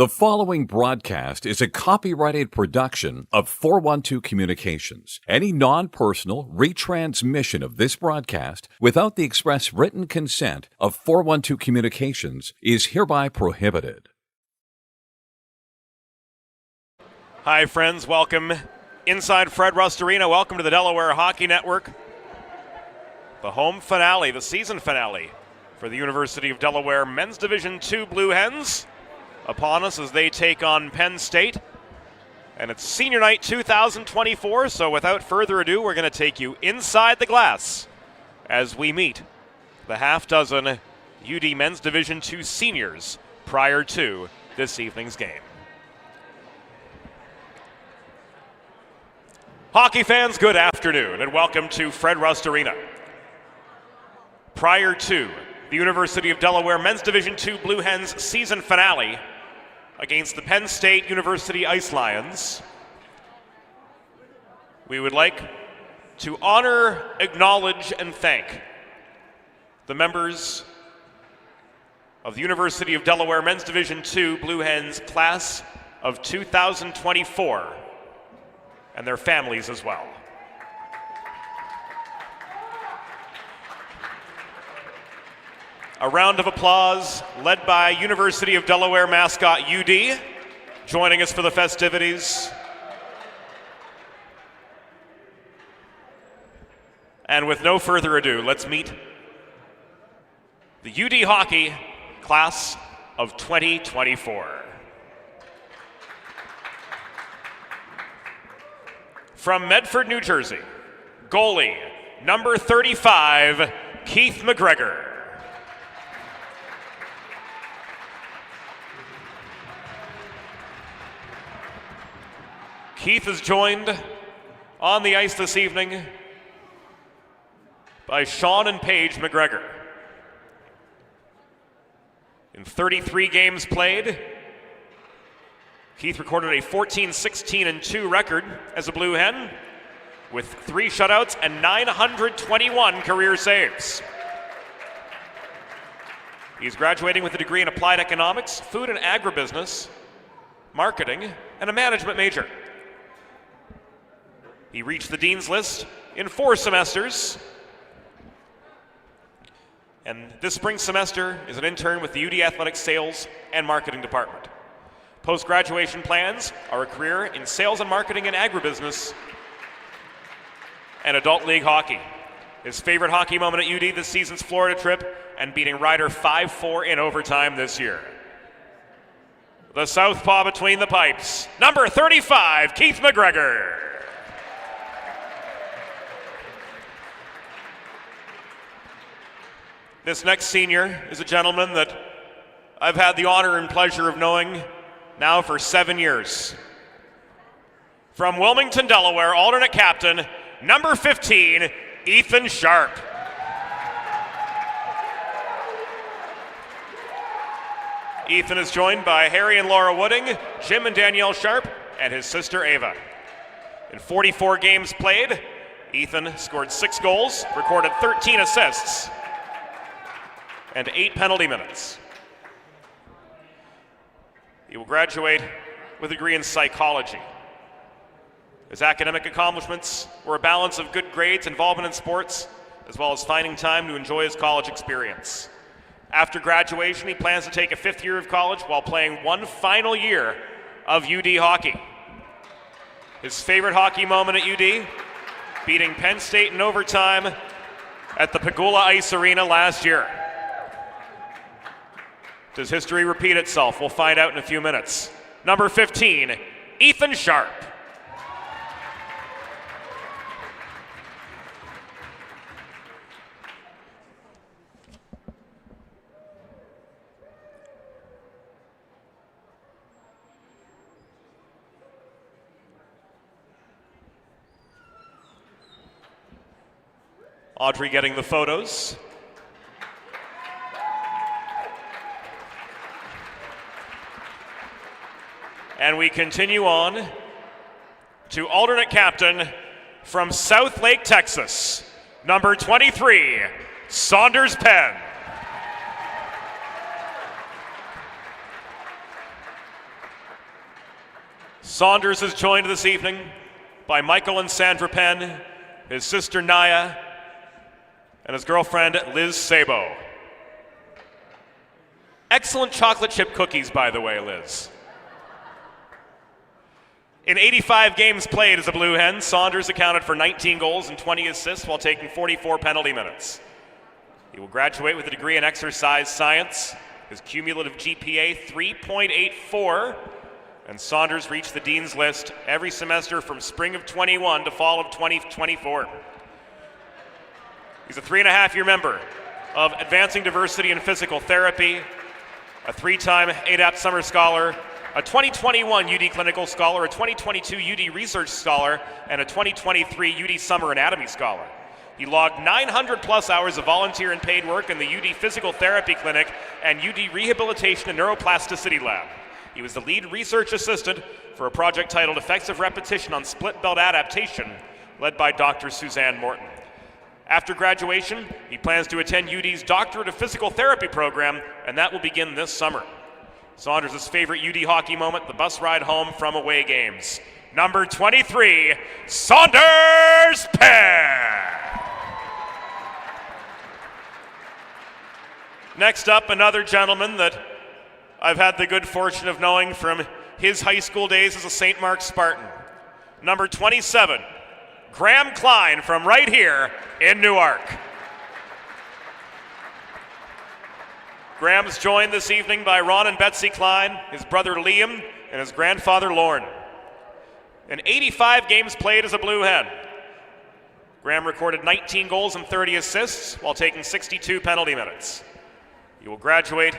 The following broadcast is a copyrighted production of 412 Communications. Any non-personal retransmission of this broadcast without the express written consent of 412 Communications is hereby prohibited. Hi, friends. Welcome inside Fred Rust Arena. Welcome to the Delaware Hockey Network. The home finale, the season finale for the University of Delaware Men's Division II Blue Hens upon us as they take on Penn State. And it's Senior Night 2024, so without further ado, we're going to take you inside the glass as we meet the half dozen UD Men's Division II seniors prior to this evening's game. Hockey fans, good afternoon and welcome to Fred Rust Arena. Prior to the University of Delaware Men's Division II Blue Hens season finale against the Penn State University Ice Lions, we would like to honor, acknowledge, and thank the members of the University of Delaware Men's Division II Blue Hens class of 2024 and their families as well. A round of applause led by University of Delaware mascot UD, joining us for the festivities. And with no further ado, let's meet the UD Hockey class of 2024. From Medford, New Jersey, goalie, number 35, Keith McGregor. Keith is joined on the ice this evening by Sean and Paige McGregor. In 33 games played, Keith recorded a 14-16-2 record as a Blue Hen with 3 shutouts and 921 career saves. He's graduating with a degree in applied economics, food and agribusiness, marketing, and a management major. He reached the Dean's List in 4 semesters, and this spring semester is an intern with the UD Athletics Sales and Marketing Department. Post-graduation plans are a career in sales and marketing and agribusiness and adult league hockey. His favorite hockey moment at UD this season's Florida trip and beating Ryder 5-4 in overtime this year. The southpaw between the pipes, number 35, Keith McGregor. This next senior is a gentleman that I've had the honor and pleasure of knowing now for 7 years. From Wilmington, Delaware, alternate captain, number 15, Ethan Sharp. Ethan is joined by Harry and Laura Wooding, Jim and Danielle Sharp, and his sister Ava. In 44 games played, Ethan scored 6 goals, recorded 13 assists, and 8 penalty minutes. He will graduate with a degree in psychology. His academic accomplishments were a balance of good grades, involvement in sports, as well as finding time to enjoy his college experience. After graduation, he plans to take a 5th year of college while playing 1 final year of UD hockey. His favorite hockey moment at UD, beating Penn State in overtime at the Pegula Ice Arena last year. Does history repeat itself? We'll find out in a few minutes. Number 15, Ethan Sharp. Audrey getting the photos. And we continue on to alternate captain from South Lake, Texas, number 23, Saunders Penn. Saunders is joined this evening by Michael and Sandra Penn, his sister Naya, and his girlfriend Liz Sabo. Excellent chocolate chip cookies, by the way, Liz. In 85 games played as a Blue Hen, Saunders accounted for 19 goals and 20 assists while taking 44 penalty minutes. He will graduate with a degree in exercise science. His cumulative GPA 3.84, and Saunders reached the Dean's List every semester from spring of 21 to fall of 2024. He's a 3.5-year member of Advancing Diversity in Physical Therapy, a 3-time ADAPT Summer Scholar, a 2021 UD Clinical Scholar, a 2022 UD Research Scholar, and a 2023 UD Summer Anatomy Scholar. He logged 900-plus hours of volunteer and paid work in the UD Physical Therapy Clinic and UD Rehabilitation and Neuroplasticity Lab. He was the lead research assistant for a project titled Effects of Repetition on Split Belt Adaptation, led by Dr. Suzanne Morton. After graduation, he plans to attend UD's Doctorate of Physical Therapy program, and that will begin this summer. Saunders' favorite UD hockey moment, the bus ride home from away games. Number 23, Saunders Penn. Next up, another gentleman that I've had the good fortune of knowing from his high school days as a St. Mark's Spartan. Number 27, Graham Klein from right here in Newark. Graham's joined this evening by Ron and Betsy Klein, his brother Liam, and his grandfather Lorne. In 85 games played as a Blue Hen, Graham recorded 19 goals and 30 assists while taking 62 penalty minutes. He will graduate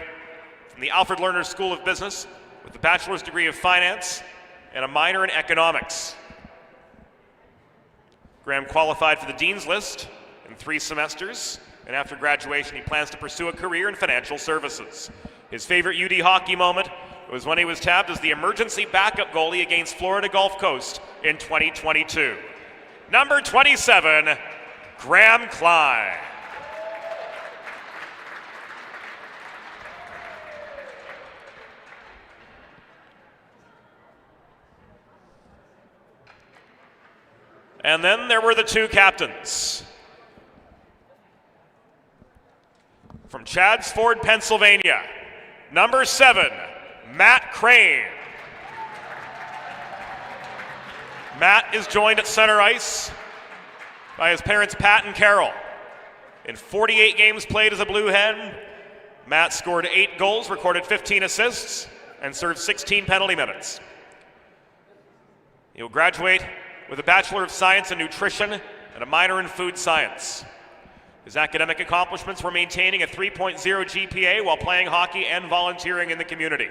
from the Alfred Lerner School of Business with a bachelor's degree of finance and a minor in economics. Graham qualified for the Dean's List in 3 semesters, and after graduation he plans to pursue a career in financial services. His favorite UD hockey moment was when he was tabbed as the emergency backup goalie against Florida Gulf Coast in 2022. Number 27, Graham Klein. And then there were the 2 captains. From Chadds-Ford, Pennsylvania, number 7, Matt Crane. Matt is joined at center ice by his parents Pat and Carol. In 48 games played as a Blue Hen, Matt scored 8 goals, recorded 15 assists, and served 16 penalty minutes. He will graduate with a Bachelor of Science in Nutrition and a minor in Food Science. His academic accomplishments were maintaining a 3.0 GPA while playing hockey and volunteering in the community.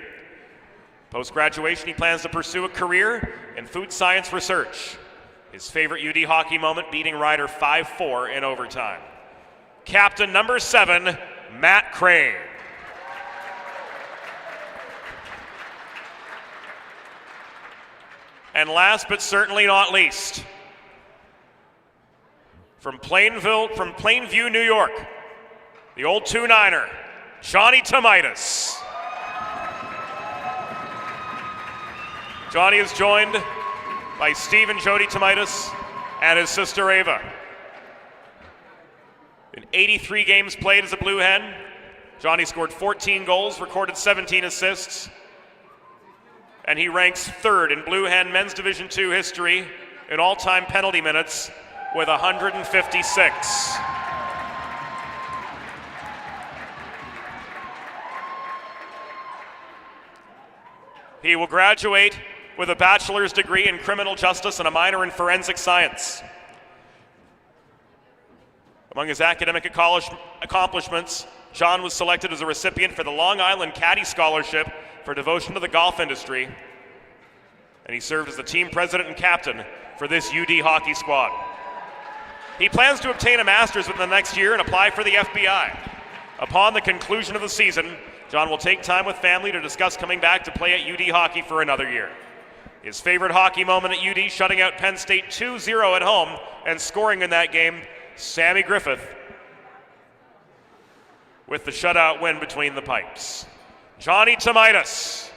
Post-graduation, he plans to pursue a career in food science research. His favorite UD hockey moment, beating Ryder 5-4 in overtime. Captain number 7, Matt Crane. And last but certainly not least, from Plainview, New York, the old 2-9er, Johnny Tomaitis. Johnny is joined by Steve and Jody Tomaitis and his sister Ava. In 83 games played as a Blue Hen, Johnny scored 14 goals, recorded 17 assists, and he ranks 3rd in Blue Hen Men's Division II history in all-time penalty minutes with 156. He will graduate with a bachelor's degree in criminal justice and a minor in forensic science. Among his academic accomplishments, John was selected as a recipient for the Long Island Caddy Scholarship for devotion to the golf industry, and he served as the team president and captain for this UD hockey squad. He plans to obtain a master's within the next year and apply for the FBI. Upon the conclusion of the season, John will take time with family to discuss coming back to play at UD hockey for another year. His favorite hockey moment at UD, shutting out Penn State 2-0 at home and scoring in that game, Sammy Griffith with the shutout win between the pipes. Johnny Tomaitis.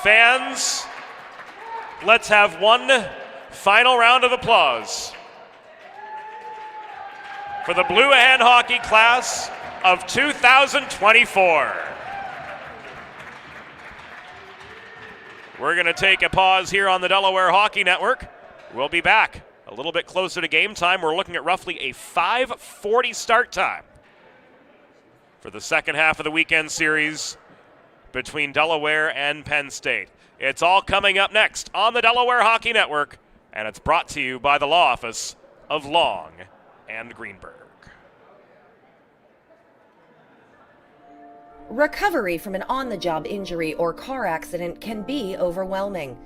Fans, Let's have one final round of applause for the Blue Hand Hockey class of 2024. We're going to take a pause here on the Delaware Hockey Network. We'll be back a little bit closer to game time. We're looking at roughly a 5:40 start time for the second half of the weekend series between Delaware and Penn State. It's all coming up next on the Delaware Hockey Network, and it's brought to you by the law office of Long and Greenberg. Recovery from an on-the-job injury or car accident can be overwhelming.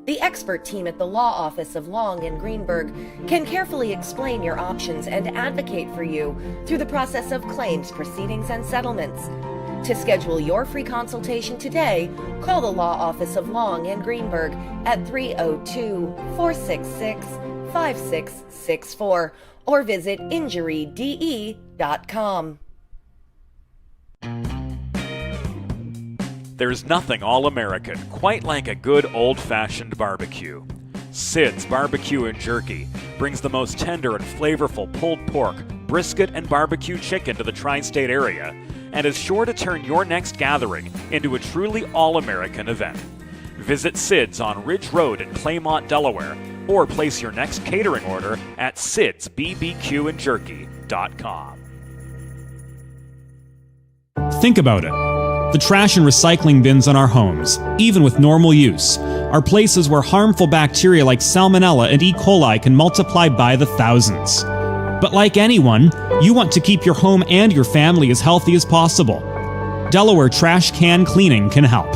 The expert team at the law office of Long and Greenberg can carefully explain your options and advocate for you through the process of claims, proceedings, and settlements. To schedule your free consultation today, call the law office of Long and Greenberg at 302-466-5664 or visit injuryde.com. There's nothing all-American quite like a good old-fashioned barbecue. Sid's Barbecue and Jerky brings the most tender and flavorful pulled pork, brisket, and barbecue chicken to the tri-state area and is sure to turn your next gathering into a truly all-American event. Visit Sid's on Ridge Road in Claymont, Delaware, or place your next catering order at sidsbbqandjerky.com. Think about it. The trash and recycling bins in our homes, even with normal use, are places where harmful bacteria like Salmonella and E. coli can multiply by the thousands. But like anyone, you want to keep your home and your family as healthy as possible. Delaware Trash Can Cleaning can help.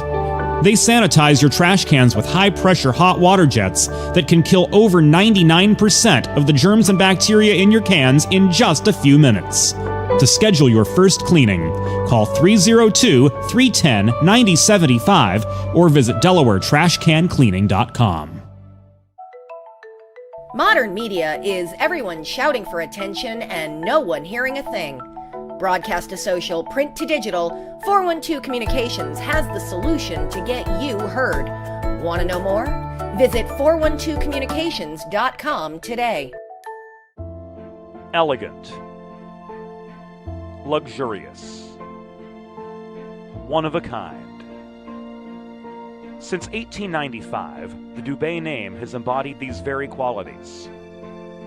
They sanitize your trash cans with high-pressure hot water jets that can kill over 99% of the germs and bacteria in your cans in just a few minutes. To schedule your first cleaning, call 302-310-9075 or visit DelawareTrashCanCleaning.com. Modern media is everyone shouting for attention and no one hearing a thing. Broadcast to social, print to digital, 412 Communications has the solution to get you heard. Want to know more? Visit 412communications.com today. Elegant. Luxurious. One of a kind. Since 1895, the Dubé name has embodied these very qualities.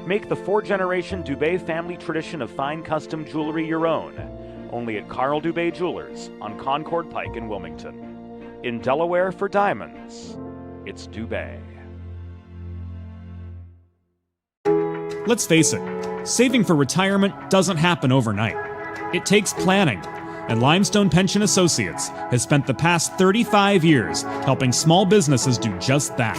Make the four-generation Dubé family tradition of fine custom jewelry your own, only at Carl Dubé Jewelers on Concord Pike in Wilmington. In Delaware for diamonds, it's Dubé. Let's face it, saving for retirement doesn't happen overnight. It takes planning, and Limestone Pension Associates has spent the past 35 years helping small businesses do just that.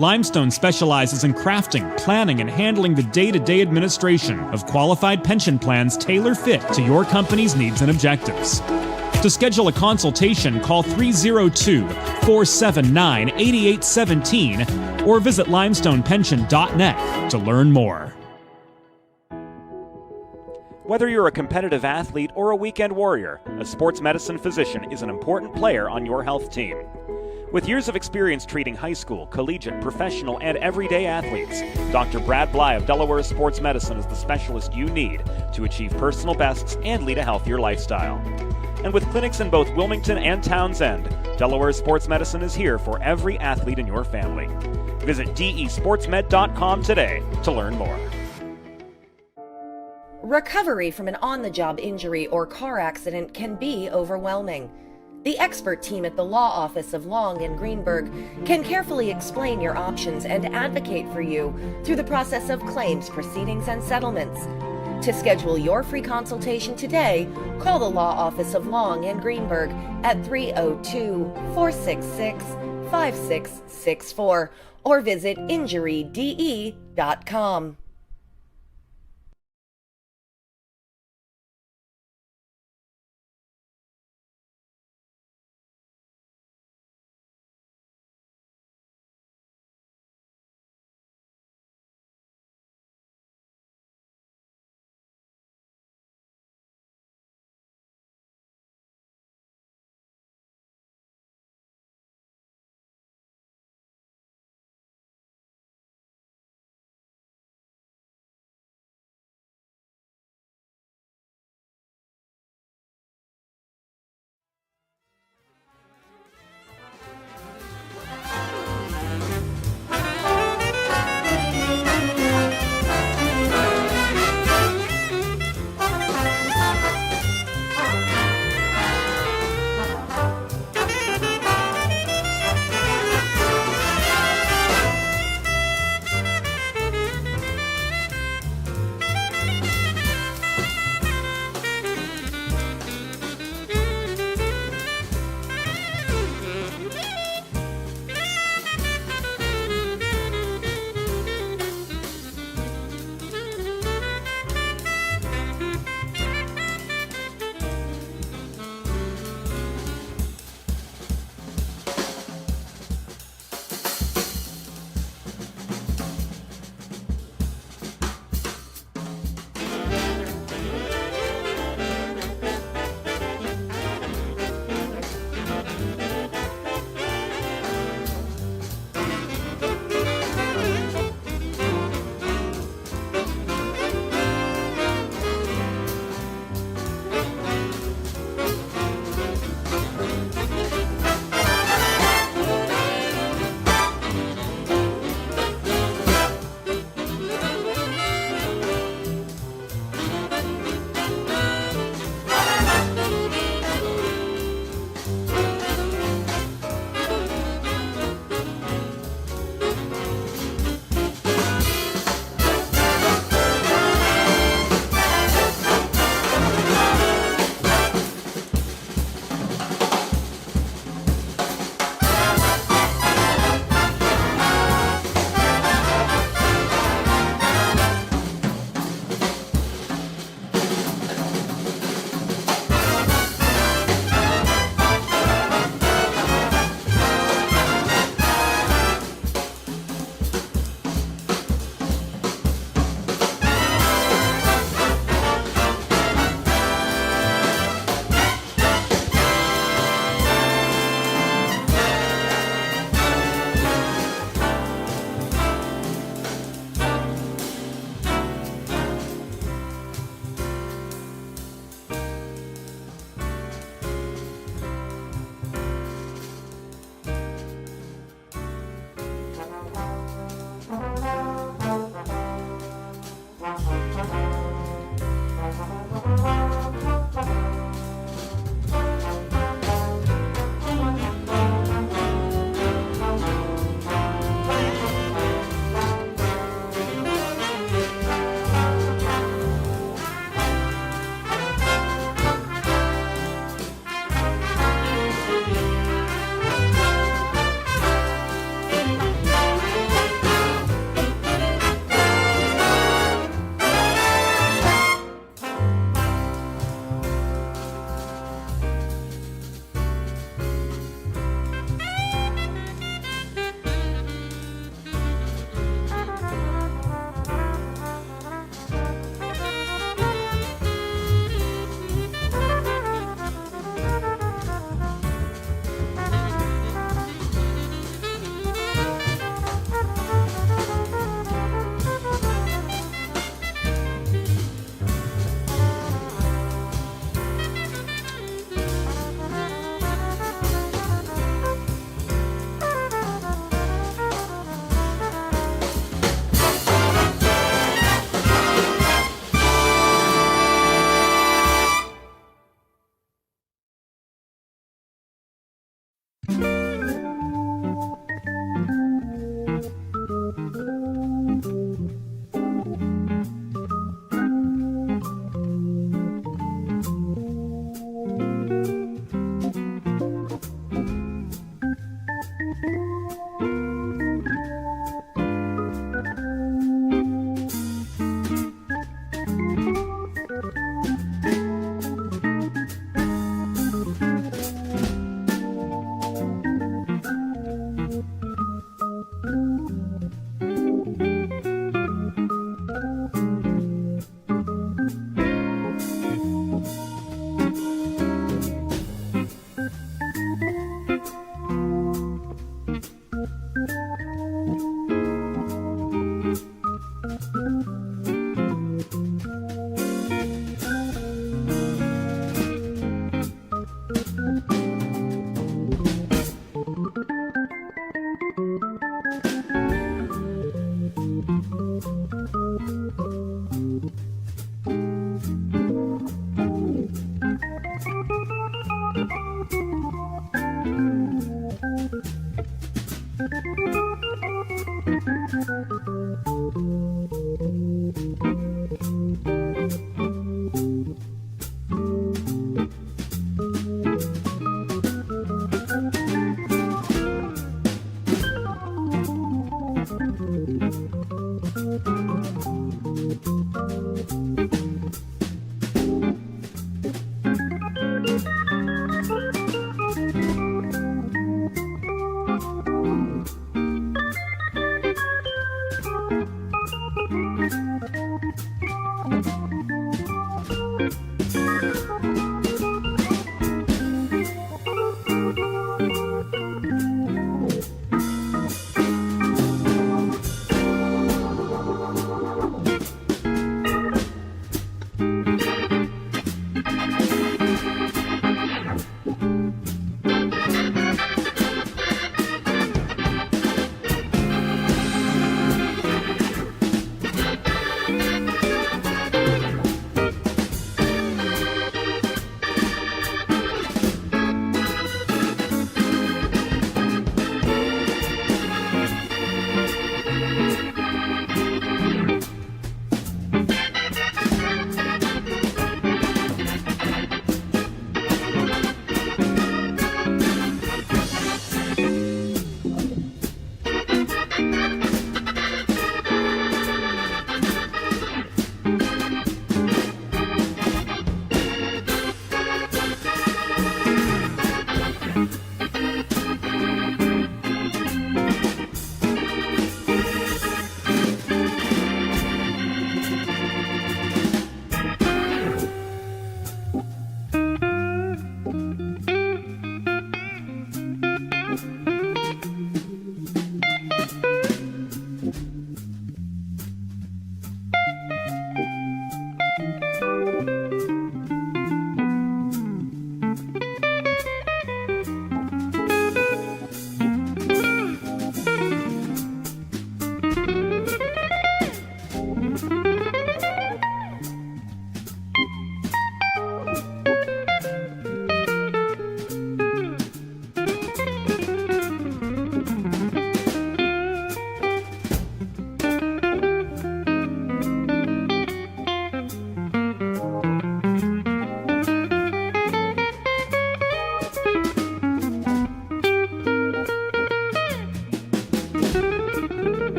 Limestone specializes in crafting, planning, and handling the day-to-day administration of qualified pension plans tailor-fit to your company's needs and objectives. To schedule a consultation, call 302-479-8817 or visit limestonepension.net to learn more. Whether you're a competitive athlete or a weekend warrior, a sports medicine physician is an important player on your health team. With years of experience treating high school, collegiate, professional, and everyday athletes, Dr. Brad Bly of Delaware Sports Medicine is the specialist you need to achieve personal bests and lead a healthier lifestyle. And with clinics in both Wilmington and Townsend, Delaware Sports Medicine is here for every athlete in your family. Visit desportsmed.com today to learn more. Recovery from an on-the-job injury or car accident can be overwhelming. The expert team at the law office of Long and Greenberg can carefully explain your options and advocate for you through the process of claims, proceedings, and settlements. To schedule your free consultation today, call the law office of Long and Greenberg at 302-466-5664 or visit injuryde.com.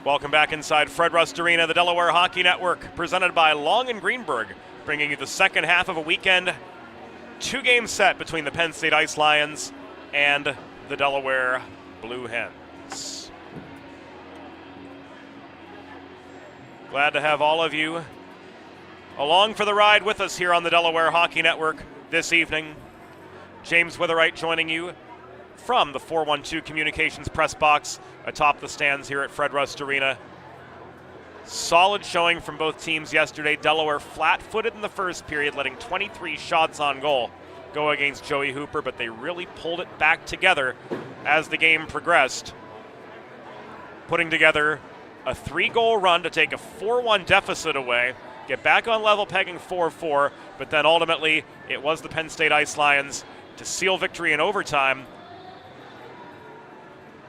Welcome back inside Fred Rust Arena, the Delaware Hockey Network, presented by Long & Greenberg, bringing you the second half of a weekend two-game set between the Penn State Ice Lions and the Delaware Blue Hens. Glad to have all of you along for the ride with us here on the Delaware Hockey Network this evening. James Witherite joining you from the 412 Communications press box atop the stands here at Fred Rust Arena. Solid showing from both teams yesterday. Delaware flat-footed in the first period, letting 23 shots on goal go against Joey Hooper, but they really pulled it back together as the game progressed, putting together a 3-goal run to take a 4-1 deficit away, get back on level pegging 4-4, but then ultimately it was the Penn State Ice Lions to seal victory in overtime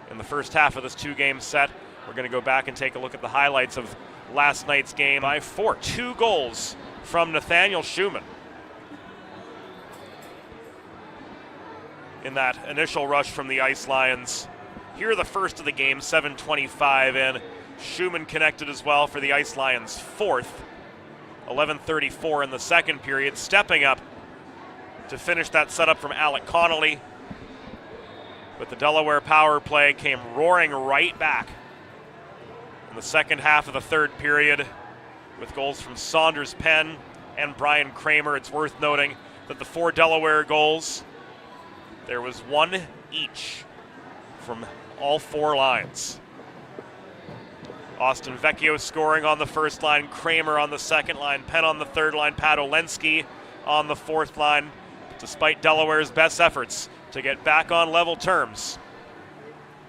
in the first half of this two-game set. We're going to go back and take a look at the highlights of last night's game by 4. 2 goals from Nathaniel Schumann in that initial rush from the Ice Lions. Here the first of the game, 7:25 in. Schumann connected as well for the Ice Lions' fourth. 11:34 in the second period, stepping up to finish that setup from Alec Connolly. But the Delaware power play came roaring right back in the second half of the third period with goals from Saunders, Penn, and Brian Kramer. It's worth noting that the 4 Delaware goals, there was 1 each from all 4 lines. Austin Vecchio scoring on the first line, Kramer on the second line, Penn on the third line, Pat Olensky on the fourth line. Despite Delaware's best efforts to get back on level terms,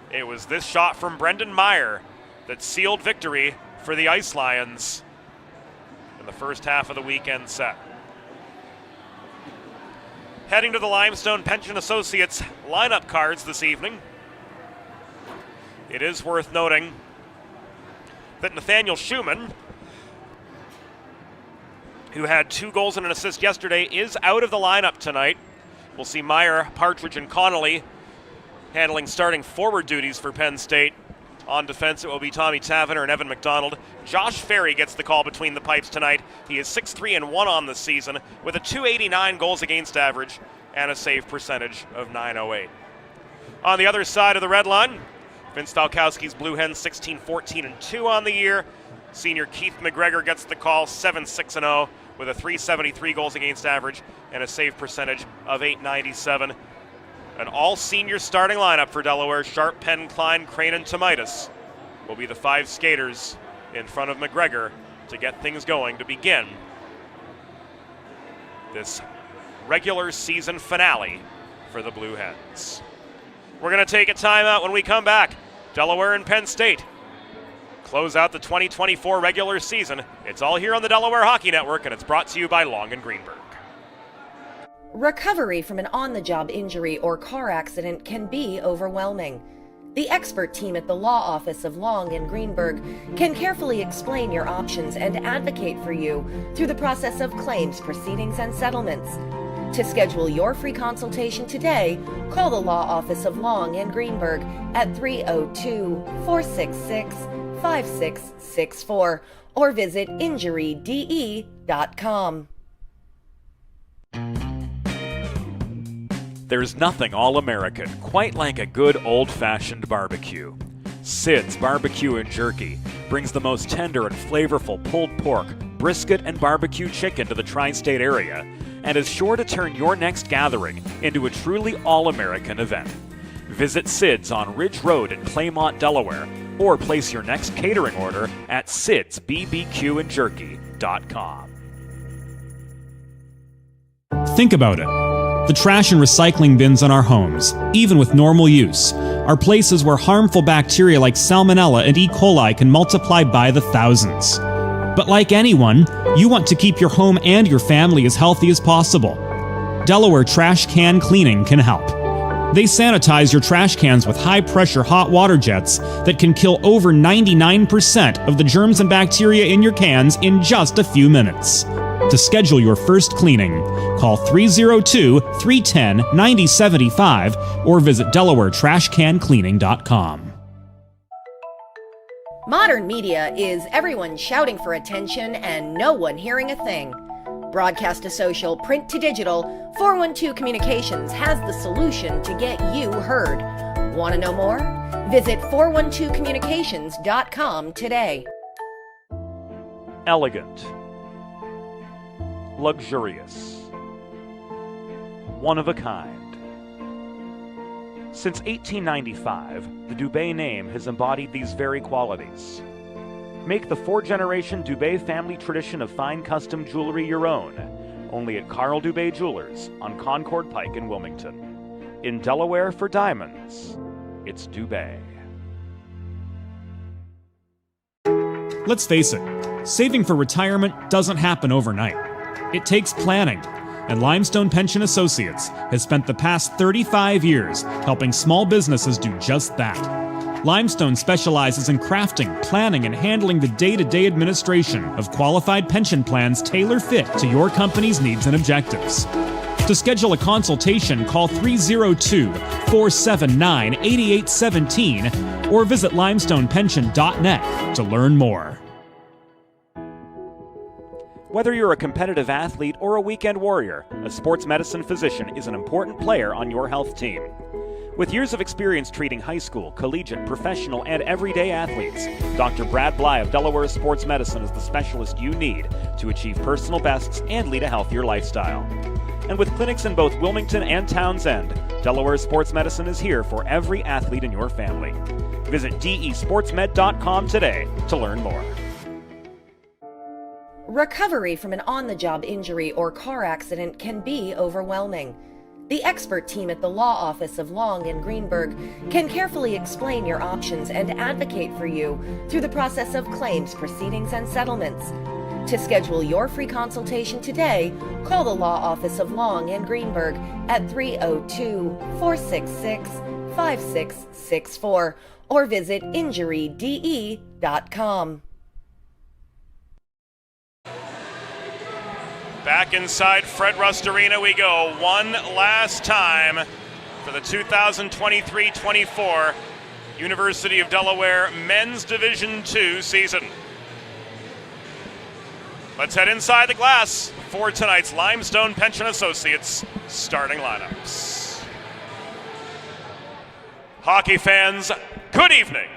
it was this shot from Brendan Meyer that sealed victory for the Ice Lions in the first half of the weekend set. Heading to the Limestone Pension Associates lineup cards this evening, it is worth noting that Nathaniel Schumann, who had 2 goals and an assist yesterday, is out of the lineup tonight. We'll see Meyer, Partridge, and Connolly handling starting forward duties for Penn State. On defense, it will be Tommy Tavener and Evan McDonald. Josh Ferry gets the call between the pipes tonight. He is 6-3-1 on the season with a .289 goals against average and a save percentage of .908. On the other side of the red line, Vince Stalkowski's Blue Hens 16-14-2 on the year. Senior Keith McGregor gets the call, 7-6-0 with a .373 goals against average and a save percentage of .897. An all-senior starting lineup for Delaware. Sharp, Penn, Klein, Crane, and Tomaitis will be the 5 skaters in front of McGregor to get things going to begin this regular season finale for the Blue Hens. We're going to take a timeout. When we come back, Delaware and Penn State close out the 2024 regular season. It's all here on the Delaware Hockey Network, and it's brought to you by Long & Greenberg. Recovery from an on-the-job injury or car accident can be overwhelming. The expert team at the law office of Long & Greenberg can carefully explain your options and advocate for you through the process of claims, proceedings, and settlements. To schedule your free consultation today, call the law office of Long & Greenberg at 302-466-5664 or visit injuryde.com. There's nothing all-American quite like a good old-fashioned barbecue. Sid's Barbecue and Jerky brings the most tender and flavorful pulled pork, brisket, and barbecue chicken to the tri-state area and is sure to turn your next gathering into a truly all-American event. Visit Sid's on Ridge Road in Claymont, Delaware, or place your next catering order at sidsbbqandjerky.com. Think about it. The trash and recycling bins in our homes, even with normal use, are places where harmful bacteria like Salmonella and E. coli can multiply by the thousands. But like anyone, you want to keep your home and your family as healthy as possible. Delaware Trash Can Cleaning can help. They sanitize your trash cans with high-pressure hot water jets that can kill over 99% of the germs and bacteria in your cans in just a few minutes. To schedule your first cleaning, call 302-310-9075 or visit DelawareTrashCanCleaning.com. Modern media is everyone shouting for attention and no one hearing a thing. Broadcast to social, print to digital, 412 Communications has the solution to get you heard. Want to know more? Visit 412communications.com today. Elegant. Luxurious. One of a kind. Since 1895, the Dubé name has embodied these very qualities. Make the four-generation Dubé family tradition of fine custom jewelry your own, only at Carl Dubé Jewelers on Concord Pike in Wilmington. In Delaware for diamonds, it's Dubé. Let's face it, saving for retirement doesn't happen overnight. It takes planning, and Limestone Pension Associates has spent the past 35 years helping small businesses do just that. Limestone specializes in crafting, planning, and handling the day-to-day administration of qualified pension plans tailor-fit to your company's needs and objectives. To schedule a consultation, call 302-479-8817 or visit limestonepension.net to learn more. Whether you're a competitive athlete or a weekend warrior, a sports medicine physician is an important player on your health team. With years of experience treating high school, collegiate, professional, and everyday athletes, Dr. Brad Bly of Delaware Sports Medicine is the specialist you need to achieve personal bests and lead a healthier lifestyle. And with clinics in both Wilmington and Townsend, Delaware Sports Medicine is here for every athlete in your family. Visit desportsmed.com today to learn more. Recovery from an on-the-job injury or car accident can be overwhelming. The expert team at the law office of Long and Greenberg can carefully explain your options and advocate for you through the process of claims, proceedings, and settlements. To schedule your free consultation today, call the law office of Long and Greenberg at 302-466-5664 or visit injuryde.com. Back inside Fred Rust Arena we go one last time for the 2023-24 University of Delaware Men's Division II season. Let's head inside the glass for tonight's Limestone Pension Associates starting lineups. Hockey fans, good evening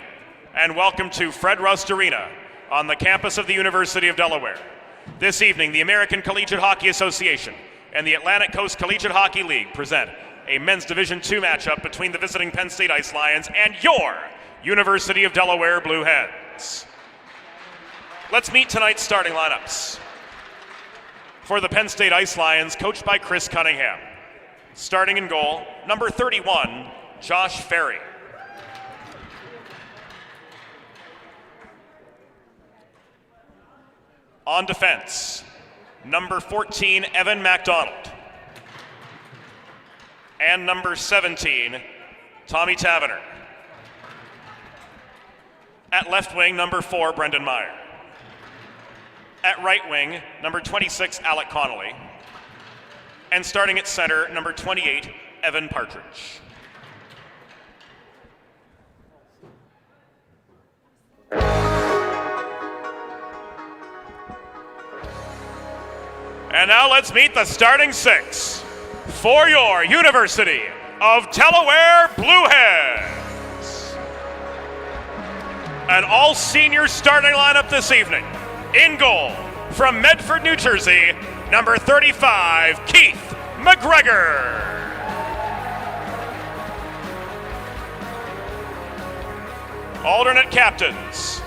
and welcome to Fred Rust Arena on the campus of the University of Delaware. This evening, the American Collegiate Hockey Association and the Atlantic Coast Collegiate Hockey League present a Men's Division II matchup between the visiting Penn State Ice Lions and your University of Delaware Blue Hens. Let's meet tonight's starting lineups. For the Penn State Ice Lions, coached by Chris Cunningham. Starting in goal, number 31, Josh Ferry. On defense, number 14, Evan MacDonald. And number 17, Tommy Tavener. At left wing, number 4, Brendan Meyer. At right wing, number 26, Alec Connolly. And starting at center, number 28, Evan Partridge. And now let's meet the starting six for your University of Delaware Blue Hens. An all-senior starting lineup this evening. In goal, from Medford, New Jersey, number 35, Keith McGregor. Alternate captains.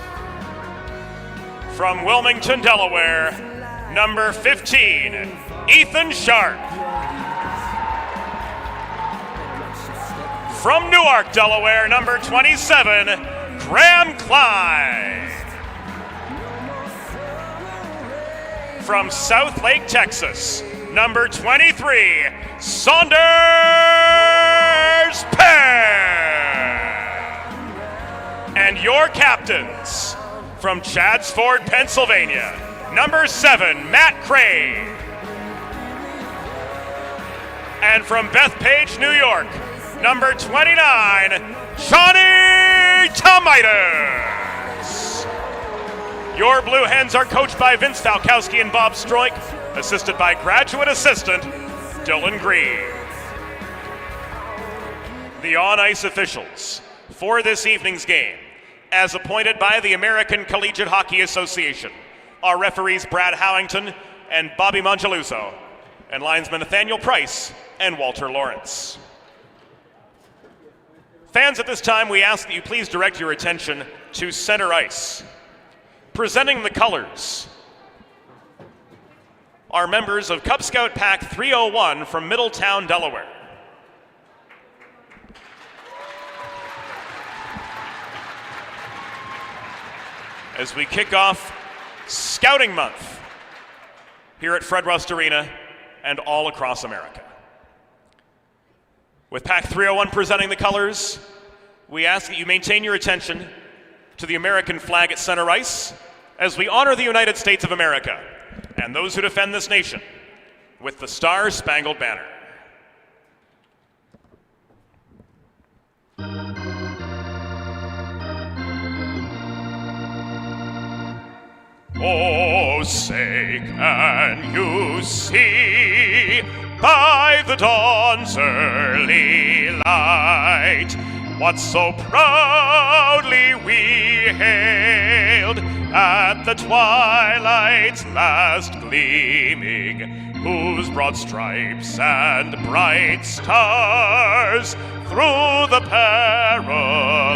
From Wilmington, Delaware, number 15, Ethan Sharp. From Newark, Delaware, number 27, Graham Klein. From South Lake, Texas, number 23, Saunders Penn. And your captains, from Chadsford, Pennsylvania, number 7, Matt Crane. And from Bethpage, New York, number 29, Johnny Tomaitis. Your Blue Hens are coached by Vince Falkowski and Bob Stroik, assisted by graduate assistant Dylan Grieve. The on-ice officials for this evening's game, as appointed by the American Collegiate Hockey Association, are referees Brad Howington and Bobby Mongeluso, and linesmen Nathaniel Price and Walter Lawrence. Fans, at this time, we ask that you please direct your attention to center ice. Presenting the colors are members of Cub Scout Pack 301 from Middletown, Delaware. As we kick off Scouting Month here at Fred Rust Arena and all across America. With Pack 301 presenting the colors, we ask that you maintain your attention to the American flag at center ice as we honor the United States of America and those who defend this nation with the Star-Spangled Banner. Oh, say can you see by the dawn's early light what so proudly we hailed at the twilight's last gleaming, whose broad stripes and bright stars through the perilous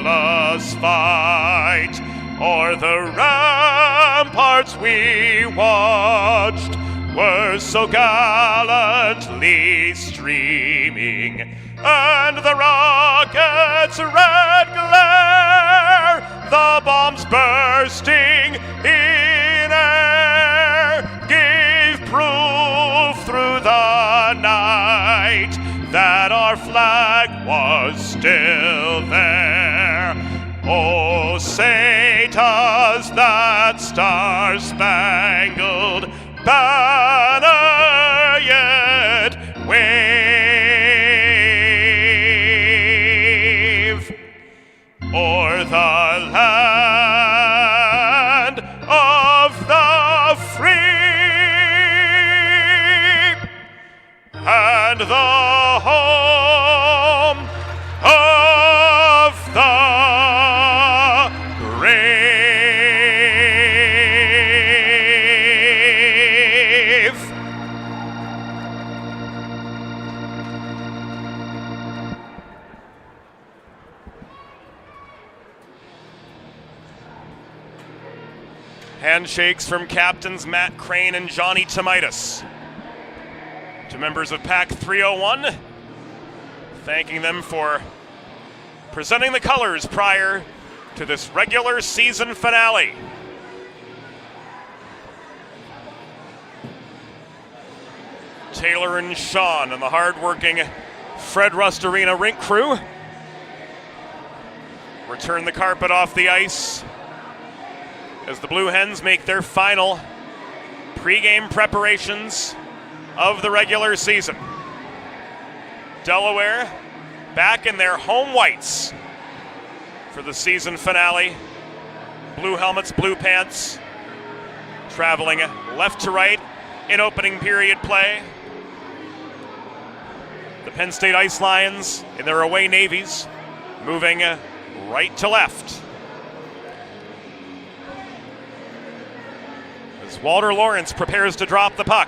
fight o'er the ramparts we watched were so gallantly streaming, and the rocket's red glare, the bombs bursting in air, gave proof through the night that our flag was still there. Oh, say does that star-spangled banner yet wave o'er the land of the free and the home of the handshakes from captains Matt Crane and Johnny Tomaitis to members of Pack 301, thanking them for presenting the colors prior to this regular season finale. Taylor and Sean and the hard-working Fred Rust Arena rink crew return the carpet off the ice as the Blue Hens make their final pregame preparations of the regular season. Delaware back in their home whites for the season finale. Blue helmets, blue pants, traveling left to right in opening period play. The Penn State Ice Lions in their away navies moving right to left. As Walter Lawrence prepares to drop the puck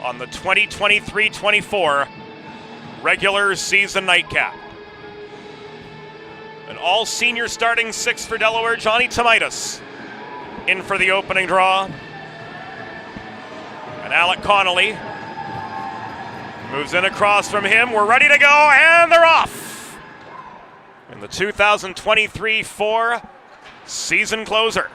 on the 2023-24 regular season nightcap. An all-senior starting six for Delaware, Johnny Tomaitis, in for the opening draw. And Alec Connolly moves in across from him. We're ready to go, and they're off. In the 2023-4 season closer.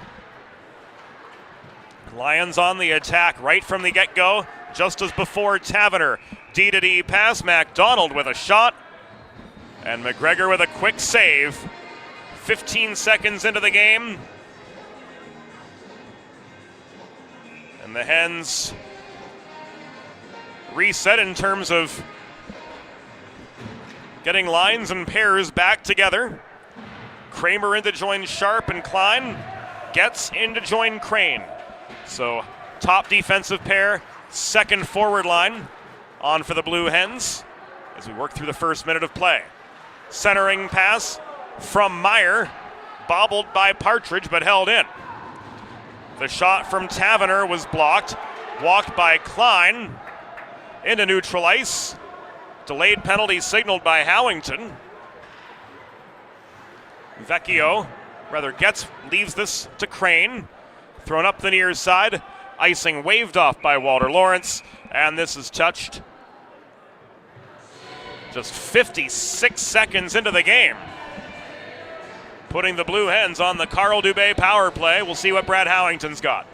Lions on the attack right from the get-go, just as before Taverner. D-to-D pass, MacDonald with a shot, and McGregor with a quick save. 15 seconds into the game. And the Hens reset in terms of getting lines and pairs back together. Kramer in to join Sharp and Klein. Getz in to join Crane. So top defensive pair, second forward line on for the Blue Hens as we work through the first minute of play. Centering pass from Meyer, bobbled by Partridge but held in. The shot from Taverner was blocked, walked by Klein into neutral ice. Delayed penalty signaled by Howington. Getz leaves this to Crane. Thrown up the near side. Icing waved off by Walter Lawrence. And this is touched just 56 seconds into the game. Putting the Blue Hens on the Carl Dubé power play. We'll see what Brad Howington's got.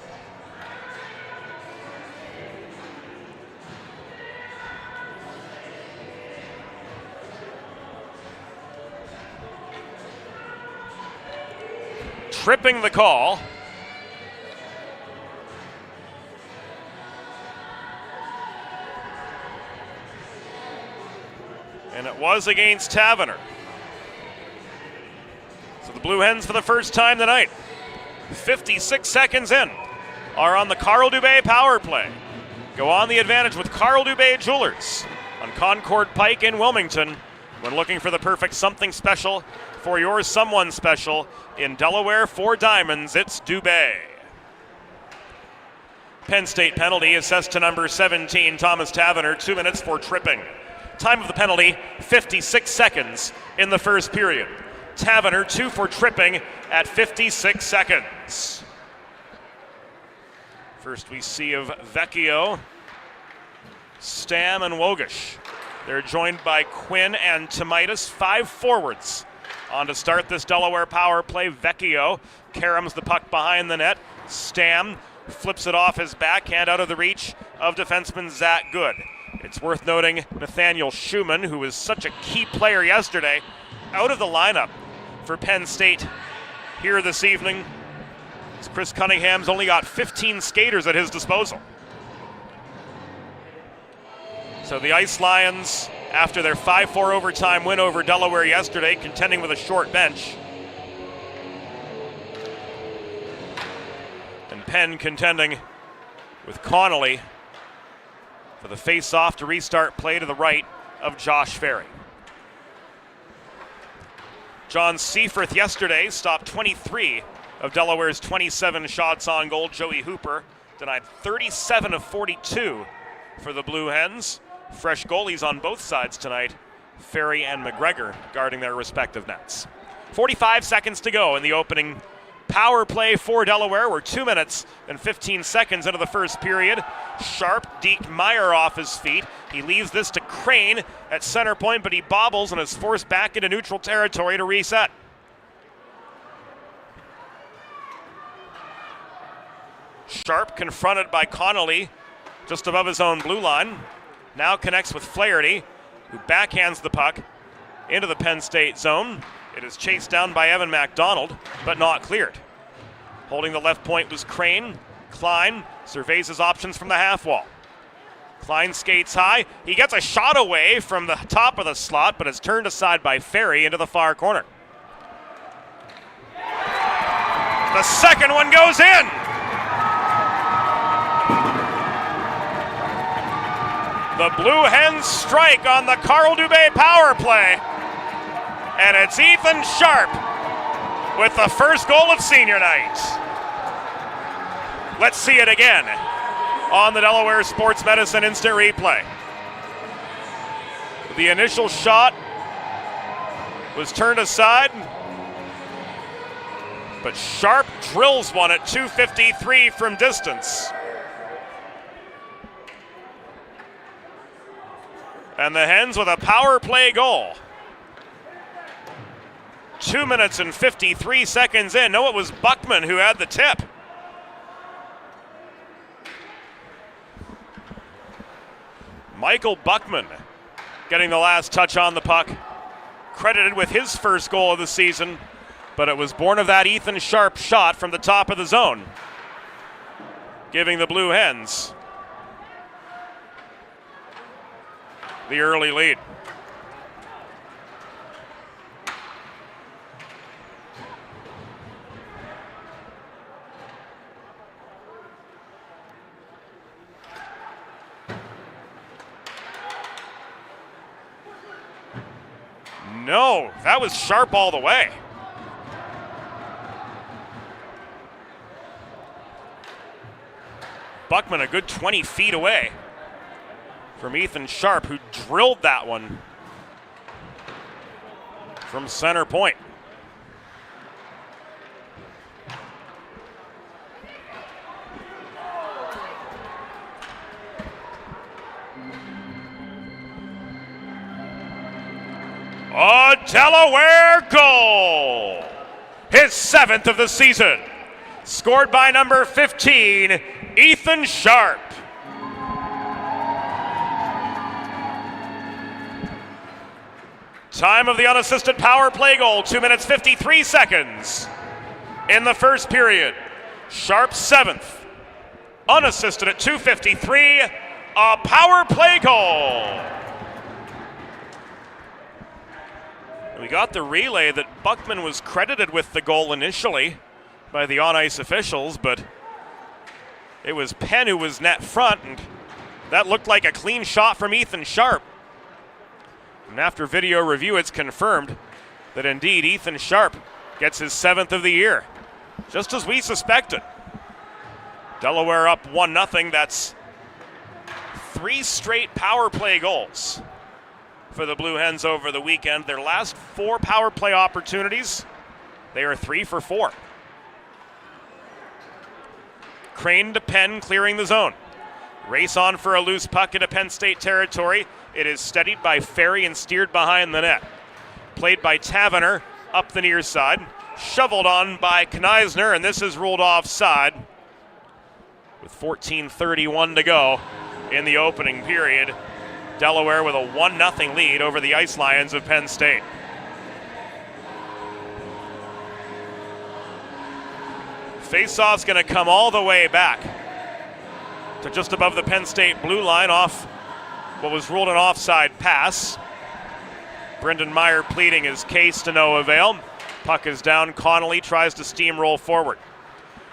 Tripping the call. And it was against Taverner. So the Blue Hens for the first time tonight, 56 seconds in, are on the Carl Dubé power play. Go on the advantage with Carl Dubé Jewelers on Concord Pike in Wilmington when looking for the perfect something special for your someone special in Delaware. 4 diamonds, it's Dubé. Penn State penalty assessed to number 17, Thomas Taverner, 2 minutes for tripping. Time of the penalty, 56 seconds in the first period. Taverner, 2 for tripping at 56 seconds. First we see of Vecchio, Stam, and Wogish. They're joined by Quinn and Tomitis, 5 forwards. On to start this Delaware power play, Vecchio caroms the puck behind the net. Stam flips it off his backhand out of the reach of defenseman Zach Good. It's worth noting Nathaniel Schumann, who was such a key player yesterday, out of the lineup for Penn State here this evening. As Chris Cunningham's only got 15 skaters at his disposal. So the Ice Lions, after their 5-4 overtime win over Delaware yesterday, contending with a short bench. And Penn contending with Connolly for the face-off to restart play to the right of Josh Ferry. John Seifert yesterday stopped 23 of Delaware's 27 shots on goal. Joey Hooper denied 37 of 42 for the Blue Hens. Fresh goalies on both sides tonight, Ferry and McGregor guarding their respective nets. 45 seconds to go in the opening power play for Delaware. We're 2 minutes and 15 seconds into the first period. Sharp deked Meyer off his feet. He leaves this to Crane at center point, but he bobbles and is forced back into neutral territory to reset. Sharp confronted by Connolly just above his own blue line. Now connects with Flaherty, who backhands the puck into the Penn State zone. It is chased down by Evan MacDonald, but not cleared. Holding the left point was Crane. Klein surveys his options from the half wall. Klein skates high. He gets a shot away from the top of the slot, but is turned aside by Ferry into the far corner. The second one goes in. The Blue Hens strike on the Carl Dubé power play. And it's Ethan Sharp with the first goal of senior night. Let's see it again on the Delaware Sports Medicine Instant Replay. The initial shot was turned aside, but Sharp drills one at .253 from distance. And the Hens with a power play goal. 2 minutes and 53 seconds in. No, it was Buckman who had the tip. Michael Buckman getting the last touch on the puck. Credited with his first goal of the season, but it was born of that Ethan Sharp shot from the top of the zone, giving the Blue Hens the early lead. No, that was Sharp all the way. Buckman a good 20 feet away from Ethan Sharp, who drilled that one from center point. A Delaware goal! His 7th of the season. Scored by number 15, Ethan Sharp. Time of the unassisted power play goal, 2 minutes 53 seconds in the first period. Sharp's 7th. Unassisted at 2:53, a power play goal. We got the relay that Buckman was credited with the goal initially by the on-ice officials, but it was Penn who was net front, and that looked like a clean shot from Ethan Sharp. And after video review, it's confirmed that indeed Ethan Sharp gets his 7th of the year, just as we suspected. Delaware up 1-0. That's 3 straight power play goals for the Blue Hens over the weekend. Their last 4 power play opportunities, they are 3 for 4. Crane to Penn, clearing the zone. Race on for a loose puck into Penn State territory. It is steadied by Ferry and steered behind the net. Played by Tavener up the near side. Shoveled on by Kneisner, and this is ruled offside with 14:31 to go in the opening period. Delaware with a 1-0 lead over the Ice Lions of Penn State. Faceoff's going to come all the way back to just above the Penn State blue line off what was ruled an offside pass. Brendan Meyer pleading his case to no avail. Puck is down. Connolly tries to steamroll forward.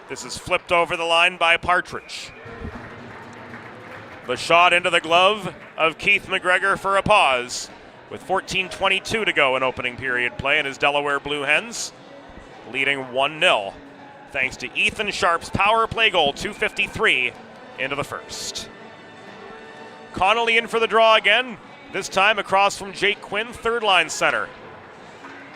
This is flipped over the line by Partridge. The shot into the glove of Keith McGregor for a pause with 14:22 to go in opening period play, and his Delaware Blue Hens leading 1-0 thanks to Ethan Sharp's power play goal, 2:53 into the first. Connolly in for the draw again, this time across from Jake Quinn, third line center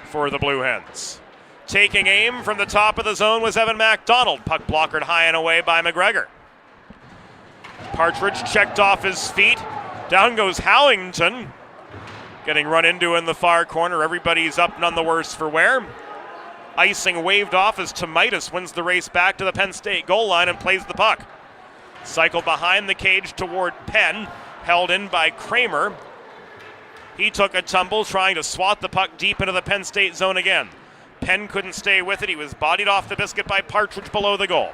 for the Blue Hens. Taking aim from the top of the zone was Evan MacDonald, puck blockered high and away by McGregor. Partridge checked off his feet. Down goes Howington. Getting run into in the far corner. Everybody's up, none the worse for wear. Icing waved off as Tomaitis wins the race back to the Penn State goal line and plays the puck. Cycle behind the cage toward Penn. Held in by Kramer. He took a tumble trying to swat the puck deep into the Penn State zone again. Penn couldn't stay with it. He was bodied off the biscuit by Partridge below the goal.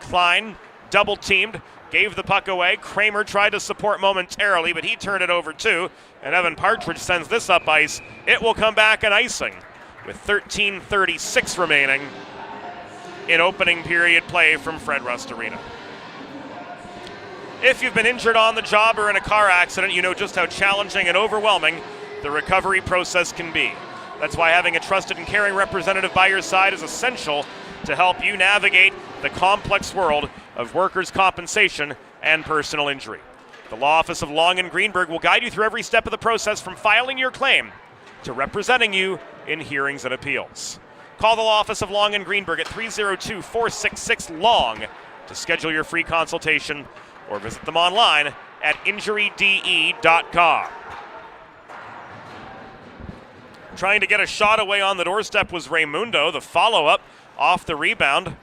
Klein double teamed. Gave the puck away. Kramer tried to support momentarily, but he turned it over too. And Evan Partridge sends this up ice. It will come back and icing with 13:36 remaining in opening period play from Fred Rust Arena. If you've been injured on the job or in a car accident, you know just how challenging and overwhelming the recovery process can be. That's why having a trusted and caring representative by your side is essential to help you navigate the complex world of workers' compensation and personal injury. The Law Office of Long and Greenberg will guide you through every step of the process from filing your claim to representing you in hearings and appeals. Call the Law Office of Long and Greenberg at 302-466-LONG to schedule your free consultation or visit them online at injuryde.com. Trying to get a shot away on the doorstep was Raymundo. The follow-up off the rebound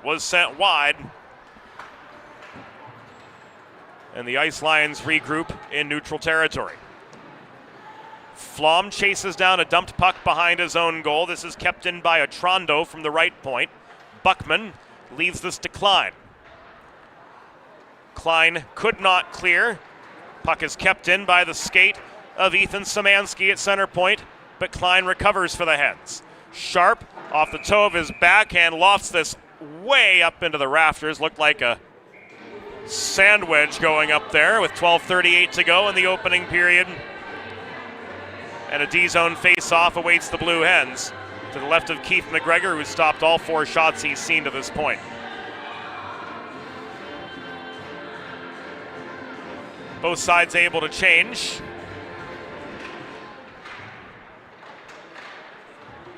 was sent wide. And the Ice Lions regroup in neutral territory. Flom chases down a dumped puck behind his own goal. This is kept in by Atrondo from the right point. Buckman leaves this to Klein. Klein could not clear. Puck is kept in by the skate of Ethan Szymanski at center point, but Klein recovers for the Hens. Sharp off the toe of his backhand lofts this way up into the rafters. Looked like a sand wedge going up there with 12:38 to go in the opening period. And a D-zone face-off awaits the Blue Hens to the left of Keith McGregor, who's stopped all 4 shots he's seen to this point. Both sides able to change.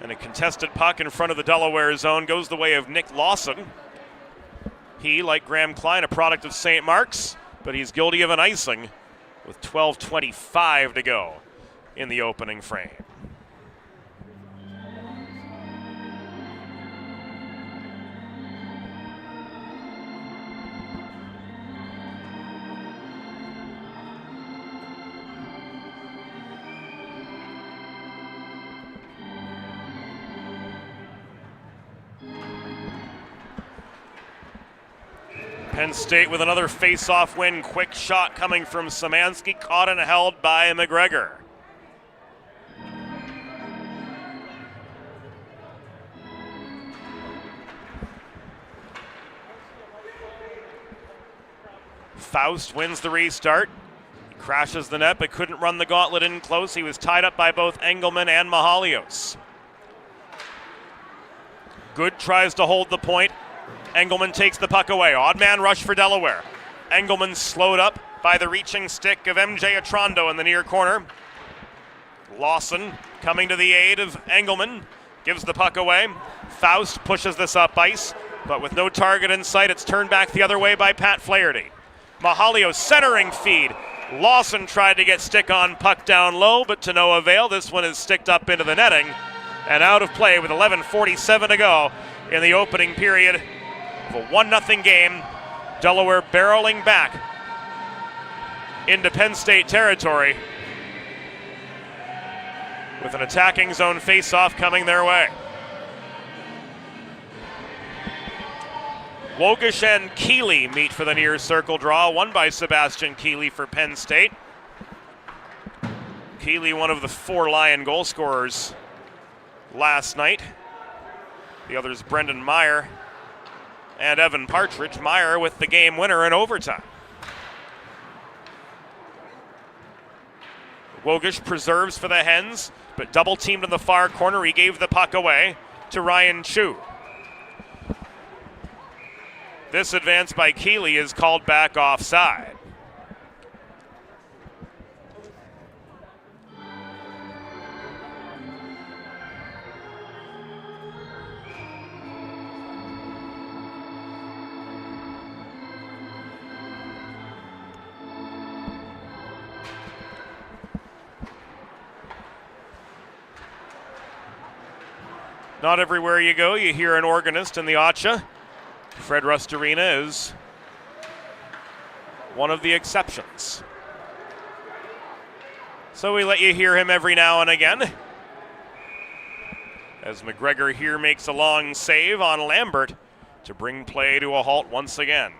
And a contested puck in front of the Delaware zone goes the way of Nick Lawson. He, like Graham Klein, a product of St. Mark's, but he's guilty of an icing with 12:25 to go in the opening frame. Penn State with another face-off win. Quick shot coming from Szymanski, caught and held by McGregor. Faust wins the restart. He crashes the net, but couldn't run the gauntlet in close. He was tied up by both Engelman and Mahalios. Good tries to hold the point. Engelman takes the puck away. Odd man rush for Delaware. Engelman slowed up by the reaching stick of MJ Atrondo in the near corner. Lawson coming to the aid of Engelman. Gives the puck away. Faust pushes this up ice, but with no target in sight, it's turned back the other way by Pat Flaherty. Mahalios centering feed. Lawson tried to get stick on puck down low, but to no avail. This one is sticked up into the netting and out of play with 11:47 to go in the opening period of a 1-0 game. Delaware barreling back into Penn State territory with an attacking zone face-off coming their way. Wogish and Keeley meet for the near circle draw, won by Sebastian Keeley for Penn State. Keeley, one of the 4 Lion goal scorers last night. The others, Brendan Meyer and Evan Partridge. Meyer with the game winner in overtime. Wogish preserves for the Hens, but double teamed in the far corner. He gave the puck away to Ryan Chu. This advance by Keeley is called back offside. Not everywhere you go, you hear an organist in the Acha. Fred Rust Arena is one of the exceptions. So we let you hear him every now and again. As McGregor here makes a long save on Lambert to bring play to a halt once again.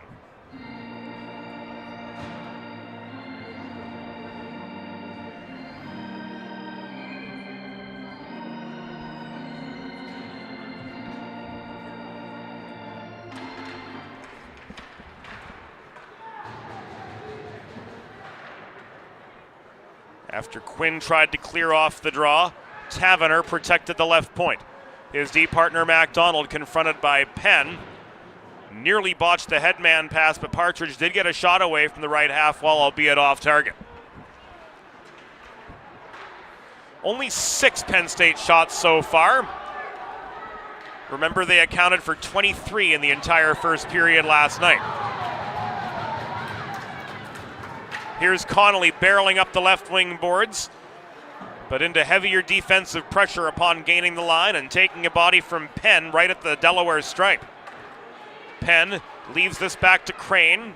After Quinn tried to clear off the draw, Tavener protected the left point. His D partner MacDonald, confronted by Penn, nearly botched the headman pass, but Partridge did get a shot away from the right half wall, albeit off target. Only 6 Penn State shots so far. Remember, they accounted for 23 in the entire first period last night. Here's Connolly barreling up the left wing boards, but into heavier defensive pressure upon gaining the line and taking a body from Penn right at the Delaware stripe. Penn leaves this back to Crane.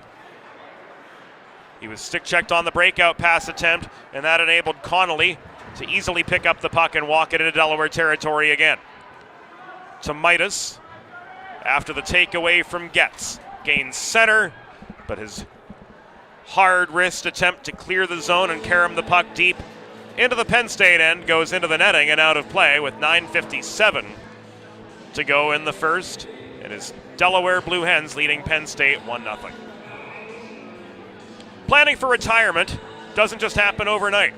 He was stick checked on the breakout pass attempt, and that enabled Connolly to easily pick up the puck and walk it into Delaware territory again. To Midas after the takeaway from Getz. Gains center, but his hard wrist attempt to clear the zone and carom the puck deep into the Penn State end goes into the netting and out of play with 9:57 to go in the first. It is Delaware Blue Hens leading Penn State 1-0. Planning for retirement doesn't just happen overnight.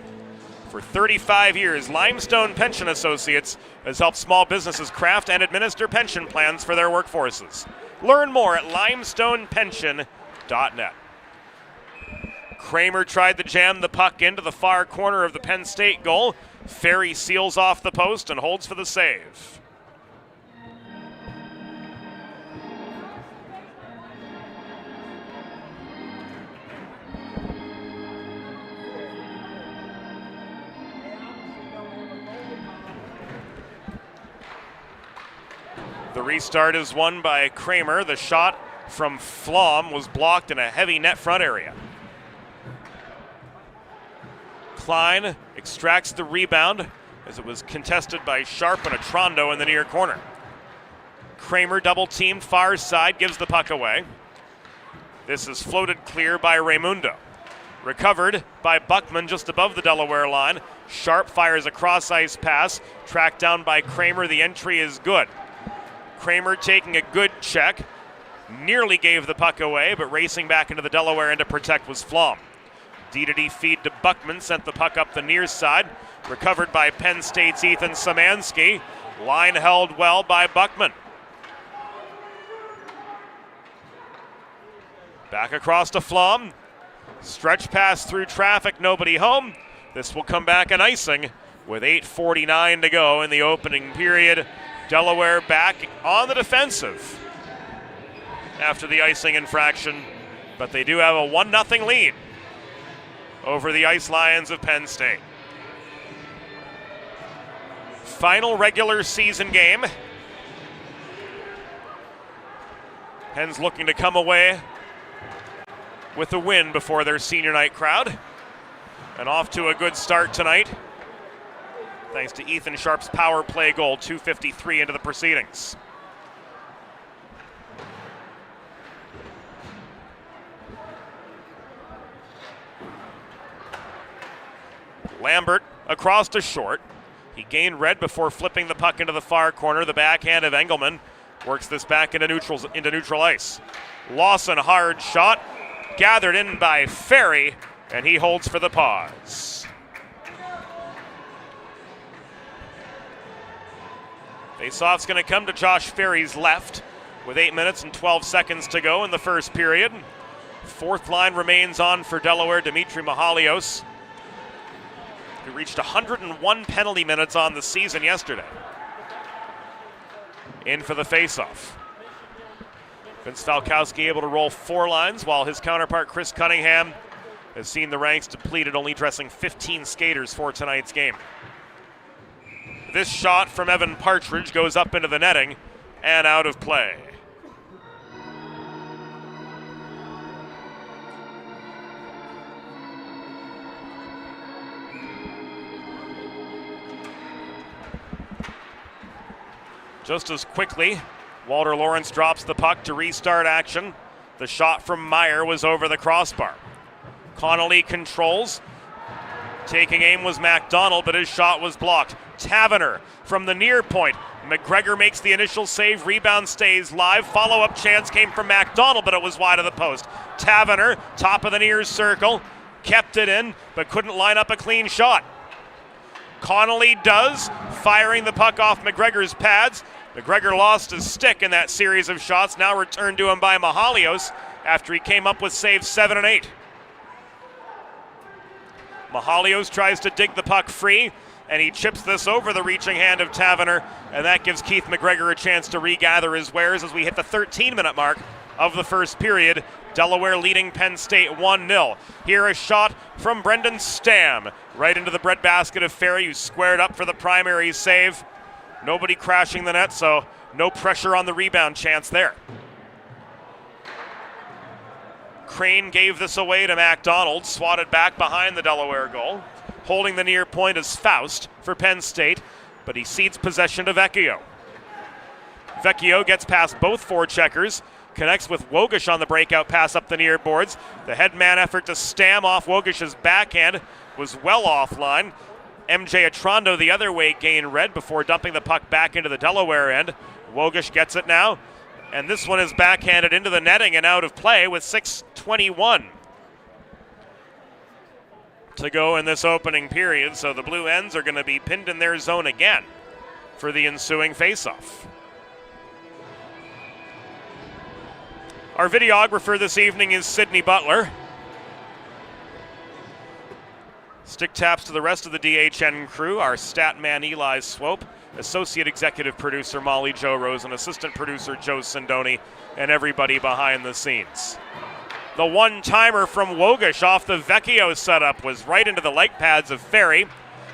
For 35 years, Limestone Pension Associates has helped small businesses craft and administer pension plans for their workforces. Learn more at limestonepension.net. Kramer tried to jam the puck into the far corner of the Penn State goal. Ferry seals off the post and holds for the save. The restart is won by Kramer. The shot from Flom was blocked in a heavy net front area. Klein extracts the rebound as it was contested by Sharp and Atrondo in the near corner. Kramer double teamed far side, gives the puck away. This is floated clear by Raimundo. Recovered by Buckman just above the Delaware line. Sharp fires a cross ice pass, tracked down by Kramer. The entry is good. Kramer taking a good check, nearly gave the puck away, but racing back into the Delaware end to protect was Flom. D-to-D feed to Buckman, sent the puck up the near side. Recovered by Penn State's Ethan Szymanski. Line held well by Buckman. Back across to Flom. Stretch pass through traffic, nobody home. This will come back an icing with 8:49 to go in the opening period. Delaware back on the defensive after the icing infraction, but they do have a 1-0 lead over the Ice Lions of Penn State. Final regular season game. Penn's looking to come away with a win before their senior night crowd. And off to a good start tonight, thanks to Ethan Sharp's power play goal, 2:53 into the proceedings. Lambert across to short. He gained red before flipping the puck into the far corner. The backhand of Engelman works this back into neutral ice. Lawson, hard shot, gathered in by Ferry, and he holds for the pause. Faceoff's going to come to Josh Ferry's left with 8 minutes and 12 seconds to go in the first period. Fourth line remains on for Delaware, Dimitri Mahalios, who reached 101 penalty minutes on the season yesterday. In for the faceoff. Vince Falkowski able to roll 4 lines, while his counterpart Chris Cunningham has seen the ranks depleted, only dressing 15 skaters for tonight's game. This shot from Evan Partridge goes up into the netting and out of play. Just as quickly, Walter Lawrence drops the puck to restart action. The shot from Meyer was over the crossbar. Connolly controls. Taking aim was MacDonald, but his shot was blocked. Taverner from the near point. McGregor makes the initial save. Rebound stays live. Follow-up chance came from MacDonald, but it was wide of the post. Taverner, top of the near circle, kept it in, but couldn't line up a clean shot. Connolly does, firing the puck off McGregor's pads. McGregor lost his stick in that series of shots, now returned to him by Mahalios after he came up with saves 7 and 8. Mahalios tries to dig the puck free, and he chips this over the reaching hand of Taverner, and that gives Keith McGregor a chance to regather his wares as we hit the 13-minute mark of the first period. Delaware leading Penn State 1-0. Here a shot from Brendan Stam, right into the breadbasket of Ferry, who squared up for the primary save. Nobody crashing the net, so no pressure on the rebound chance there. Crane gave this away to MacDonald, swatted back behind the Delaware goal. Holding the near point is Faust for Penn State, but he cedes possession to Vecchio. Vecchio gets past both forecheckers, connects with Wogish on the breakout pass up the near boards. The headman effort to Stam off Wogish's backhand was well offline. MJ Atrondo the other way gained red before dumping the puck back into the Delaware end. Wogish gets it now, and this one is backhanded into the netting and out of play with 6:21. to go in this opening period, so the Blue Hens are going to be pinned in their zone again for the ensuing faceoff. Our videographer this evening is Sydney Butler. Stick taps to the rest of the DHN crew, our stat man Eli Swope, associate executive producer Molly Jo Rose, and assistant producer Joe Sindoni, and everybody behind the scenes. The one-timer from Wogish off the Vecchio setup was right into the leg pads of Ferry.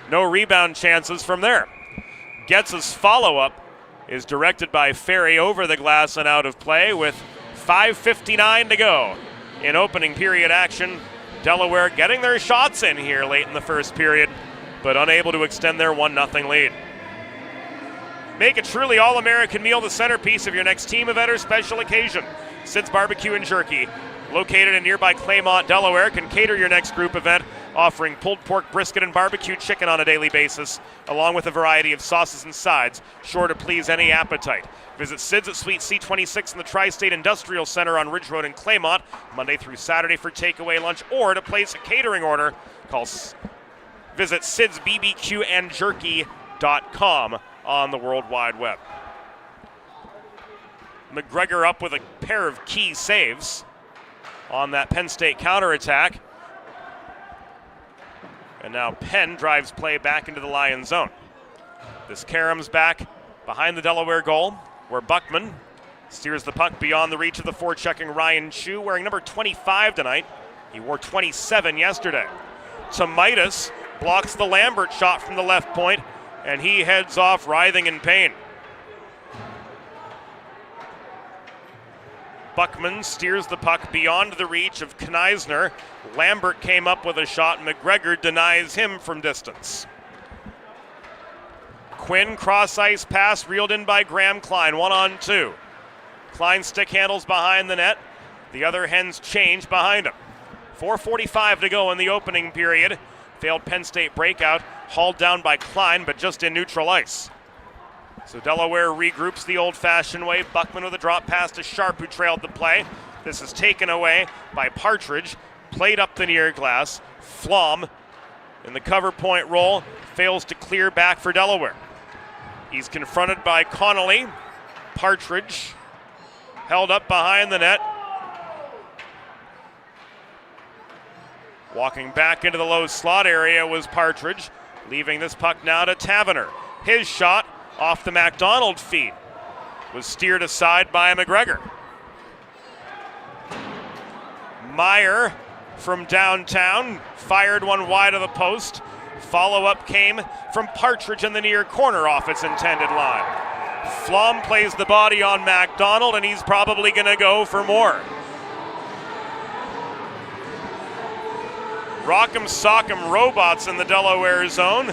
No rebound chances from there. Getz's follow-up is directed by Ferry over the glass and out of play with 5:59 to go in opening period action. Delaware getting their shots in here late in the first period, but unable to extend their 1-0 lead. Make a truly all-American meal the centerpiece of your next team event or special occasion. Sid's Barbecue and Jerky, located in nearby Claymont, Delaware, can cater your next group event, offering pulled pork, brisket, and barbecue chicken on a daily basis, along with a variety of sauces and sides, sure to please any appetite. Visit Sid's at Suite C26 in the Tri-State Industrial Center on Ridge Road in Claymont, Monday through Saturday for takeaway lunch, or to place a catering order, visit sidsbbqandjerky.com on the World Wide Web. McGregor up with a pair of key saves on that Penn State counterattack. And now Penn drives play back into the Lion zone. This caroms back behind the Delaware goal, where Buckman steers the puck beyond the reach of the forechecking Ryan Chu, wearing number 25 tonight. He wore 27 yesterday. Tomaitis blocks the Lambert shot from the left point, and he heads off writhing in pain. Buckman steers the puck beyond the reach of Kneisner. Lambert came up with a shot. McGregor denies him from distance. Quinn cross-ice pass reeled in by Graham Klein, 1-on-2. Klein stick handles behind the net. The other Hens change behind him. 4:45 to go in the opening period. Failed Penn State breakout, hauled down by Klein, but just in neutral ice. So Delaware regroups the old-fashioned way. Buckman with a drop pass to Sharp, who trailed the play. This is taken away by Partridge, played up the near glass. Flom in the cover point roll, fails to clear back for Delaware. He's confronted by Connolly. Partridge held up behind the net. Walking back into the low slot area was Partridge, leaving this puck now to Taverner. His shot off the MacDonald feed was steered aside by McGregor. Meyer from downtown fired one wide of the post. Follow-up came from Partridge in the near corner off its intended line. Flom plays the body on MacDonald, and he's probably going to go for more. Rock'em sock'em robots in the Delaware zone,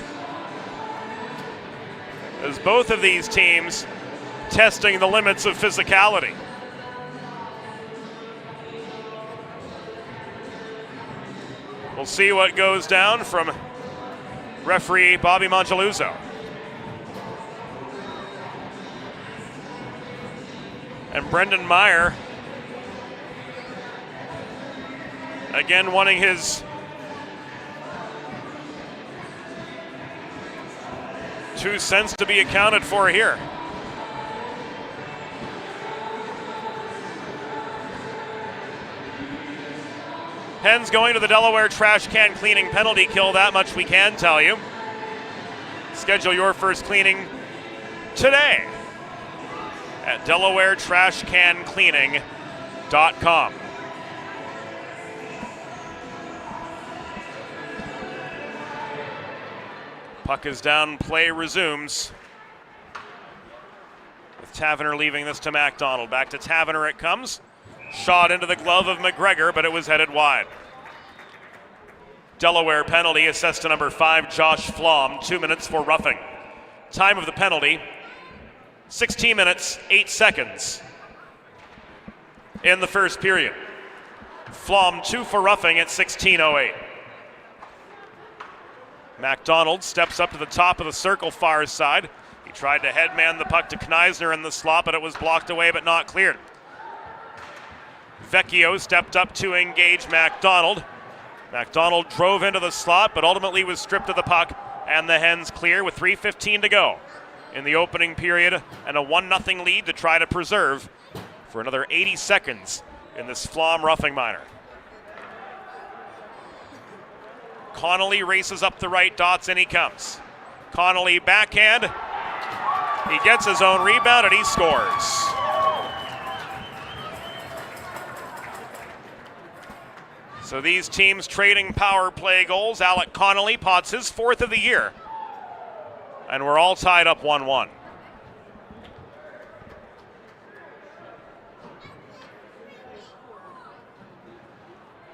as both of these teams testing the limits of physicality. We'll see what goes down from referee Bobby Mongeluzzo. And Brendan Meyer again wanting his 2 cents to be accounted for here. Hens going to the Delaware trash can cleaning penalty kill, that much we can tell you. Schedule your first cleaning today at DelawareTrashCanCleaning.com. Puck is down, play resumes. With Taverner leaving this to MacDonald. Back to Taverner it comes. Shot into the glove of McGregor, but it was headed wide. Delaware penalty assessed to number 5, Josh Flom. 2 minutes for roughing. Time of the penalty, 16 minutes, 8 seconds in the first period. Flom 2 for roughing at 16:08. MacDonald steps up to the top of the circle far side. He tried to headman the puck to Kneisner in the slot, but it was blocked away but not cleared. Vecchio stepped up to engage MacDonald. MacDonald drove into the slot, but ultimately was stripped of the puck, and the Hens clear with 3:15 to go in the opening period, and a 1-0 lead to try to preserve for another 80 seconds in this Flom roughing minor. Connolly races up the right dots, and he comes. Connolly backhand. He gets his own rebound, and he scores. So these teams trading power play goals. Alec Connolly pots his 4th of the year. And we're all tied up 1-1.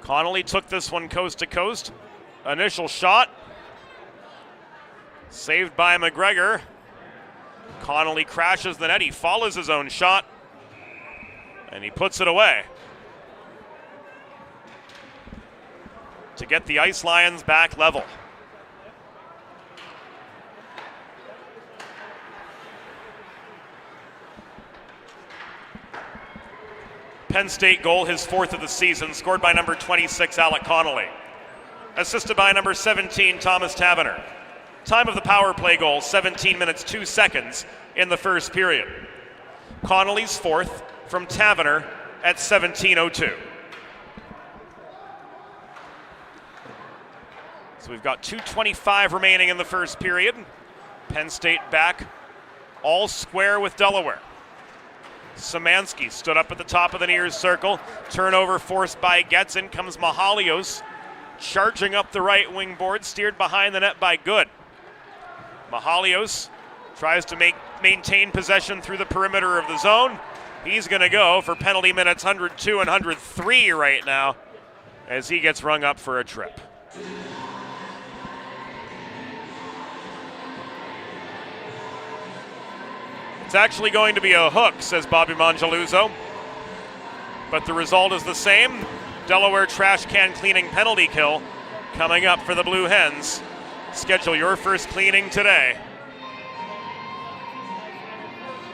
Connolly took this one coast to coast. Initial shot. Saved by McGregor. Connolly crashes the net. He follows his own shot. And he puts it away to get the Ice Lions back level. Penn State goal, his 4th of the season, scored by number 26, Alec Connolly. Assisted by number 17, Thomas Taverner. Time of the power play goal, 17 minutes 2 seconds in the first period. Connolly's 4th from Taverner at 17:02. So we've got 2:25 remaining in the first period. Penn State back all square with Delaware. Szymanski stood up at the top of the near circle. Turnover forced by Getz. In comes Mahalios, charging up the right wing board, steered behind the net by Good. Mahalios tries to maintain possession through the perimeter of the zone. He's going to go for penalty minutes 102 and 103 right now as he gets rung up for a trip. It's actually going to be a hook, says Bobby Mongeluzzo. But the result is the same. Delaware trash can cleaning penalty kill coming up for the Blue Hens. Schedule your first cleaning today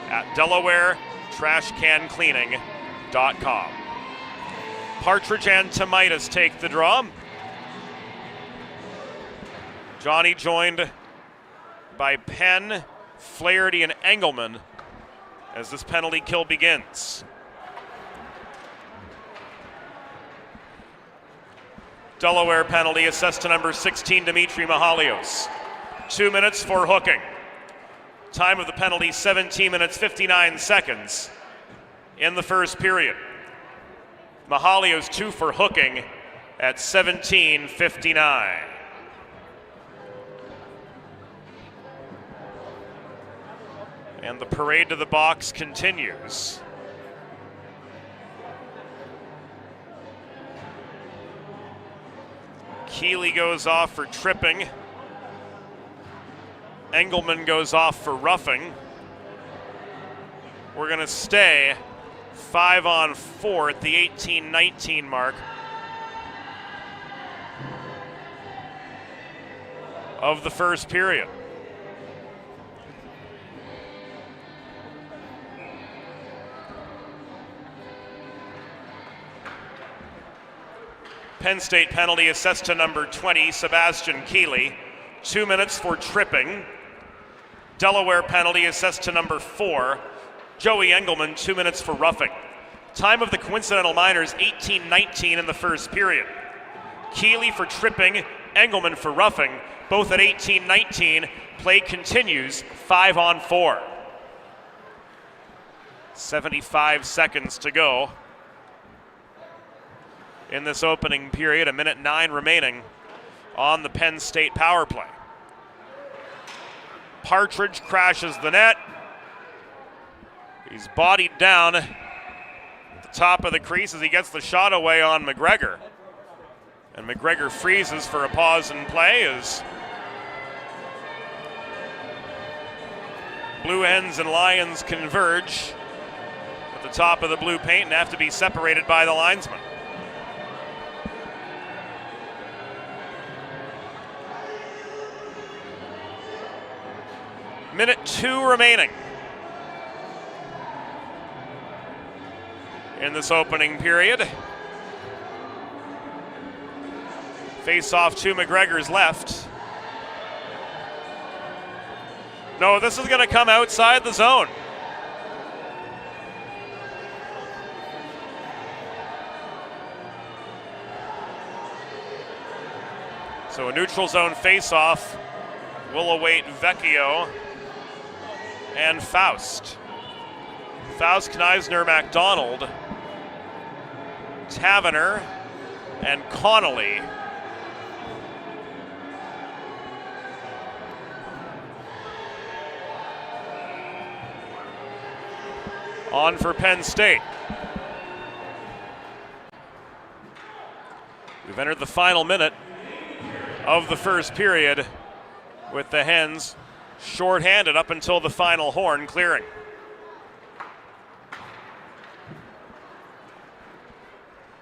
at DelawareTrashCanCleaning.com. Partridge and Tomaitis take the draw. Johnny joined by Penn, Flaherty, and Engelman as this penalty kill begins. Delaware penalty assessed to number 16, Dimitri Mahalios. 2 minutes for hooking. Time of the penalty, 17 minutes 59 seconds in the first period. Mahalios 2 for hooking at 17:59. And the parade to the box continues. Keeley goes off for tripping. Engelman goes off for roughing. We're going to stay 5-on-4 at the 18-19 mark of the first period. Penn State penalty assessed to number 20, Sebastian Keeley. 2 minutes for tripping. Delaware penalty assessed to number 4, Joey Engelman. 2 minutes for roughing. Time of the coincidental minors, 18-19 in the first period. Keeley for tripping, Engelman for roughing, both at 18-19. Play continues, 5-on-4. 75 seconds to go in this opening period, 1:09 remaining on the Penn State power play. Partridge crashes the net. He's bodied down at the top of the crease as he gets the shot away on McGregor. And McGregor freezes for a pause in play as Blue Hens and Lions converge at the top of the blue paint and have to be separated by the linesman. Minute 2 remaining in this opening period. Face off to McGregor's left. No, this is going to come outside the zone. So a neutral zone face-off will await Vecchio and Faust. Faust, Kneisner, MacDonald, Tavener, and Connolly. On for Penn State. We've entered the final minute of the first period with the Hens shorthanded up until the final horn clearing.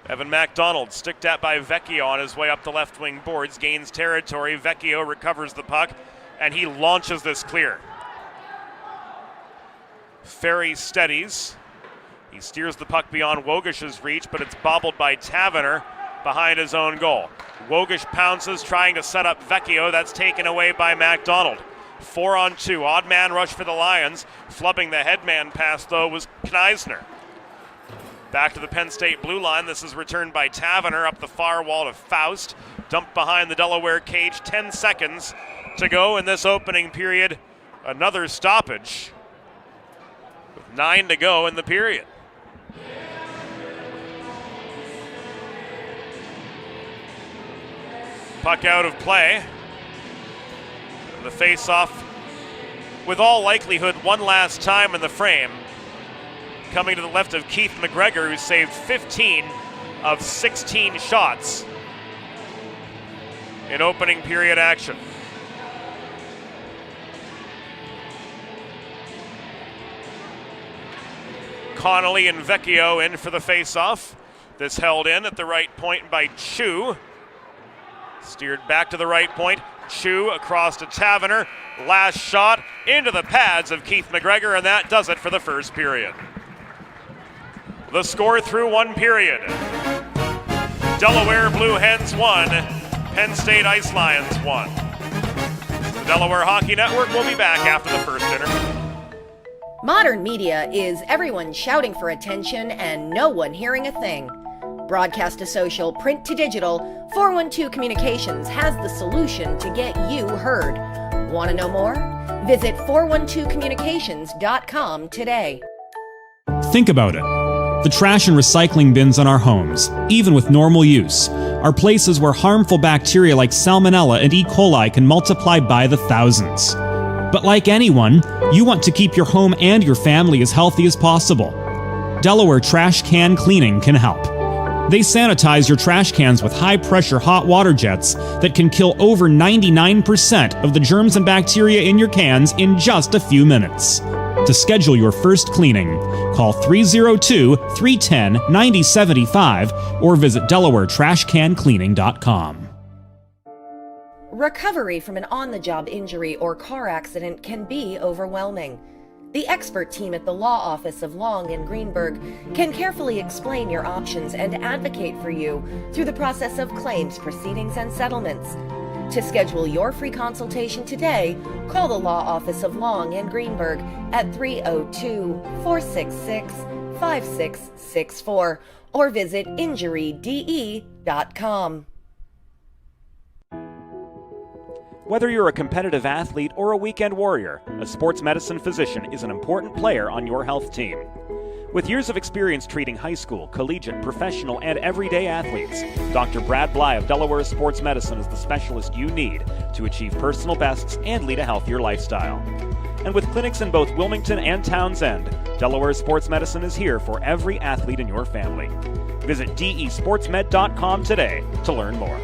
Evan MacDonald sticked at by Vecchio on his way up the left wing boards, gains territory. Vecchio recovers the puck, and he launches this clear. Ferry steadies. He steers the puck beyond Wogish's reach, but it's bobbled by Tavener behind his own goal. Wogish pounces, trying to set up Vecchio. That's taken away by MacDonald. 4-on-2, odd man rush for the Lions. Flubbing the headman pass, though, was Kneisner. Back to the Penn State blue line. This is returned by Tavener up the far wall to Faust. Dumped behind the Delaware cage. 10 seconds to go in this opening period. Another stoppage with 9 to go in the period. Puck out of play. The face-off, with all likelihood, one last time in the frame. Coming to the left of Keith McGregor, who saved 15 of 16 shots in opening period action. Connolly and Vecchio in for the face-off. This held in at the right point by Chu. Steered back to the right point. Chu across to Tavener. Last shot into the pads of Keith McGregor, and that does it for the first period. The score through one period. Delaware Blue Hens 1, Penn State Ice Lions 1. The Delaware Hockey Network will be back after the first intermission. Modern media is everyone shouting for attention and no one hearing a thing. Broadcast to social, print to digital, 412 Communications has the solution to get you heard. Want to know more? Visit 412communications.com today. Think about it. The trash and recycling bins in our homes, even with normal use, are places where harmful bacteria like Salmonella and E. coli can multiply by the thousands. But like anyone, you want to keep your home and your family as healthy as possible. Delaware Trash Can Cleaning can help. They sanitize your trash cans with high-pressure hot water jets that can kill over 99% of the germs and bacteria in your cans in just a few minutes. To schedule your first cleaning, call 302-310-9075 or visit DelawareTrashCanCleaning.com. Recovery from an on-the-job injury or car accident can be overwhelming. The expert team at the law office of Long and Greenberg can carefully explain your options and advocate for you through the process of claims, proceedings, and settlements. To schedule your free consultation today, call the law office of Long and Greenberg at 302-466-5664 or visit injuryde.com. Whether you're a competitive athlete or a weekend warrior, a sports medicine physician is an important player on your health team. With years of experience treating high school, collegiate, professional, and everyday athletes, Dr. Brad Bly of Delaware Sports Medicine is the specialist you need to achieve personal bests and lead a healthier lifestyle. And with clinics in both Wilmington and Townsend, Delaware Sports Medicine is here for every athlete in your family. Visit desportsmed.com today to learn more.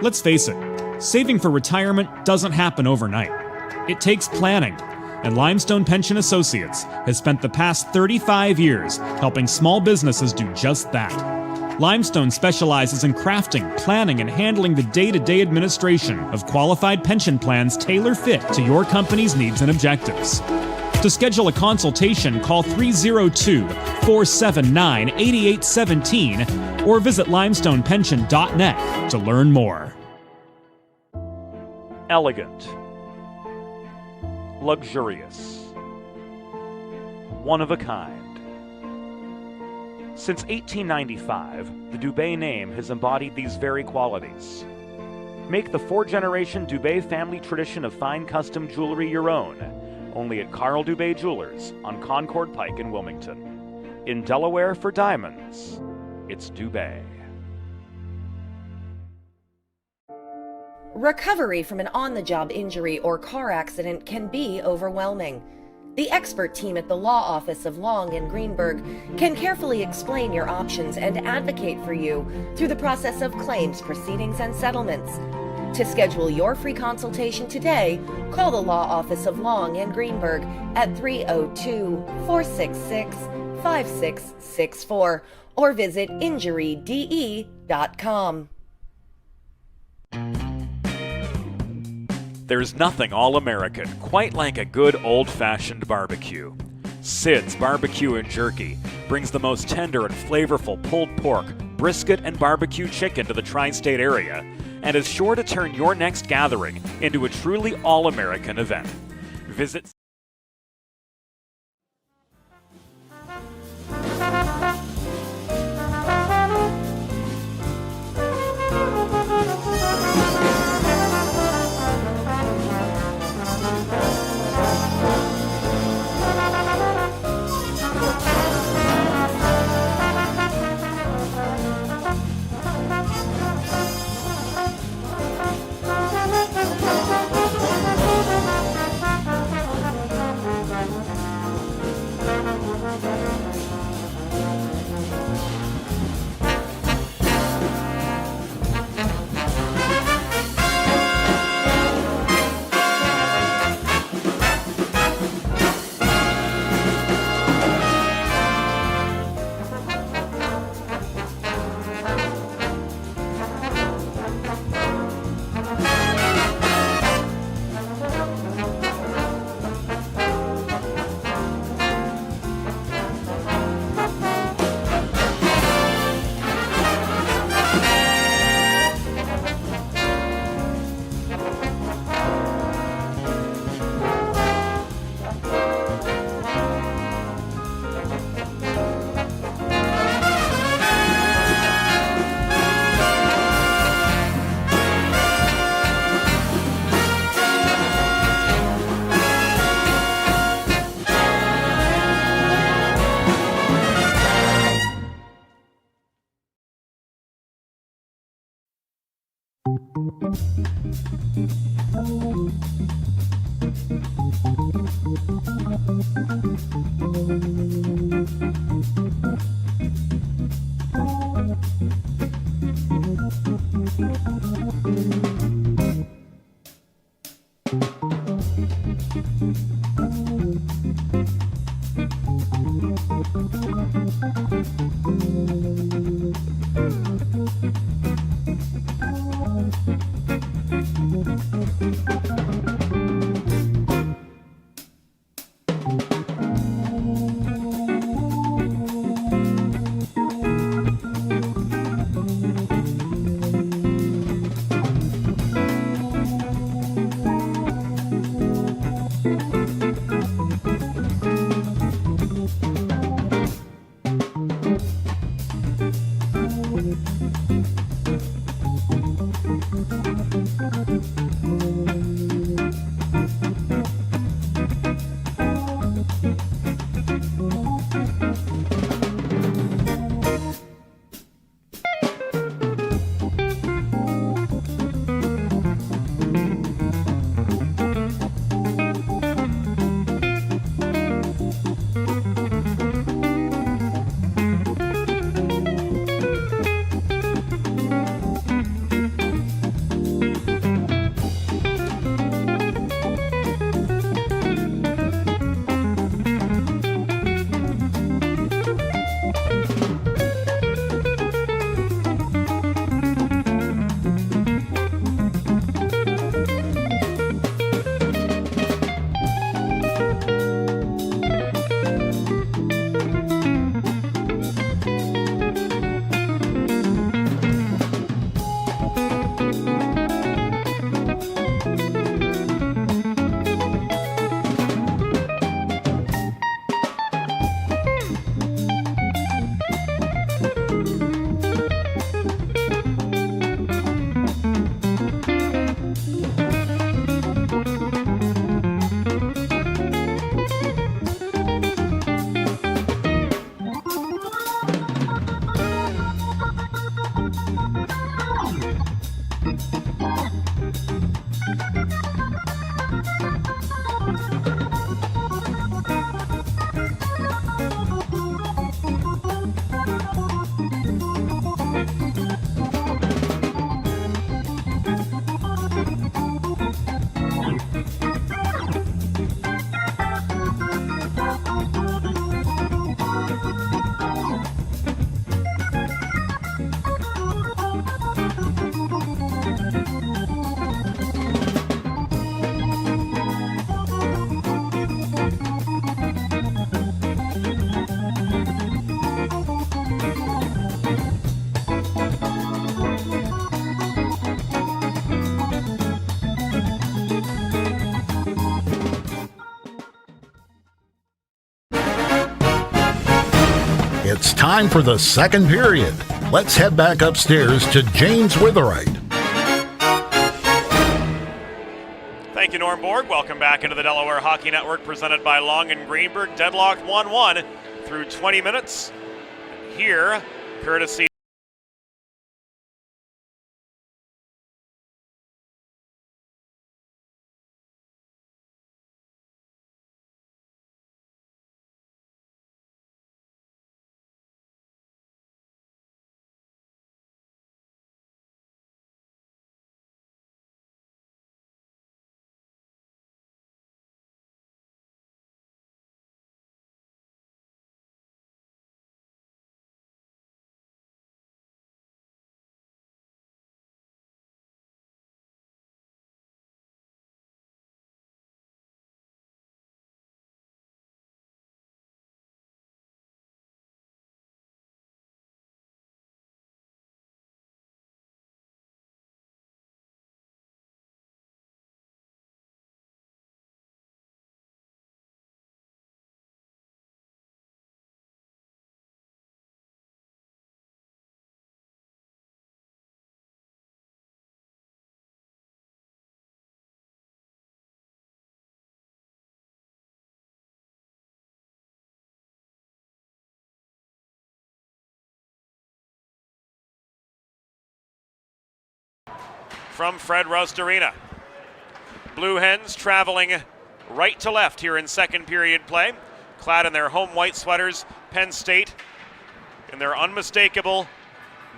Let's face it, saving for retirement doesn't happen overnight. It takes planning, and Limestone Pension Associates has spent the past 35 years helping small businesses do just that. Limestone specializes in crafting, planning, and handling the day-to-day administration of qualified pension plans tailor-fit to your company's needs and objectives. To schedule a consultation, call 302-479-8817 or visit limestonepension.net to learn more. Elegant. Luxurious. One of a kind. Since 1895, the Dubé name has embodied these very qualities. Make the four-generation Dubé family tradition of fine custom jewelry your own, only at Carl Dubé Jewelers on Concord Pike in Wilmington. In Delaware for diamonds, it's Dubé. Recovery from an on-the-job injury or car accident can be overwhelming. The expert team at the law office of Long and Greenberg can carefully explain your options and advocate for you through the process of claims, proceedings, and settlements. To schedule your free consultation today, call the law office of Long and Greenberg at 302-466-5664 or visit injuryde.com. There's nothing all-American quite like a good old-fashioned barbecue. Sid's Barbecue and Jerky brings the most tender and flavorful pulled pork, brisket, and barbecue chicken to the tri-state area and is sure to turn your next gathering into a truly all-American event. Visit It's time for the second period. Let's head back upstairs to James Witherite. Thank you, Norm Borg. Welcome back into the Delaware Hockey Network, presented by Long and Greenberg. Deadlocked 1-1 through 20 minutes. Here, courtesy from Fred Rust Arena. Blue Hens traveling right to left here in second period play, clad in their home white sweaters. Penn State in their unmistakable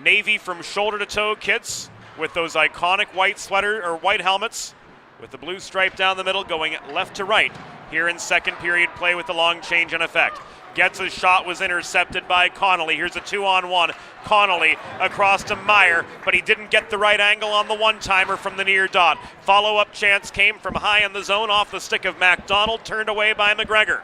navy from shoulder to toe kits with those iconic white sweater or white helmets with the blue stripe down the middle, going left to right here in second period play with the long change in effect. Gets his shot, was intercepted by Connolly. Here's a 2-on-1. Connolly across to Meyer, but he didn't get the right angle on the one-timer from the near dot. Follow-up chance came from high in the zone off the stick of MacDonald, turned away by McGregor.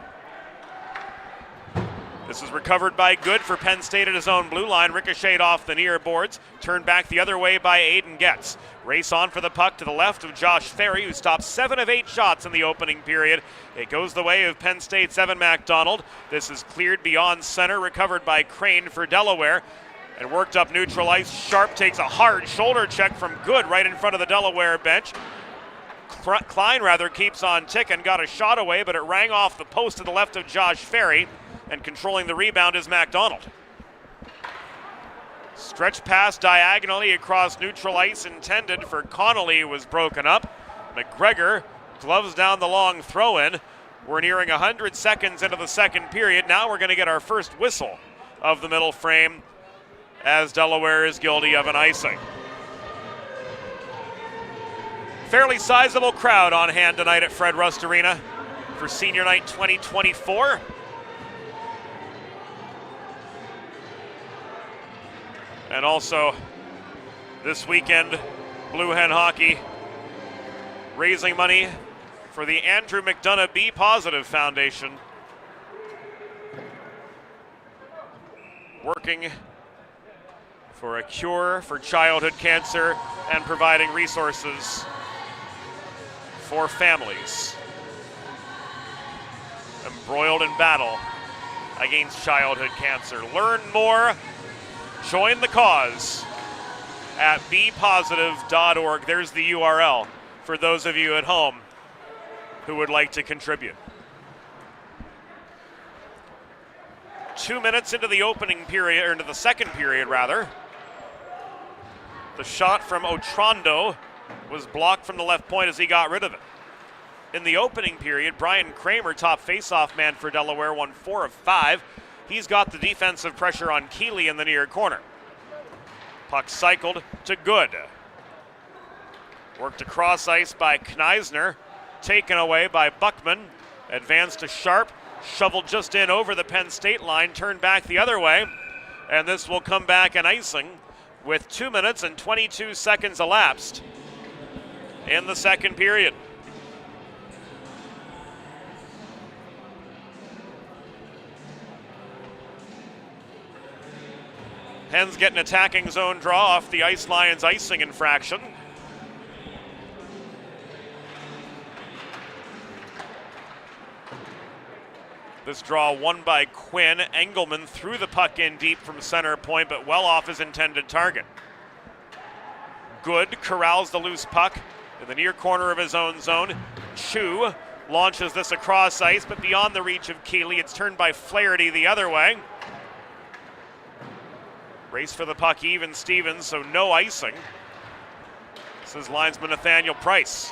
This is recovered by Good for Penn State at his own blue line, ricocheted off the near boards, turned back the other way by Aiden Getz. Race on for the puck to the left of Josh Ferry, who stopped 7 of 8 shots in the opening period. It goes the way of Penn State's Evan MacDonald. This is cleared beyond center, recovered by Crane for Delaware, and worked up neutral ice. Sharp takes a hard shoulder check from Good right in front of the Delaware bench. Klein keeps on ticking, got a shot away, but it rang off the post to the left of Josh Ferry, and controlling the rebound is MacDonald. Stretch pass diagonally across neutral ice intended for Connolly was broken up. McGregor gloves down the long throw-in. We're nearing 100 seconds into the second period. Now we're going to get our first whistle of the middle frame as Delaware is guilty of an icing. Fairly sizable crowd on hand tonight at Fred Rust Arena for Senior Night 2024. And also this weekend, Blue Hen Hockey raising money for the Andrew McDonough B Positive Foundation, working for a cure for childhood cancer and providing resources for families embroiled in battle against childhood cancer. Learn more, join the cause at bepositive.org. There's the URL for those of you at home who would like to contribute. 2 minutes into the opening period, or into the second period rather. The shot from Otrondo was blocked from the left point as he got rid of it. In the opening period, Brian Kramer, top face-off man for Delaware, won 4 of 5. He's got the defensive pressure on Keeley in the near corner. Puck cycled to Good. Worked across ice by Kneisner. Taken away by Buckman. Advanced to Sharp. Shoveled just in over the Penn State line. Turned back the other way. And this will come back an icing with 2 minutes and 22 seconds elapsed in the second period. Hens get an attacking zone draw off the Ice Lions icing infraction. This draw won by Quinn. Engelman threw the puck in deep from center point, but well off his intended target. Good corrals the loose puck in the near corner of his own zone. Chu launches this across ice, but beyond the reach of Keeley. It's turned by Flaherty the other way. Race for the puck, even Stevens, so no icing. This is linesman Nathaniel Price.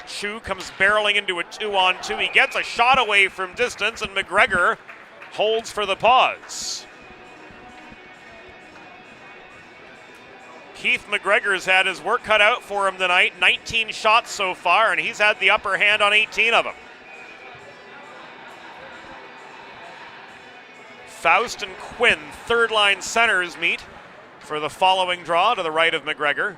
Chu comes barreling into a 2-on-2. He gets a shot away from distance, and McGregor holds for the pause. Keith McGregor's had his work cut out for him tonight. 19 shots so far, and he's had the upper hand on 18 of them. Faust and Quinn, third-line centers, meet for the following draw to the right of McGregor.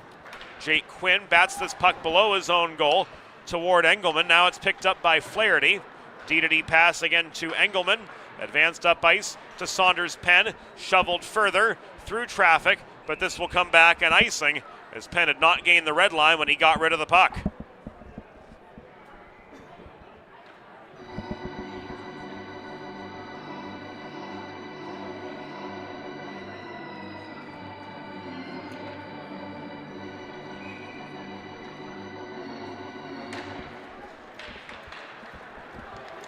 Jake Quinn bats this puck below his own goal toward Engelman. Now it's picked up by Flaherty. D-to-D pass again to Engelman. Advanced up ice to Saunders Penn. Shoveled further through traffic, but this will come back and icing as Penn had not gained the red line when he got rid of the puck.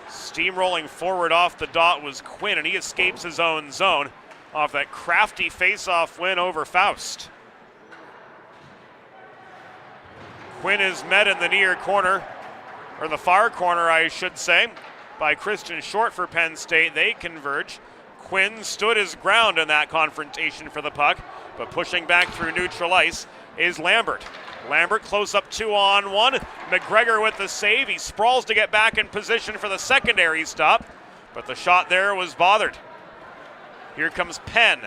Steamrolling forward off the dot was Quinn, and he escapes his own zone off that crafty face-off win over Faust. Quinn is met in the near corner, or the far corner, I should say, by Christian Short for Penn State. They converge. Quinn stood his ground in that confrontation for the puck, but pushing back through neutral ice is Lambert. Lambert close up 2-on-1. McGregor with the save. He sprawls to get back in position for the secondary stop, but the shot there was bothered. Here comes Penn.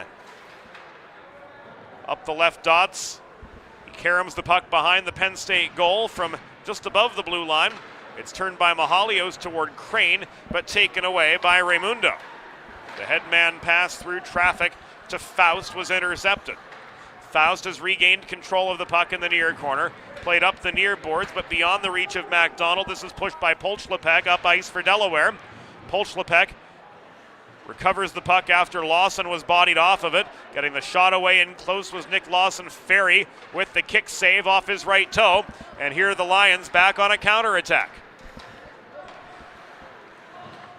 Up the left dots. He caroms the puck behind the Penn State goal from just above the blue line. It's turned by Mahalios toward Crane, but taken away by Raimundo. The headman pass through traffic to Faust was intercepted. Faust has regained control of the puck in the near corner. Played up the near boards, but beyond the reach of MacDonald. This is pushed by Polchlepek up ice for Delaware. Polchlepek recovers the puck after Lawson was bodied off of it. Getting the shot away in close was Nick Lawson-Ferry with the kick save off his right toe. And here are the Lions back on a counterattack.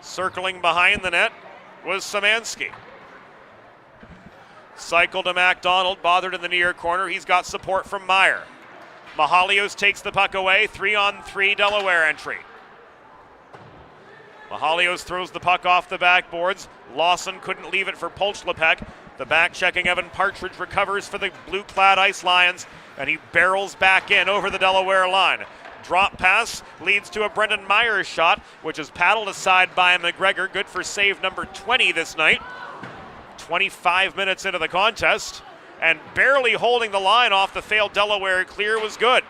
Circling behind the net was Szymanski. Cycle to MacDonald, bothered in the near corner. He's got support from Meyer. Mahalios takes the puck away, 3-on-3 Delaware entry. Mahalios throws the puck off the backboards. Lawson couldn't leave it for Polchlepek. The back-checking Evan Partridge recovers for the blue-clad Ice Lions, and he barrels back in over the Delaware line. Drop pass leads to a Brendan Myers shot, which is paddled aside by McGregor. Good for save number 20 this night. 25 minutes into the contest, and barely holding the line off the failed Delaware clear was good.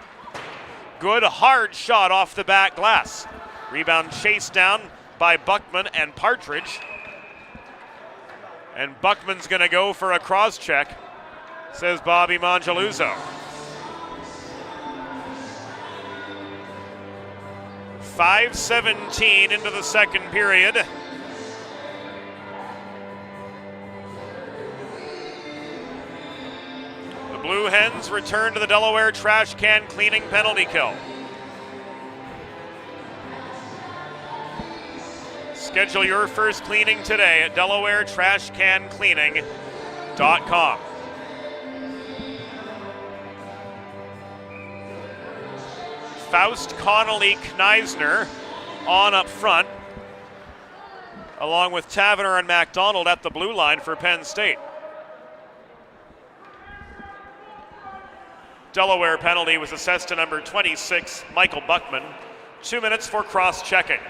Good hard shot off the back glass. Rebound chased down by Buckman and Partridge. And Buckman's gonna go for a cross check, says Bobby Mangialuzzo. 5:17 into the second period. Blue Hens return to the Delaware trash can cleaning penalty kill. Schedule your first cleaning today at DelawareTrashCanCleaning.com. Faust, Connolly, Kneisner on up front, along with Taverner and MacDonald at the blue line for Penn State. Delaware penalty was assessed to number 26, Michael Buckman. 2 minutes for cross-checking.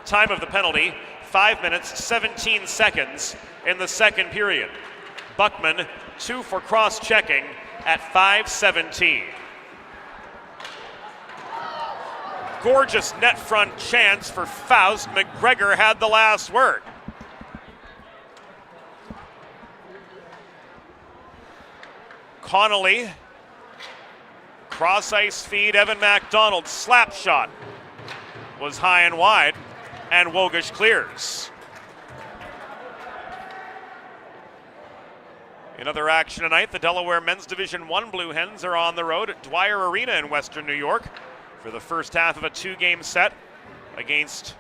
Time of the penalty, 5 minutes, 17 seconds in the second period. Buckman, 2 for cross-checking at 5:17. Gorgeous net front chance for Faust. McGregor had the last word. Connolly. Cross ice feed, Evan MacDonald, slap shot was high and wide, and Wogish clears. In other action tonight, the Delaware Men's Division I Blue Hens are on the road at Dwyer Arena in Western New York for the first half of a 2-game set against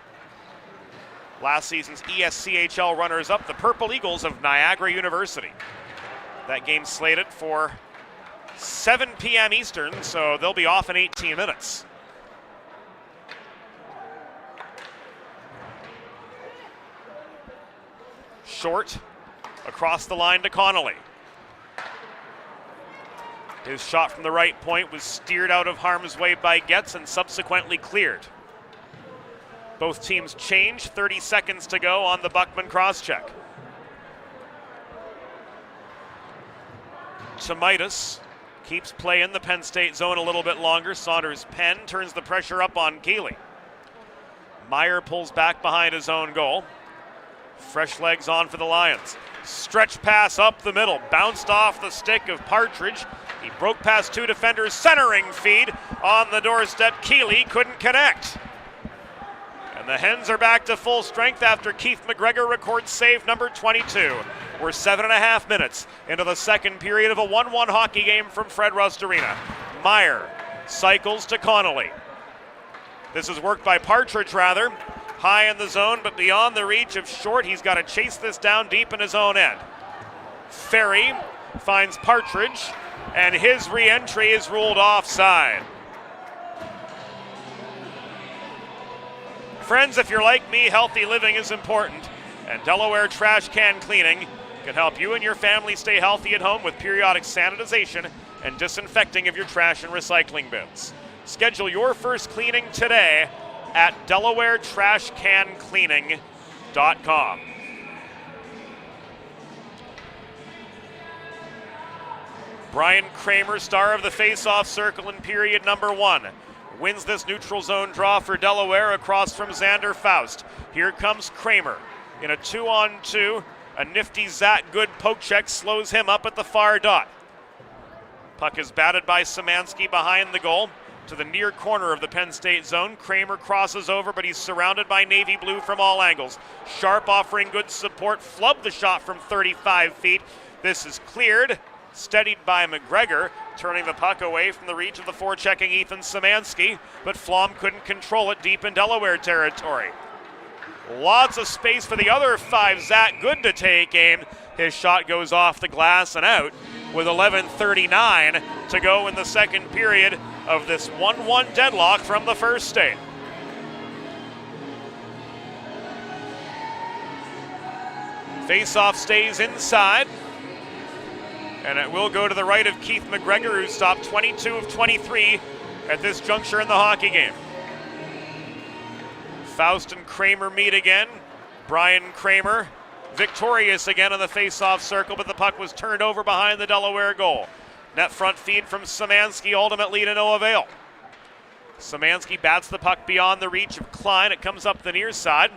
last season's ESCHL runners-up, the Purple Eagles of Niagara University. That game slated for 7 p.m. Eastern, so they'll be off in 18 minutes. Short across the line to Connolly. His shot from the right point was steered out of harm's way by Getz and subsequently cleared. Both teams change, 30 seconds to go on the Buckman crosscheck. Tomaitis keeps play in the Penn State zone a little bit longer. Saunders Penn turns the pressure up on Keeley. Meyer pulls back behind his own goal. Fresh legs on for the Lions. Stretch pass up the middle, bounced off the stick of Partridge. He broke past 2 defenders, centering feed on the doorstep. Keeley couldn't connect. And the Hens are back to full strength after Keith McGregor records save number 22. We're 7.5 minutes into the second period of a 1-1 hockey game from Fred Rust Arena. Meyer cycles to Connolly. This is worked by Partridge, rather. High in the zone, but beyond the reach of Short. He's got to chase this down deep in his own end. Ferry finds Partridge, and his re-entry is ruled offside. Friends, if you're like me, healthy living is important, and Delaware Trash Can Cleaning can help you and your family stay healthy at home with periodic sanitization and disinfecting of your trash and recycling bins. Schedule your first cleaning today at DelawareTrashCanCleaning.com. Brian Kramer, star of the face-off circle in period number 1, wins this neutral zone draw for Delaware across from Xander Faust. Here comes Kramer in a 2-on-2. A nifty Zach Good poke check slows him up at the far dot. Puck is batted by Szymanski behind the goal to the near corner of the Penn State zone. Kramer crosses over, but he's surrounded by navy blue from all angles. Sharp offering good support, flubbed the shot from 35 feet. This is cleared, steadied by McGregor, turning the puck away from the reach of the forechecking Ethan Szymanski, but Flom couldn't control it deep in Delaware territory. Lots of space for the other 5, Zach Good to take aim. His shot goes off the glass and out with 11:39 to go in the second period of this 1-1 deadlock from the first state. Face-off stays inside, and it will go to the right of Keith McGregor, who stopped 22 of 23 at this juncture in the hockey game. Faust and Kramer meet again. Brian Kramer victorious again on the face-off circle, but the puck was turned over behind the Delaware goal. Net front feed from Szymanski, ultimately to no avail. Szymanski bats the puck beyond the reach of Klein. It comes up the near side.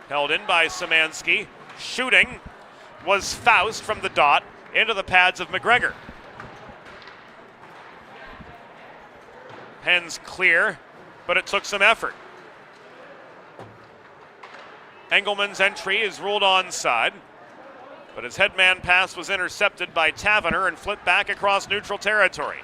Held in by Szymanski. Shooting was Faust from the dot into the pads of McGregor. Hens clear, but it took some effort. Engelman's entry is ruled onside, but his headman pass was intercepted by Tavener and flipped back across neutral territory.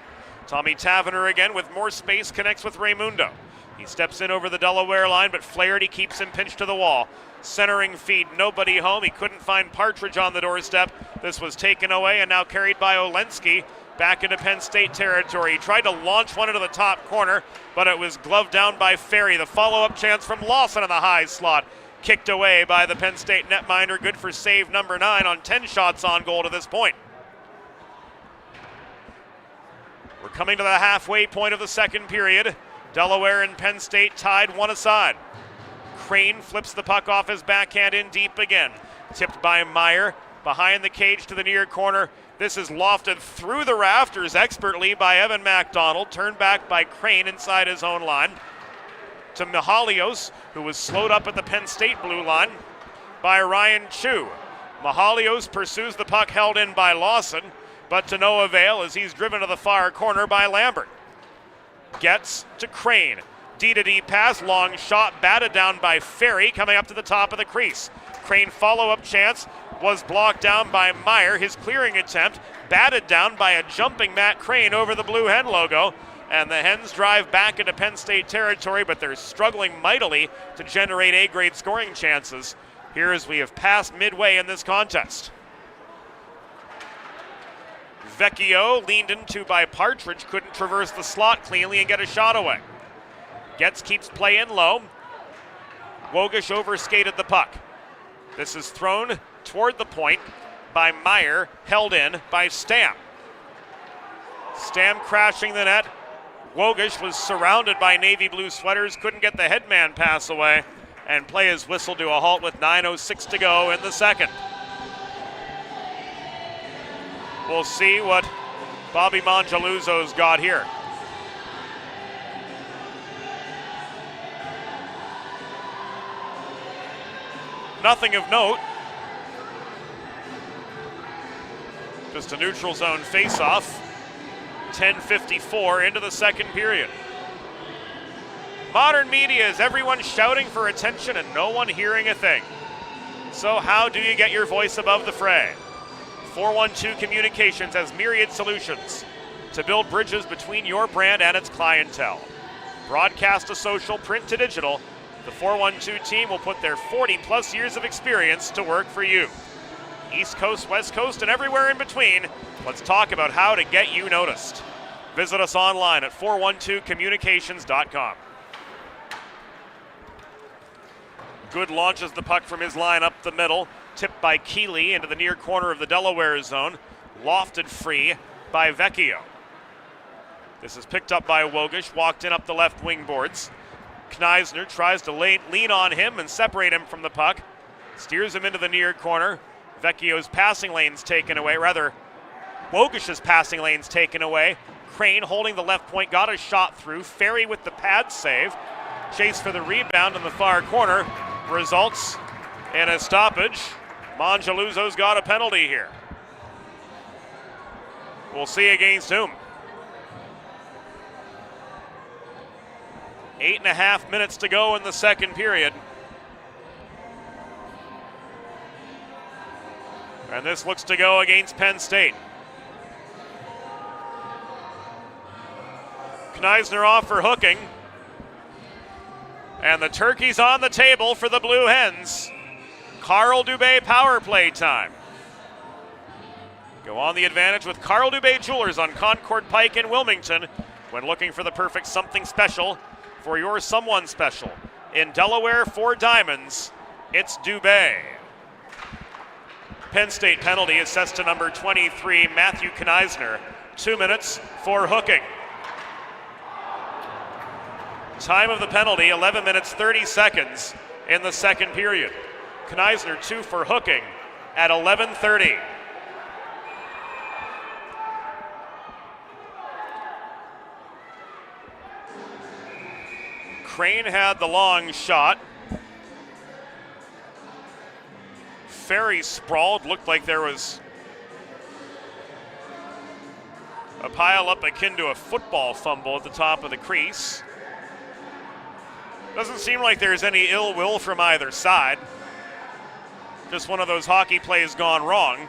Tommy Tavener again with more space connects with Raimundo. He steps in over the Delaware line, but Flaherty keeps him pinched to the wall. Centering feed, nobody home. He couldn't find Partridge on the doorstep. This was taken away and now carried by Olensky back into Penn State territory. He tried to launch one into the top corner, but it was gloved down by Ferry. The follow-up chance from Lawson in the high slot. Kicked away by the Penn State netminder, good for save number 9 on 10 shots on goal to this point. We're coming to the halfway point of the second period. Delaware and Penn State tied 1 aside. Crane flips the puck off his backhand in deep again. Tipped by Meyer, behind the cage to the near corner. This is lofted through the rafters expertly by Evan MacDonald, turned back by Crane inside his own line. To Mihalios, who was slowed up at the Penn State blue line by Ryan Chu. Mihalios pursues the puck held in by Lawson, but to no avail as he's driven to the far corner by Lambert. Gets to Crane. D-to-D pass, long shot, batted down by Ferry, coming up to the top of the crease. Crane follow-up chance, was blocked down by Meyer. His clearing attempt batted down by a jumping Matt Crane over the Blue Hen logo. And the Hens drive back into Penn State territory, but they're struggling mightily to generate A-grade scoring chances here as we have passed midway in this contest. Vecchio leaned into by Partridge, couldn't traverse the slot cleanly and get a shot away. Getz keeps play in low. Wogish overskated the puck. This is thrown toward the point by Meyer, held in by Stam. Stam crashing the net. Wogish was surrounded by navy blue sweaters, couldn't get the headman pass away, and play is whistled to a halt with 9:06 to go in the second. We'll see what Bobby Mongeluzzo's got here. Nothing of note. Just a neutral zone face-off. 10:54 into the second period. Modern media is everyone shouting for attention and no one hearing a thing. So how do you get your voice above the fray? 412 Communications has myriad solutions to build bridges between your brand and its clientele. Broadcast to social, print to digital, the 412 team will put their 40-plus years of experience to work for you. East Coast, West Coast, and everywhere in between, let's talk about how to get you noticed. Visit us online at 412communications.com. Good launches the puck from his line up the middle, tipped by Keeley into the near corner of the Delaware zone, lofted free by Vecchio. This is picked up by Wogish, walked in up the left wing boards. Kneisner tries to lean on him and separate him from the puck, steers him into the near corner. Vecchio's passing lane's taken away, rather Wogish's passing lane's taken away. Crane holding the left point, got a shot through. Ferry with the pad save. Chase for the rebound in the far corner. Results in a stoppage. Mongeluzzo's got a penalty here. We'll see against whom. 8.5 minutes to go in the second period. And this looks to go against Penn State. Kneisner off for hooking. And the turkey's on the table for the Blue Hens. Carl Dubé power play time. Go on the advantage with Carl Dubé Jewelers on Concord Pike in Wilmington when looking for the perfect something special for your someone special. In Delaware, 4 diamonds, it's Dubé. Penn State penalty assessed to number 23, Matthew Kneisner. 2 minutes for hooking. Time of the penalty, 11 minutes 30 seconds in the second period. Kneisner 2 for hooking at 11:30. Crane had the long shot. Ferry sprawled, looked like there was a pile up akin to a football fumble at the top of the crease. Doesn't seem like there's any ill will from either side. Just one of those hockey plays gone wrong.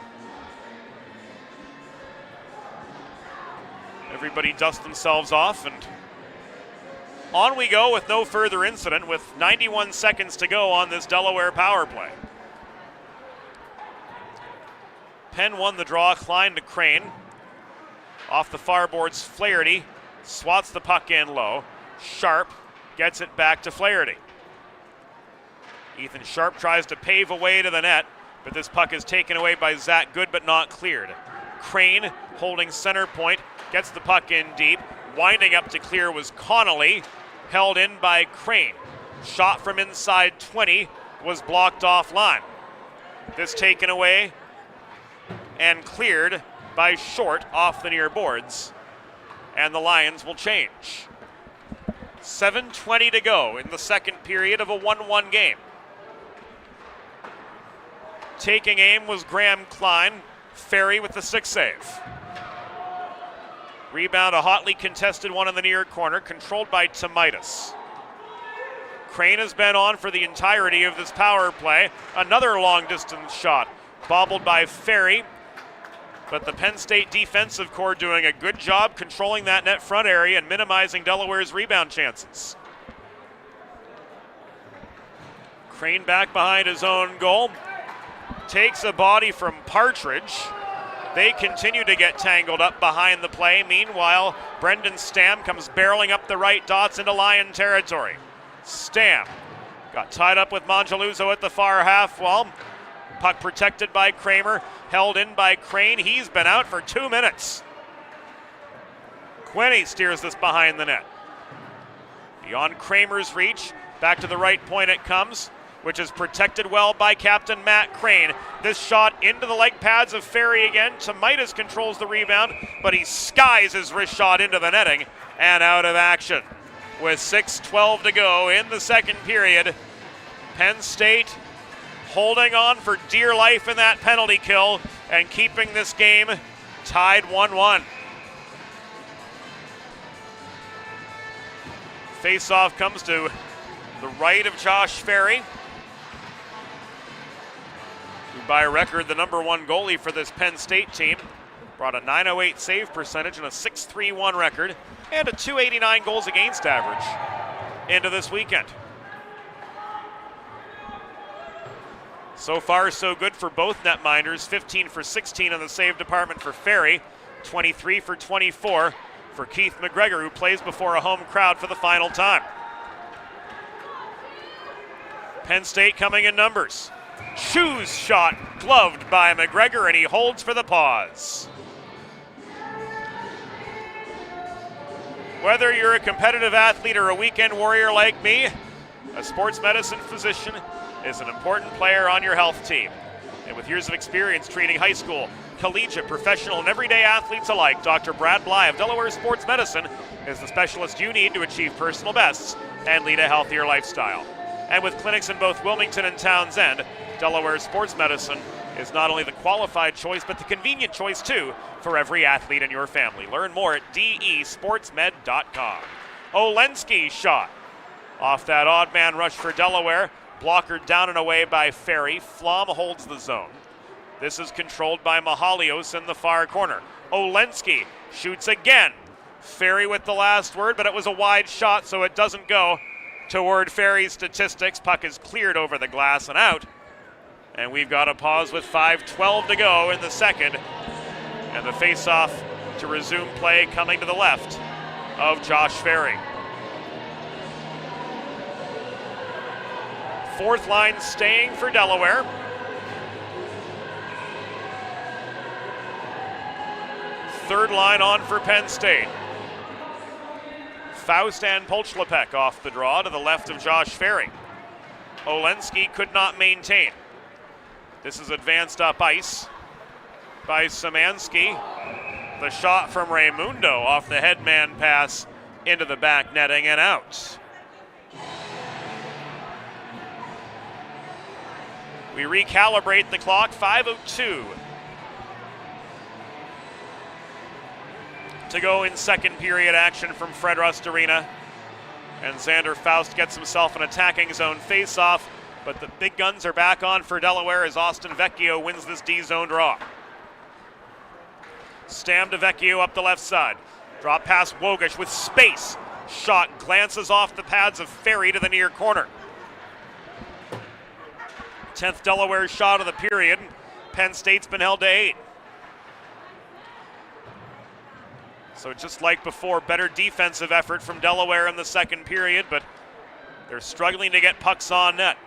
Everybody dusts themselves off and on we go with no further incident with 91 seconds to go on this Delaware power play. Penn won the draw, Klein to Crane. Off the far boards, Flaherty swats the puck in low. Sharp gets it back to Flaherty. Ethan Sharp tries to pave a way to the net, but this puck is taken away by Zach Good but not cleared. Crane holding center point, gets the puck in deep. Winding up to clear was Connolly, held in by Crane. Shot from inside 20 was blocked offline. This taken away and cleared by Short off the near boards, and the Lions will change. 7:20 to go in the second period of a 1-1 game. Taking aim was Graham Klein. Ferry with the 6 save. Rebound, a hotly contested one in the near corner, controlled by Tomaitis. Crane has been on for the entirety of this power play. Another long distance shot bobbled by Ferry. But the Penn State defensive core doing a good job controlling that net front area and minimizing Delaware's rebound chances. Crane back behind his own goal. Takes a body from Partridge. They continue to get tangled up behind the play. Meanwhile, Brendan Stam comes barreling up the right dots into Lion territory. Stam got tied up with Mongeluzzo at the far half wall. Puck protected by Kramer, held in by Crane. He's been out for 2 minutes. Quinney steers this behind the net. Beyond Kramer's reach, back to the right point it comes, which is protected well by captain Matt Crane. This shot into the leg pads of Ferry again. Tomaitis controls the rebound, but he skies his wrist shot into the netting and out of action. With 6:12 to go in the second period, Penn State holding on for dear life in that penalty kill and keeping this game tied 1-1. Face-off comes to the right of Josh Ferry, who by record the number one goalie for this Penn State team. Brought a .908 save percentage and a .631 record and a .289 goals against average into this weekend. So far, so good for both netminders. 15 for 16 in the save department for Ferry. 23 for 24 for Keith McGregor, who plays before a home crowd for the final time. Penn State coming in numbers. Shoes shot, gloved by McGregor, and he holds for the pause. Whether you're a competitive athlete or a weekend warrior like me, a sports medicine physician is an important player on your health team. And with years of experience treating high school, collegiate, professional, and everyday athletes alike, Dr. Brad Bly of Delaware Sports Medicine is the specialist you need to achieve personal bests and lead a healthier lifestyle. And with clinics in both Wilmington and Townsend, Delaware Sports Medicine is not only the qualified choice, but the convenient choice too for every athlete in your family. Learn more at desportsmed.com. Olensky's shot off that odd man rush for Delaware. Blocker down and away by Ferry. Flom holds the zone. This is controlled by Mahalios in the far corner. Olensky shoots again. Ferry with the last word, but it was a wide shot, so it doesn't go toward Ferry's statistics. Puck is cleared over the glass and out. And we've got a pause with 5:12 to go in the second. And the face-off to resume play coming to the left of Josh Ferry. Fourth line staying for Delaware. Third line on for Penn State. Faust and Polchlapek off the draw to the left of Josh Ferry. Olensky could not maintain. This is advanced up ice by Szymanski. The shot from Raimundo off the headman pass into the back netting and out. We recalibrate the clock, 5:02 to go in second period action from Fred Rust Arena. And Xander Faust gets himself an attacking zone face-off, but the big guns are back on for Delaware as Austin Vecchio wins this D-zone draw. Stam to Vecchio up the left side. Drop pass Wogish with space. Shot glances off the pads of Ferry to the near corner. 10th Delaware shot of the period. Penn State's been held to 8. So just like before, better defensive effort from Delaware in the second period, but they're struggling to get pucks on net.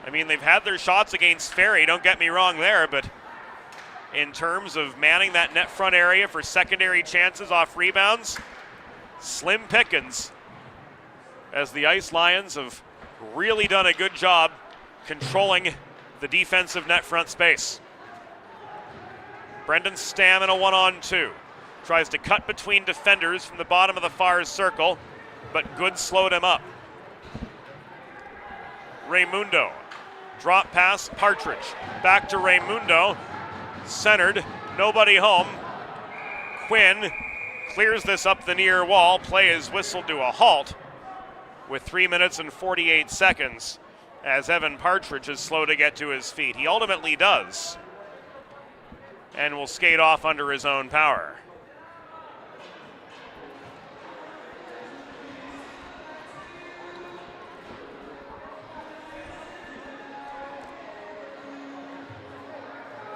I mean, they've had their shots against Ferry, don't get me wrong there, but in terms of manning that net front area for secondary chances off rebounds, slim pickings, as the Ice Lions have really done a good job controlling the defensive net front space. Brendan Stam in a 1-on-2. Tries to cut between defenders from the bottom of the far circle, but Good slowed him up. Raimundo. Drop pass, Partridge. Back to Raimundo. Centered, nobody home. Quinn clears this up the near wall. Play is whistled to a halt with 3 minutes and 48 seconds as Evan Partridge is slow to get to his feet. He ultimately does, and will skate off under his own power.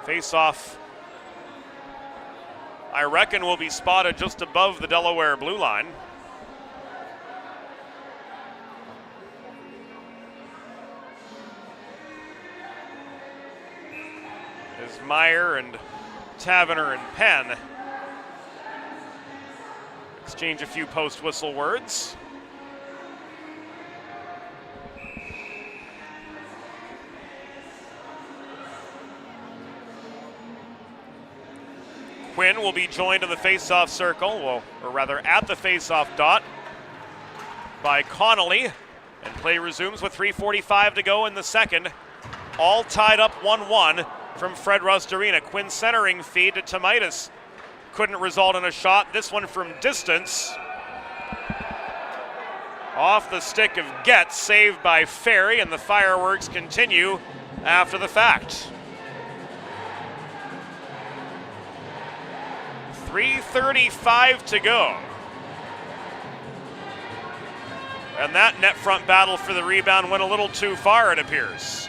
Face-off, I reckon, will be spotted just above the Delaware blue line. As Meyer and Taverner and Penn exchange a few post-whistle words. Quinn will be joined in the face-off circle, or rather at the face-off dot, by Connolly, and play resumes with 3:45 to go in the second. All tied up 1-1 from Fred Rust Arena. Quinn centering feed to Tomaitis. Couldn't result in a shot. This one from distance. Off the stick of Getz, saved by Ferry, and the fireworks continue after the fact. 3:35 to go. And that net front battle for the rebound went a little too far, it appears.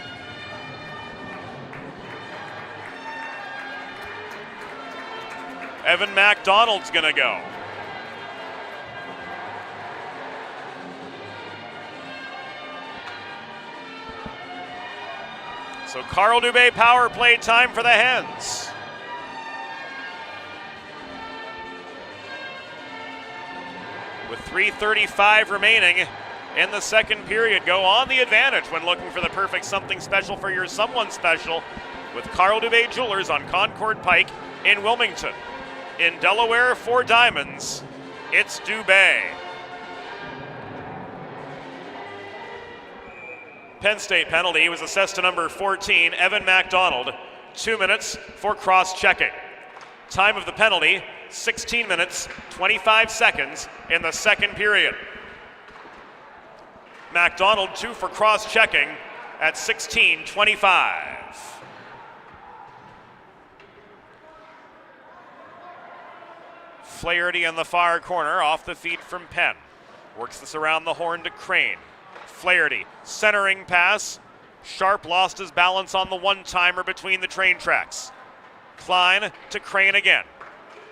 Evan MacDonald's gonna go. So Carl Dubé power play time for the Hens. With 3:35 remaining in the second period, go on the advantage when looking for the perfect something special for your someone special with Carl Dubé Jewelers on Concord Pike in Wilmington. In Delaware, 4 diamonds, it's Dubé. Penn State penalty was assessed to number 14, Evan MacDonald. 2 minutes for cross-checking. Time of the penalty, 16 minutes, 25 seconds in the second period. MacDonald 2 for cross-checking at 16:25. Flaherty in the far corner, off the feet from Penn. Works this around the horn to Crane. Flaherty, centering pass. Sharp lost his balance on the one-timer between the train tracks. Klein to Crane again.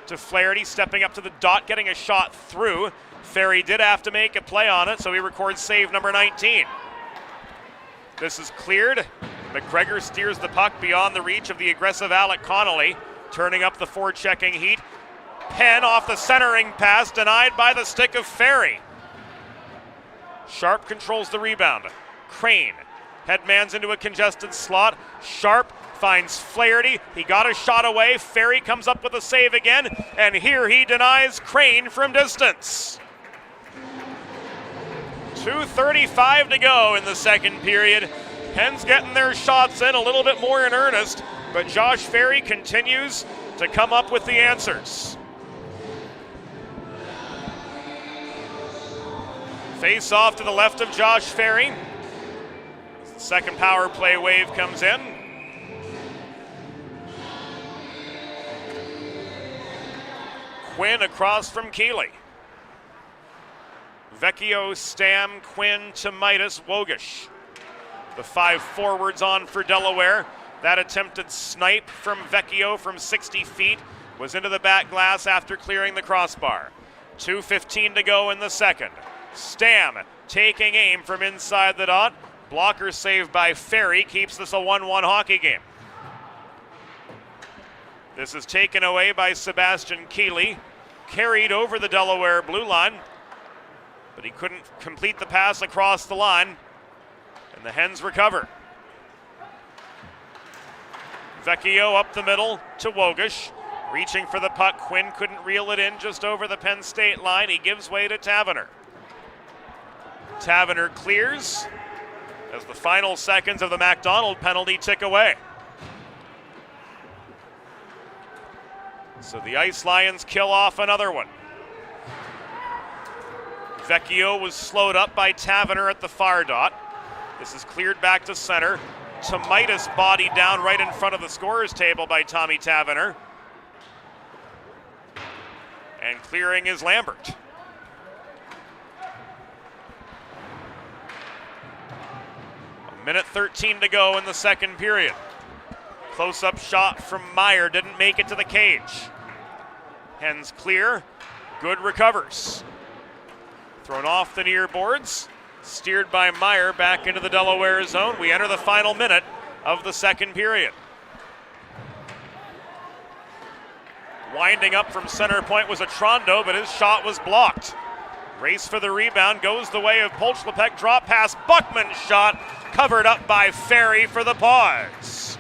To Flaherty, stepping up to the dot, getting a shot through. Ferry did have to make a play on it, so he records save number 19. This is cleared. McGregor steers the puck beyond the reach of the aggressive Alec Connolly, turning up the forechecking heat. Penn off the centering pass, denied by the stick of Ferry. Sharp controls the rebound. Crane headmans into a congested slot. Sharp finds Flaherty. He got a shot away. Ferry comes up with a save again, and here he denies Crane from distance. 2:35 to go in the second period. Penn's getting their shots in a little bit more in earnest, but Josh Ferry continues to come up with the answers. Face off to the left of Josh Ferry. As the second power play wave comes in. Quinn across from Keeley. Vecchio, Stam, Quinn, Tomaitis, Wogish. The 5 forwards on for Delaware. That attempted snipe from Vecchio from 60 feet was into the back glass after clearing the crossbar. 2:15 to go in the second. Stam taking aim from inside the dot. Blocker saved by Ferry keeps this a 1-1 hockey game. This is taken away by Sebastian Keeley. Carried over the Delaware blue line, but he couldn't complete the pass across the line, and the Hens recover. Vecchio up the middle to Wogish. Reaching for the puck, Quinn couldn't reel it in just over the Penn State line. He gives way to Taverner. Taverner clears as the final seconds of the MacDonald penalty tick away. So the Ice Lions kill off another one. Vecchio was slowed up by Taverner at the far dot. This is cleared back to center. Tomitis body down right in front of the scorer's table by Tommy Tavener. And clearing is Lambert. A minute 13 to go in the second period. Close-up shot from Meyer, didn't make it to the cage. Hens clear, Good recovers. Thrown off the near boards, steered by Meyer back into the Delaware zone. We enter the final minute of the second period. Winding up from center point was Atrondo, but his shot was blocked. Race for the rebound goes the way of Polchlepek. Drop pass, Buckman's shot covered up by Ferry for the pause.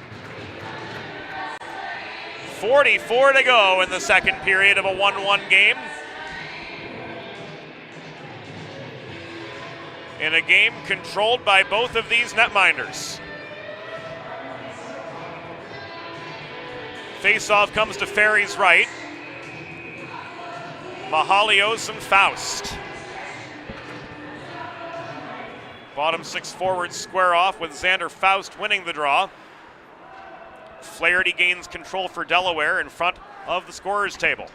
44 to go in the second period of a 1-1 game. In a game controlled by both of these netminders. Face-off comes to Ferry's right. Mahalios and Faust. Bottom six forwards square off with Xander Faust winning the draw. Flaherty gains control for Delaware in front of the scorer's table.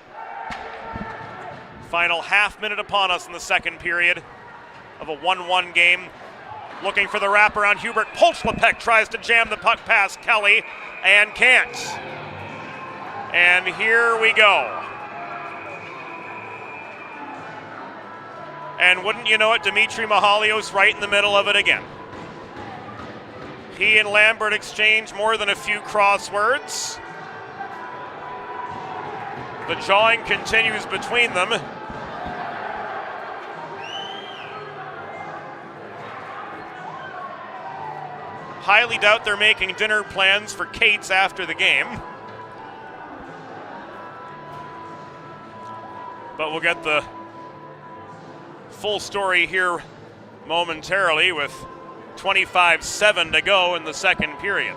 Final half minute upon us in the second period of a 1-1 game. Looking for the wraparound, Hubert Polchlepek tries to jam the puck past Kelly and can't. And here we go. And wouldn't you know it, Dimitri Mahalios right in the middle of it again. He and Lambert exchange more than a few crosswords. The jawing continues between them. Highly doubt they're making dinner plans for Kate's after the game. But we'll get the full story here momentarily with 25-7 to go in the second period.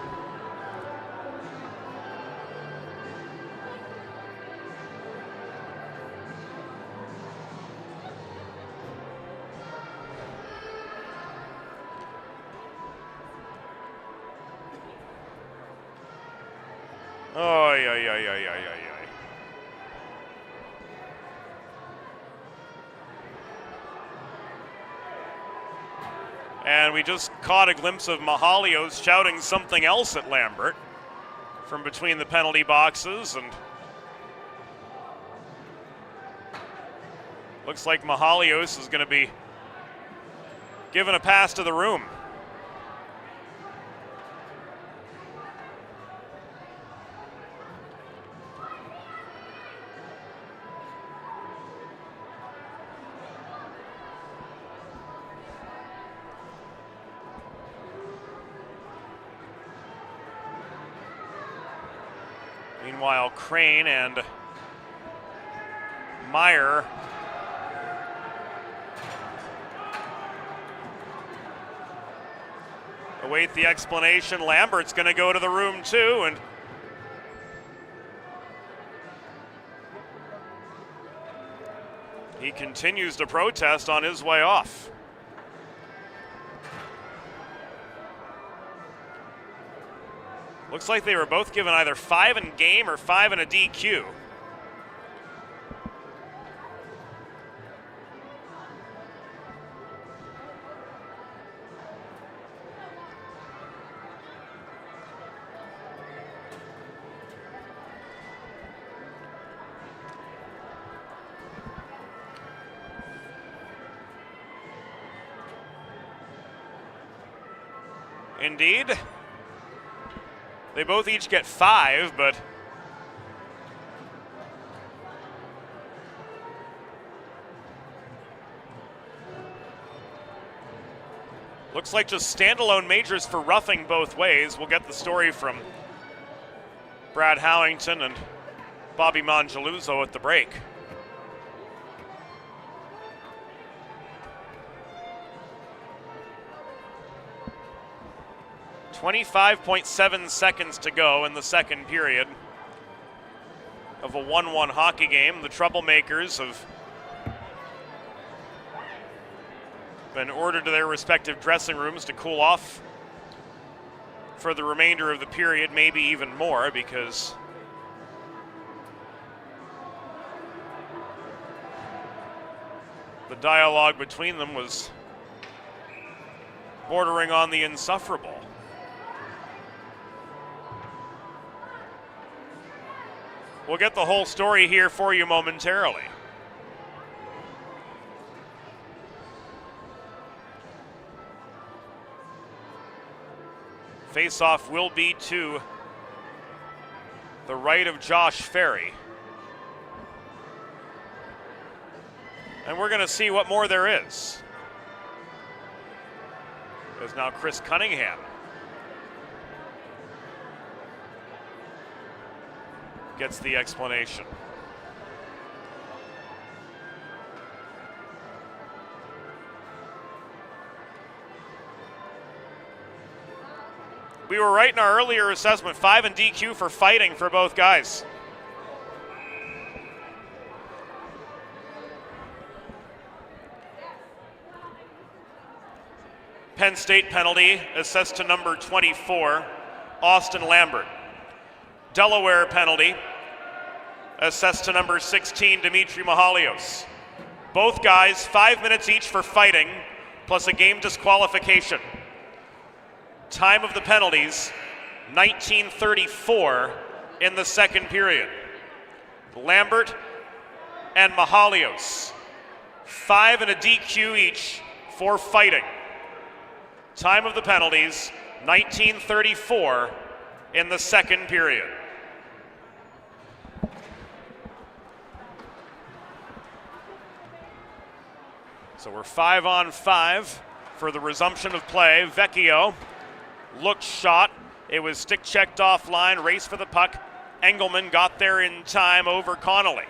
Oh, yeah. And we just caught a glimpse of Mahalios shouting something else at Lambert from between the penalty boxes, and looks like Mahalios is going to be given a pass to the room. Meanwhile, Crane and Meyer await the explanation. Lambert's going to go to the room too, and he continues to protest on his way off. Looks like they were both given either 5 in game or 5 in a DQ. Indeed. They both each get 5, but looks like just standalone majors for roughing both ways. We'll get the story from Brad Howington and Bobby Mongeluzzo at the break. .7 seconds to go in the second period of a 1-1 hockey game. The troublemakers have been ordered to their respective dressing rooms to cool off for the remainder of the period, maybe even more, because the dialogue between them was bordering on the insufferable. We'll get the whole story here for you momentarily. Face-off will be to the right of Josh Ferry. And we're going to see what more there is. There's now Chris Cunningham. Gets the explanation. We were right in our earlier assessment, 5 and DQ for fighting for both guys. Penn State penalty assessed to number 24, Austin Lambert. Delaware penalty assessed to number 16, Dimitri Mahalios. Both guys 5 minutes each for fighting, plus a game disqualification. Time of the penalties, 19:34 in the second period. Lambert and Mahalios, 5 and a DQ each for fighting. Time of the penalties, 19:34 in the second period. So we're 5 on 5 for the resumption of play. Vecchio looked shot. It was stick checked offline, race for the puck. Engelman got there in time over Connolly.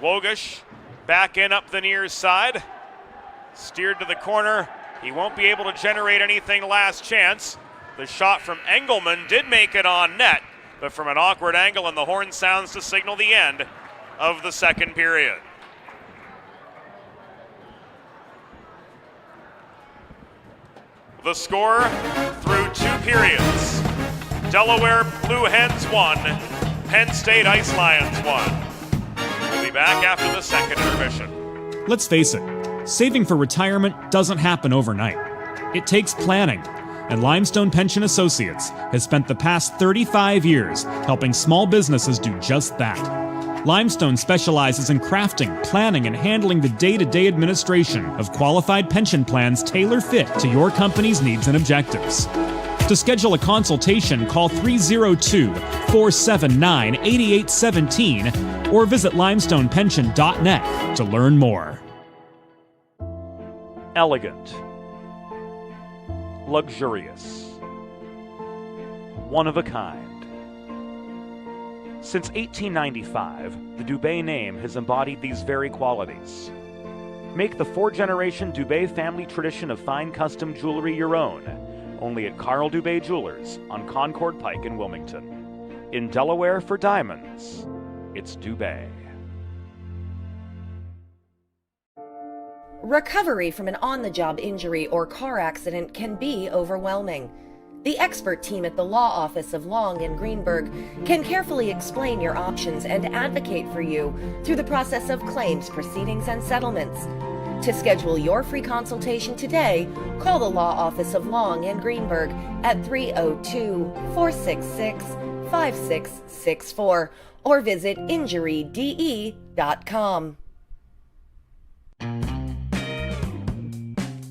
Wogish back in up the near side. Steered to the corner. He won't be able to generate anything last chance. The shot from Engelman did make it on net, but from an awkward angle, and the horn sounds to signal the end of the second period. The score through 2 periods. Delaware Blue Hens 1, Penn State Ice Lions 1. We'll be back after the second intermission. Let's face it, saving for retirement doesn't happen overnight. It takes planning, and Limestone Pension Associates has spent the past 35 years helping small businesses do just that. Limestone specializes in crafting, planning, and handling the day-to-day administration of qualified pension plans tailor-fit to your company's needs and objectives. To schedule a consultation, call 302-479-8817 or visit limestonepension.net to learn more. Elegant. Luxurious. One of a kind. Since 1895, the Dubé name has embodied these very qualities. Make the 4-generation Dubé family tradition of fine custom jewelry your own, only at Carl Dubé Jewelers on Concord Pike in Wilmington. In Delaware for diamonds, it's Dubé. Recovery from an on-the-job injury or car accident can be overwhelming. The expert team at the law office of Long and Greenberg can carefully explain your options and advocate for you through the process of claims, proceedings, and settlements. To schedule your free consultation today, call the law office of Long and Greenberg at 302-466-5664 or visit injuryde.com.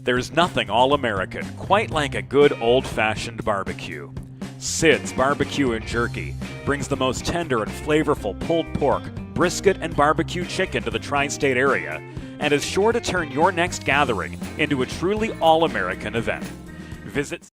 There's nothing all-American quite like a good old-fashioned barbecue. Sid's Barbecue and Jerky brings the most tender and flavorful pulled pork, brisket, and barbecue chicken to the tri-state area and is sure to turn your next gathering into a truly all-American event. Visit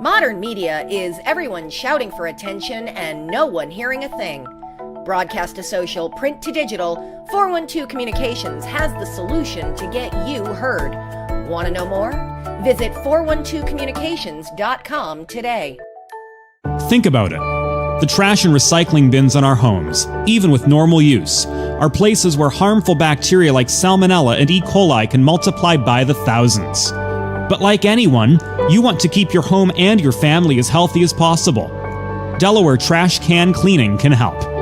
Modern media is everyone shouting for attention and no one hearing a thing. Broadcast to social, print to digital, 412 Communications has the solution to get you heard. Want to know more? Visit 412communications.com today. Think about it. The trash and recycling bins in our homes, even with normal use, are places where harmful bacteria like Salmonella and E. coli can multiply by the thousands. But like anyone, you want to keep your home and your family as healthy as possible. Delaware Trash Can Cleaning can help.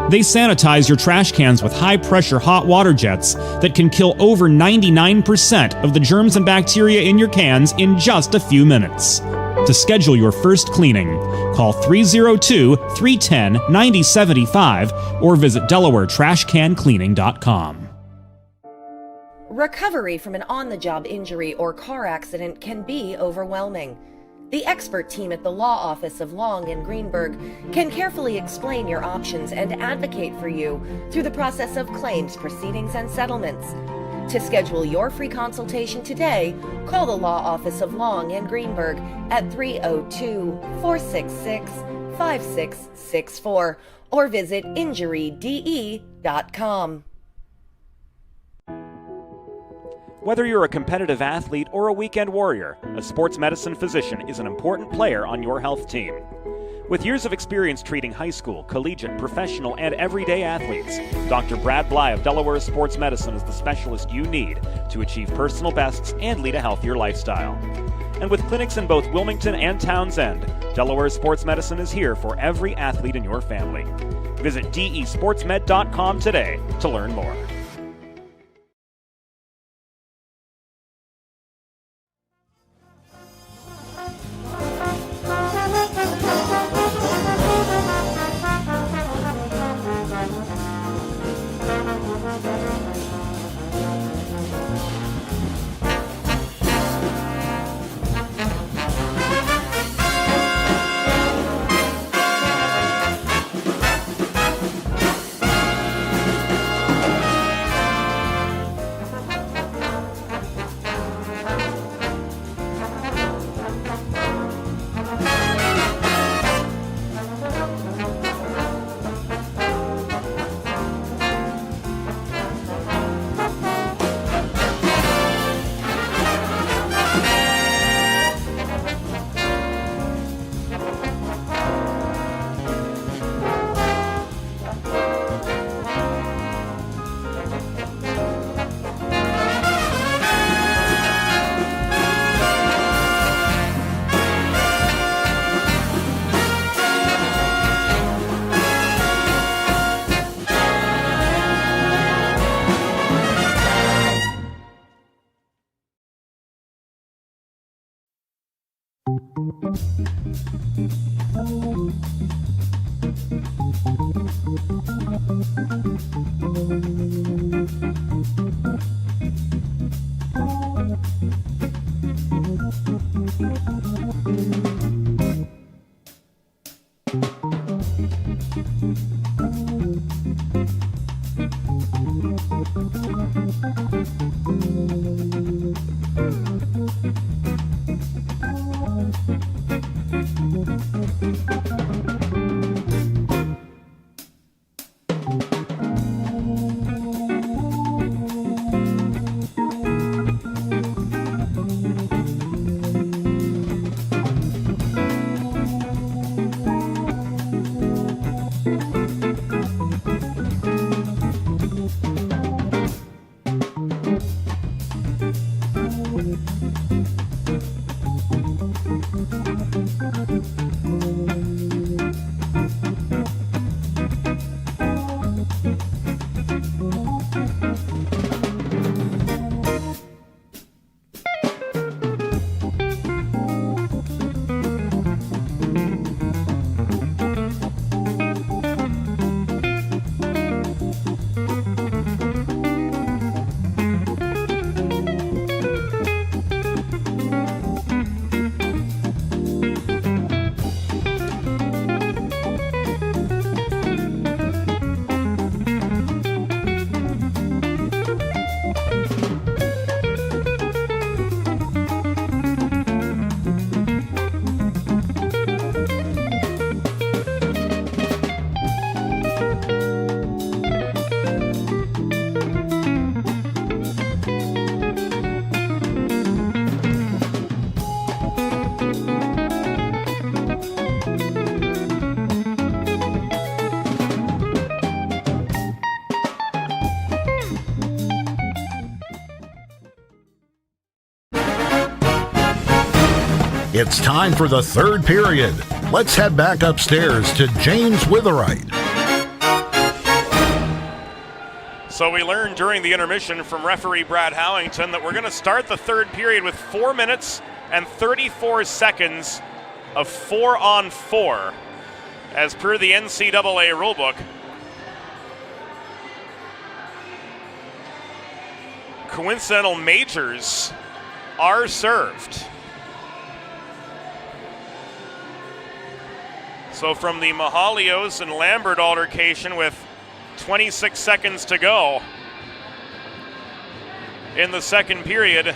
They sanitize your trash cans with high-pressure hot water jets that can kill over 99% of the germs and bacteria in your cans in just a few minutes. To schedule your first cleaning, call 302-310-9075 or visit DelawareTrashCanCleaning.com. Recovery from an on-the-job injury or car accident can be overwhelming. The expert team at the law office of Long and Greenberg can carefully explain your options and advocate for you through the process of claims, proceedings, and settlements. To schedule your free consultation today, call the law office of Long and Greenberg at 302-466-5664 or visit injuryde.com. Whether you're a competitive athlete or a weekend warrior, a sports medicine physician is an important player on your health team. With years of experience treating high school, collegiate, professional, and everyday athletes, Dr. Brad Bly of Delaware Sports Medicine is the specialist you need to achieve personal bests and lead a healthier lifestyle. And with clinics in both Wilmington and Townsend, Delaware Sports Medicine is here for every athlete in your family. Visit desportsmed.com today to learn more. It's time for the third period. Let's head back upstairs to James Witherite. So we learned during the intermission from referee Brad Howington that we're going to start the third period with 4 minutes and 34 seconds of 4-on-4 as per the NCAA rulebook. Coincidental majors are served. So from the Mahalios and Lambert altercation with 26 seconds to go in the second period,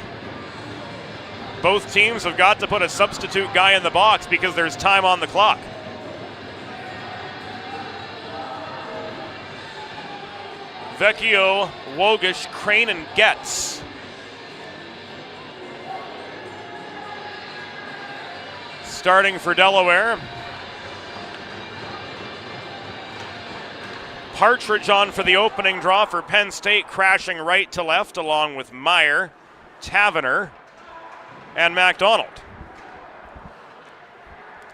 both teams have got to put a substitute guy in the box because there's time on the clock. Vecchio, Wogish, Crane, and Getz. Starting for Delaware. Partridge on for the opening draw for Penn State, crashing right to left along with Meyer, Tavener, and MacDonald.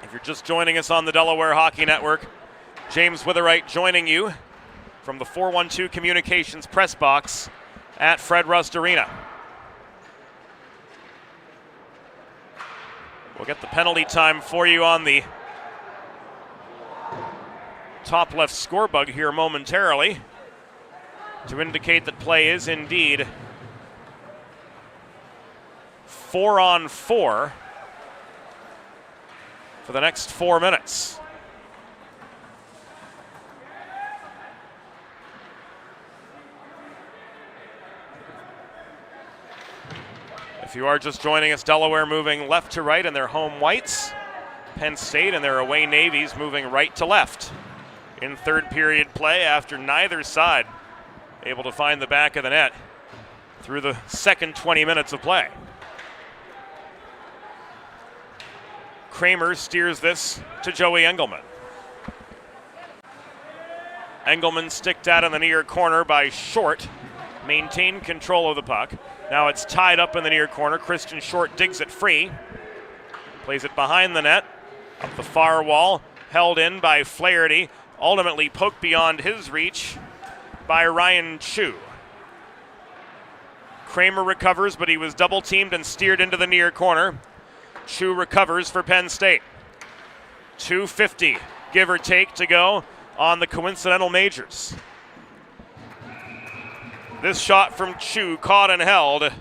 If you're just joining us on the Delaware Hockey Network, James Witherite joining you from the 412 Communications press box at Fred Rust Arena. We'll get the penalty time for you on the top left score bug here momentarily to indicate that play is indeed 4-on-4 for the next 4 minutes. If you are just joining us, Delaware moving left to right in their home whites. Penn State and their away navies moving right to left in third period play after neither side able to find the back of the net through the second 20 minutes of play. Kramer steers this to Joey Engelman. Engelman sticked out in the near corner by Short, maintained control of the puck. Now it's tied up in the near corner. Christian Short digs it free, plays it behind the net, up the far wall, held in by Flaherty, ultimately poked beyond his reach by Ryan Chu. Kramer recovers, but he was double teamed and steered into the near corner. Chu recovers for Penn State. 2:50, give or take, to go on the coincidental majors. This shot from Chu caught and held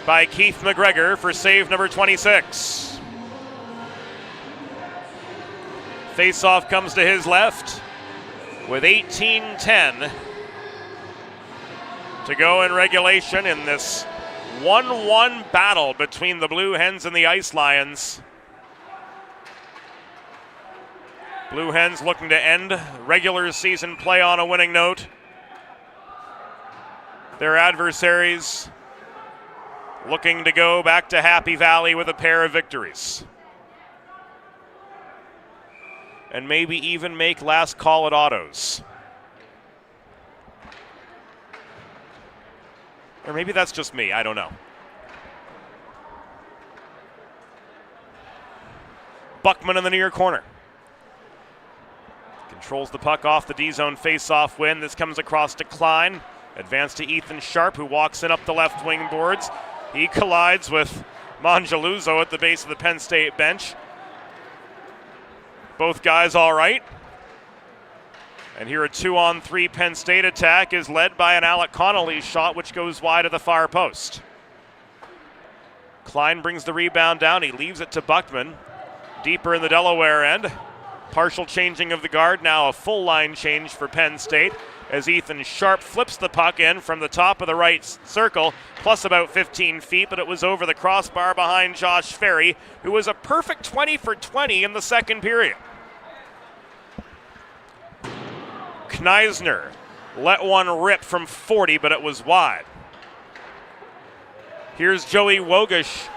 by Keith McGregor for save number 26. Faceoff comes to his left with 18:10 to go in regulation in this 1-1 battle between the Blue Hens and the Ice Lions. Blue Hens looking to end regular season play on a winning note. Their adversaries looking to go back to Happy Valley with a pair of victories. And maybe even make last call at autos. Or maybe that's just me, I don't know. Buckman in the near corner. Controls the puck off the D-zone face-off win. This comes across to Klein. Advance to Ethan Sharp, who walks in up the left wing boards. He collides with Mongeluzzo at the base of the Penn State bench. Both guys all right. And here a 2-on-3 Penn State attack is led by an Alec Connolly shot, which goes wide of the far post. Klein brings the rebound down. He leaves it to Buckman. Deeper in the Delaware end. Partial changing of the guard, now a full line change for Penn State as Ethan Sharp flips the puck in from the top of the right circle, plus about 15 feet, but it was over the crossbar behind Josh Ferry, who was a perfect 20 for 20 in the second period. Kneisner let one rip from 40, but it was wide. Here's Joey Wogish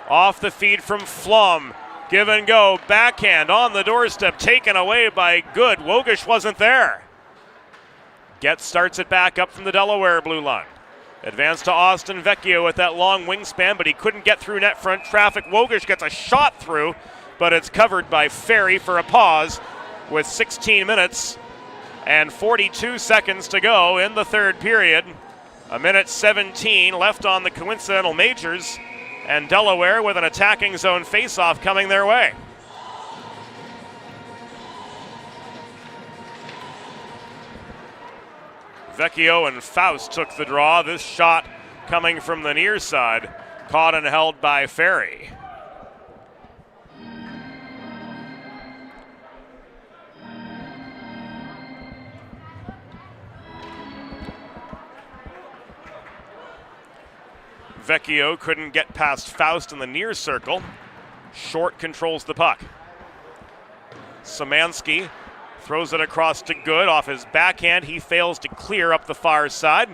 off the feed from Flum. Give and go, backhand on the doorstep, taken away by Good. Wogish wasn't there. Getz starts it back up from the Delaware blue line. Advance to Austin Vecchio with that long wingspan, but he couldn't get through net front traffic. Wogish gets a shot through, but it's covered by Ferry for a pause with 16 minutes and 42 seconds to go in the third period. A minute 17 left on the coincidental majors, and Delaware with an attacking zone faceoff coming their way. Vecchio and Faust took the draw. This shot coming from the near side, caught and held by Ferry. Vecchio couldn't get past Faust in the near circle. Short controls the puck. Szymanski throws it across to Good. Off his backhand, he fails to clear up the far side.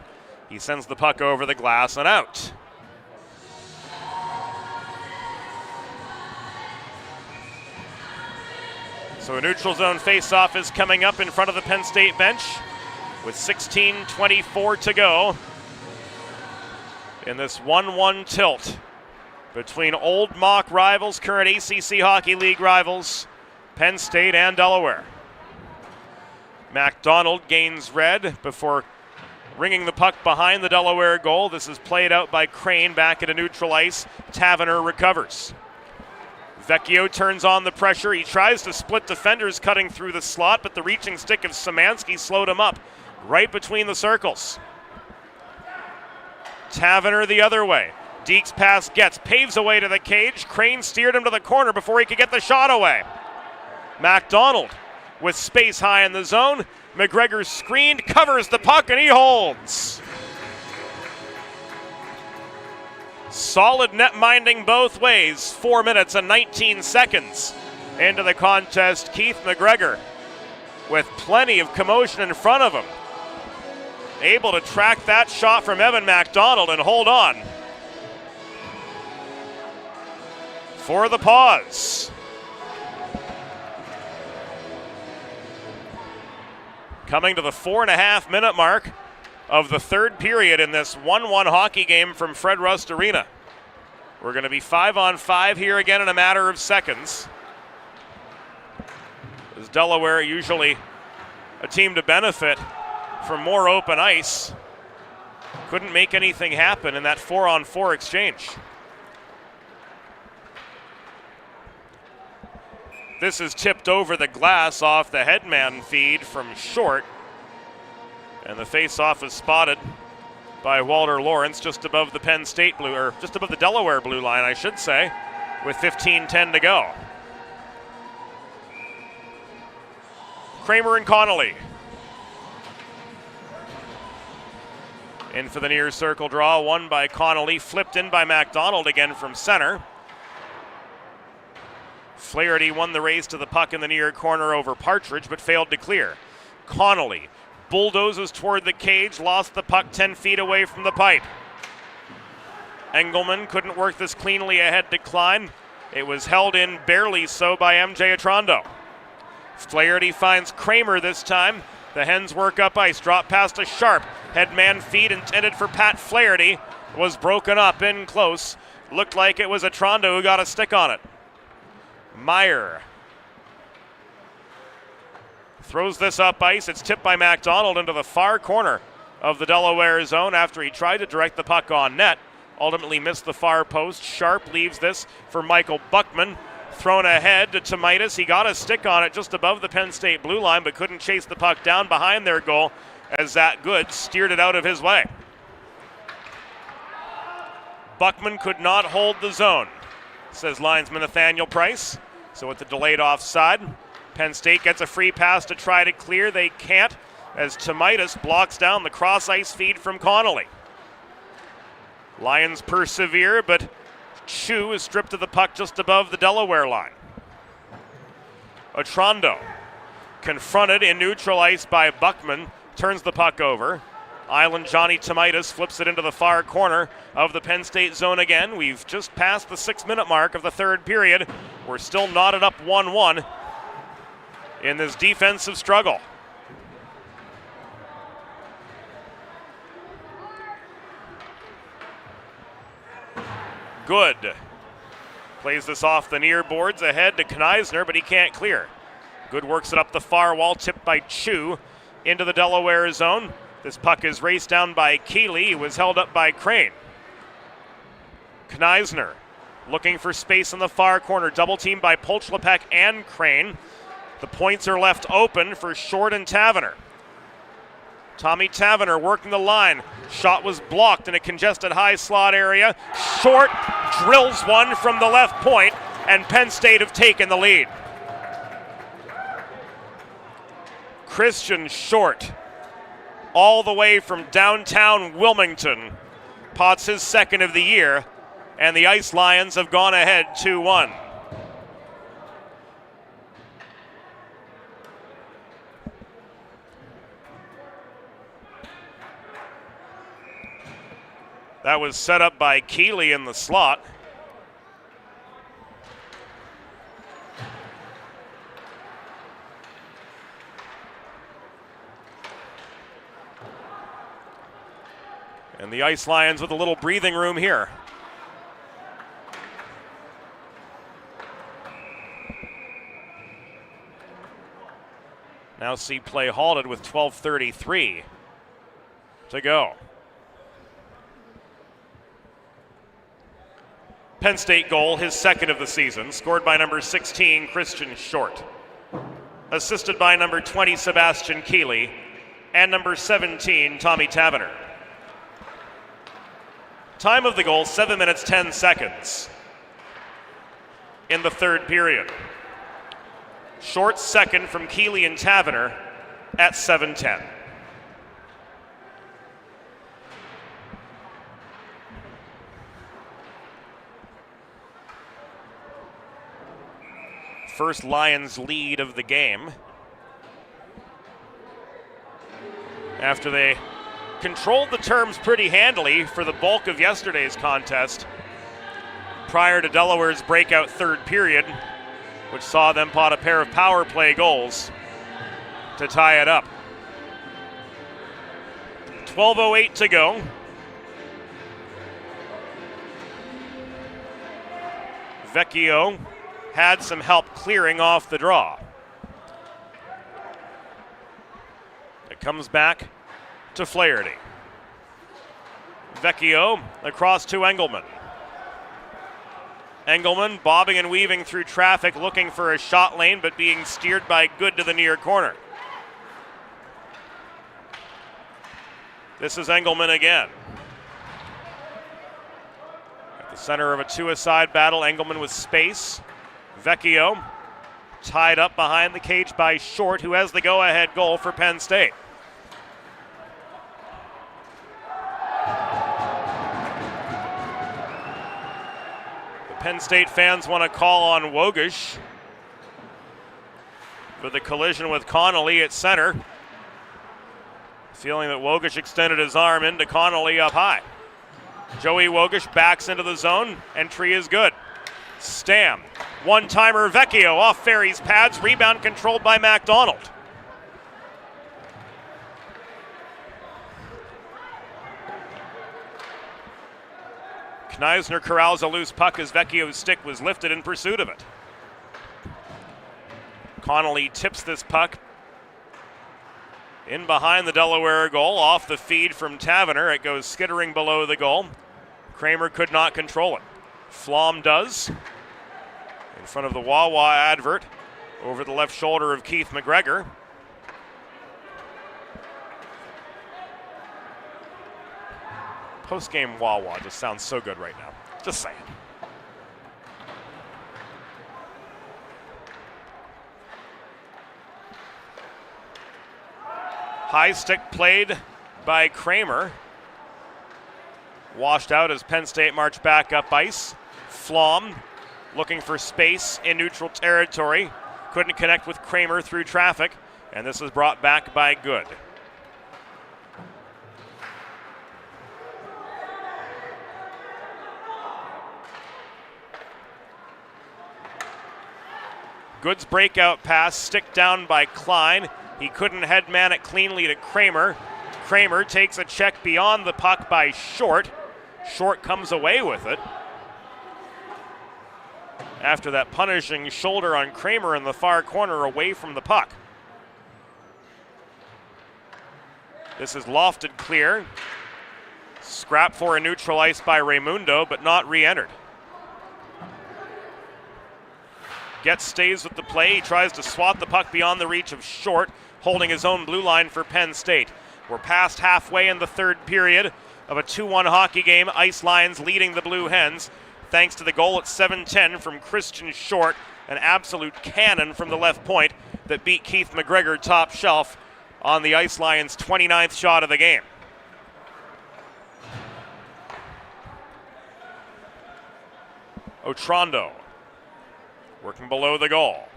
He sends the puck over the glass and out. So a neutral zone faceoff is coming up in front of the Penn State bench with 16:24 to go in this 1-1 tilt between old mock rivals, current ACC Hockey League rivals, Penn State and Delaware. MacDonald gains red before ringing the puck behind the Delaware goal. This is played out by Crane back into neutral ice. Taverner recovers. Vecchio turns on the pressure. He tries to split defenders cutting through the slot, but the reaching stick of Szymanski slowed him up right between the circles. Taverner the other way. Deek's pass gets, paves away to the cage. Crane steered him to the corner before he could get the shot away. MacDonald with space high in the zone. McGregor screened, covers the puck, and he holds. Solid net minding both ways. 4 minutes and 19 seconds into the contest. Keith McGregor with plenty of commotion in front of him, able to track that shot from Evan MacDonald and hold on for the pause. Coming to the 4.5-minute mark of the third period in this 1-1 hockey game from Fred Rust Arena. We're going to be 5-on-5 here again in a matter of seconds. As Delaware, usually a team to benefit from more open ice, couldn't make anything happen in that 4-on-4 exchange. This is tipped over the glass off the headman feed from short. And the face-off is spotted by Walter Lawrence just above the Penn State blue, or just above the Delaware blue line, I should say, with 15:10 to go. Kramer and Connolly. In for the near circle draw, won by Connolly, flipped in by MacDonald again from center. Flaherty won the race to the puck in the near corner over Partridge, but failed to clear. Connolly bulldozes toward the cage, lost the puck 10 feet away from the pipe. Engelman couldn't work this cleanly ahead to Klein. It was held in barely so by MJ Atrondo. Flaherty finds Kramer this time. The Hens work up ice, drop past a Sharp. Headman feed intended for Pat Flaherty was broken up in close. Looked like it was Atrondo who got a stick on it. Meyer throws this up ice. It's tipped by MacDonald into the far corner of the Delaware zone after he tried to direct the puck on net. Ultimately missed the far post. Sharp leaves this for Michael Buckman. Thrown ahead to Tomaitis. He got a stick on it just above the Penn State blue line, but couldn't chase the puck down behind their goal as Zach Good steered it out of his way. Buckman could not hold the zone, says linesman Nathaniel Price. So with the delayed offside, Penn State gets a free pass to try to clear. They can't, as Tomaitis blocks down the cross-ice feed from Connolly. Lions persevere, but Chu is stripped of the puck just above the Delaware line. Atrondo, confronted in neutral ice by Buckman, turns the puck over. Island Johnny Tomaitis flips it into the far corner of the Penn State zone again. We've just passed the 6-minute mark of the third period. We're still knotted up 1-1 in this defensive struggle. Good. Plays this off the near boards ahead to Kneisner, but he can't clear. Good works it up the far wall, tipped by Chu into the Delaware zone. This puck is raced down by Keeley. He was held up by Crane. Kneisner looking for space in the far corner. Double teamed by Polchlepek and Crane. The points are left open for Short and Taverner. Tommy Taverner working the line. Shot was blocked in a congested high slot area. Short drills one from the left point, and Penn State have taken the lead. Christian Short, all the way from downtown Wilmington, pots his second of the year, and the Ice Lions have gone ahead 2-1. That was set up by Keeley in the slot. And the Ice Lions with a little breathing room here. Now see play halted with 12:33 to go. Penn State goal, his second of the season, scored by number 16, Christian Short. Assisted by number 20, Sebastian Keeley, and number 17, Tommy Taverner. Time of the goal, 7 minutes, 10 seconds in the third period. Short's second from Keeley and Taverner at 7:10. First Lions lead of the game after they controlled the terms pretty handily for the bulk of yesterday's contest prior to Delaware's breakout third period, which saw them pot a pair of power play goals to tie it up. 12:08 to go. Vecchio had some help clearing off the draw. It comes back to Flaherty. Vecchio across to Engelman. Engelman bobbing and weaving through traffic, looking for a shot lane, but being steered by Good to the near corner. This is Engelman again. At the center of a two-a-side battle, Engelman with space. Vecchio tied up behind the cage by Short, who has the go-ahead goal for Penn State. The Penn State fans want to call on Wogish for the collision with Connolly at center. Feeling that Wogish extended his arm into Connolly up high. Joey Wogish backs into the zone. Entry is good. Stam. One-timer Vecchio off Ferry's pads. Rebound controlled by MacDonald. Kneisner corrals a loose puck as Vecchio's stick was lifted in pursuit of it. Connolly tips this puck in behind the Delaware goal, off the feed from Taverner. It goes skittering below the goal. Kramer could not control it. Flom does. In front of the Wawa advert, over the left shoulder of Keith McGregor. Post-game Wawa just sounds so good right now. Just saying. High stick played by Kramer. Washed out as Penn State marched back up ice. Flom looking for space in neutral territory. Couldn't connect with Kramer through traffic, and this is brought back by Good. Good's breakout pass, stick down by Klein. He couldn't headman it cleanly to Kramer. Kramer takes a check beyond the puck by Short. Short comes away with it. after that punishing shoulder on Kramer in the far corner away from the puck. This is lofted clear. Scrap for a neutral ice by Raimundo, but not re-entered. Getz stays with the play. He tries to swat the puck beyond the reach of Short, holding his own blue line for Penn State. We're past halfway in the third period of a 2-1 hockey game. Ice Lions leading the Blue Hens thanks to the goal at 7:10 from Christian Short, an absolute cannon from the left point that beat Keith McGregor top shelf on the Ice Lions' 29th shot of the game. Otrondo working below the goal.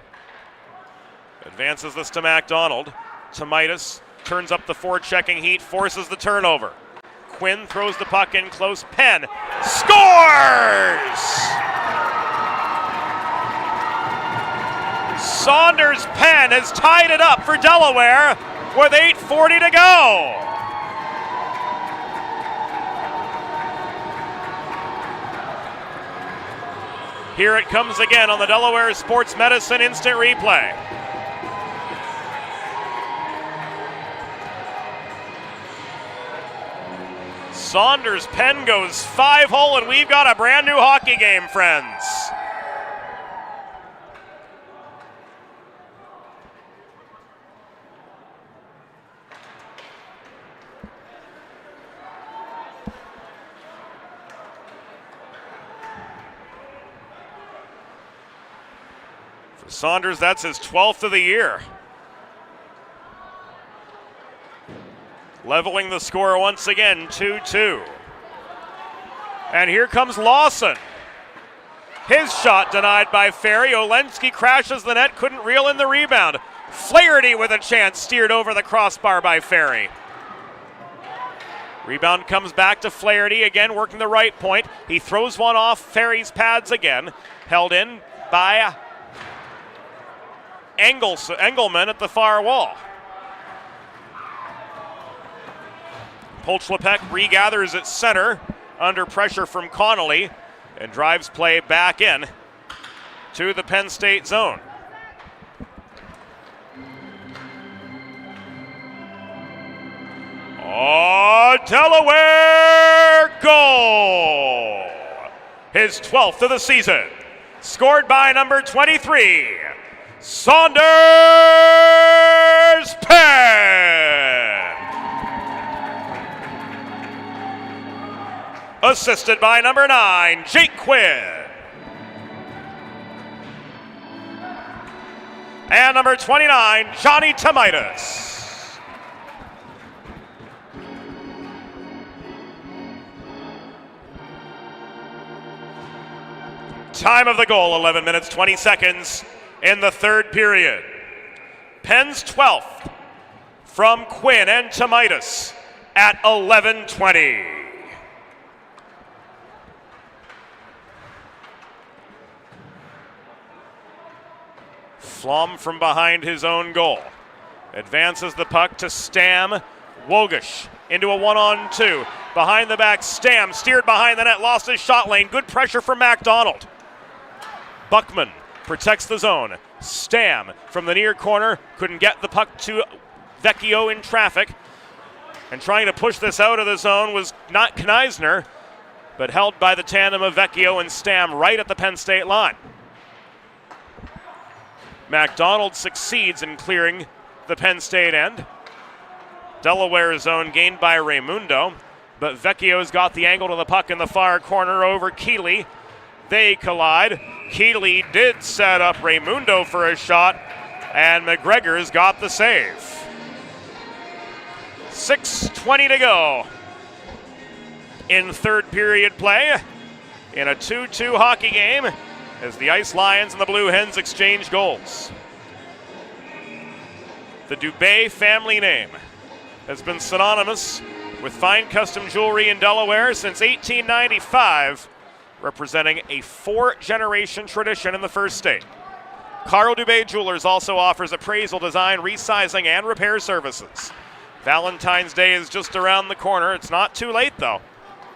Advances this to MacDonald. Tomaitis turns up the forechecking heat, forces the turnover. Quinn throws the puck in close. Penn scores! Saunders Penn has tied it up for Delaware with 8:40 to go. Here it comes again on the Delaware Sports Medicine Instant Replay. Saunders Penn goes 5-hole, and we've got a brand new hockey game, friends. For Saunders, that's his 12th of the year. Leveling the score once again, 2-2. And here comes Lawson. His shot denied by Ferry. Olensky crashes the net, couldn't reel in the rebound. Flaherty with a chance, steered over the crossbar by Ferry. Rebound comes back to Flaherty, again working the right point. He throws one off Ferry's pads again. Held in by Engelman at the far wall. Polchlepek regathers at center under pressure from Connolly and drives play back in to the Penn State zone. Oh, Delaware goal! His 12th of the season. Scored by number 23, Saunders Penn. Assisted by number 9, Jake Quinn. And number 29, Johnny Tomaitis. Time of the goal, 11 minutes, 20 seconds in the third period. Penn's 12th from Quinn and Tomaitis at 11:20. Flom from behind his own goal. Advances the puck to Stam. Wogish into a 1-on-2. Behind the back, Stam steered behind the net, lost his shot lane. Good pressure from MacDonald. Buckman protects the zone. Stam from the near corner couldn't get the puck to Vecchio in traffic. And trying to push this out of the zone was not Kneisner, but held by the tandem of Vecchio and Stam right at the Penn State line. MacDonald succeeds in clearing the Penn State end. Delaware zone gained by Raimundo, but Vecchio's got the angle to the puck in the far corner over Keeley. They collide. Keeley did set up Raimundo for a shot, and McGregor's got the save. 6:20 to go in third period play in a 2-2 hockey game as the Ice Lions and the Blue Hens exchange goals. The Dubé family name has been synonymous with fine custom jewelry in Delaware since 1895, representing a 4-generation tradition in the first state. Carl Dubé Jewelers also offers appraisal, design, resizing, and repair services. Valentine's Day is just around the corner. It's not too late, though.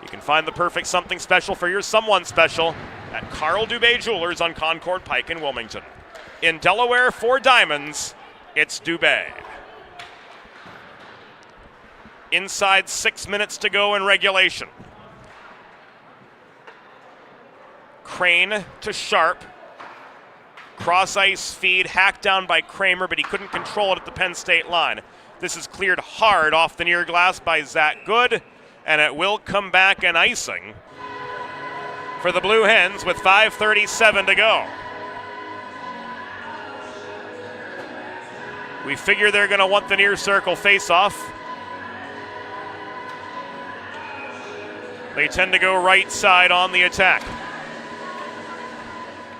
You can find the perfect something special for your someone special at Carl Dubé Jewelers on Concord Pike in Wilmington. In Delaware for Diamonds, it's Dubé. Inside 6 minutes to go in regulation. Crane to Sharp. Cross ice feed hacked down by Kramer, but he couldn't control it at the Penn State line. This is cleared hard off the near glass by Zach Good, and it will come back an icing for the Blue Hens with 5:37 to go. We figure they're going to want the near circle face-off. They tend to go right side on the attack.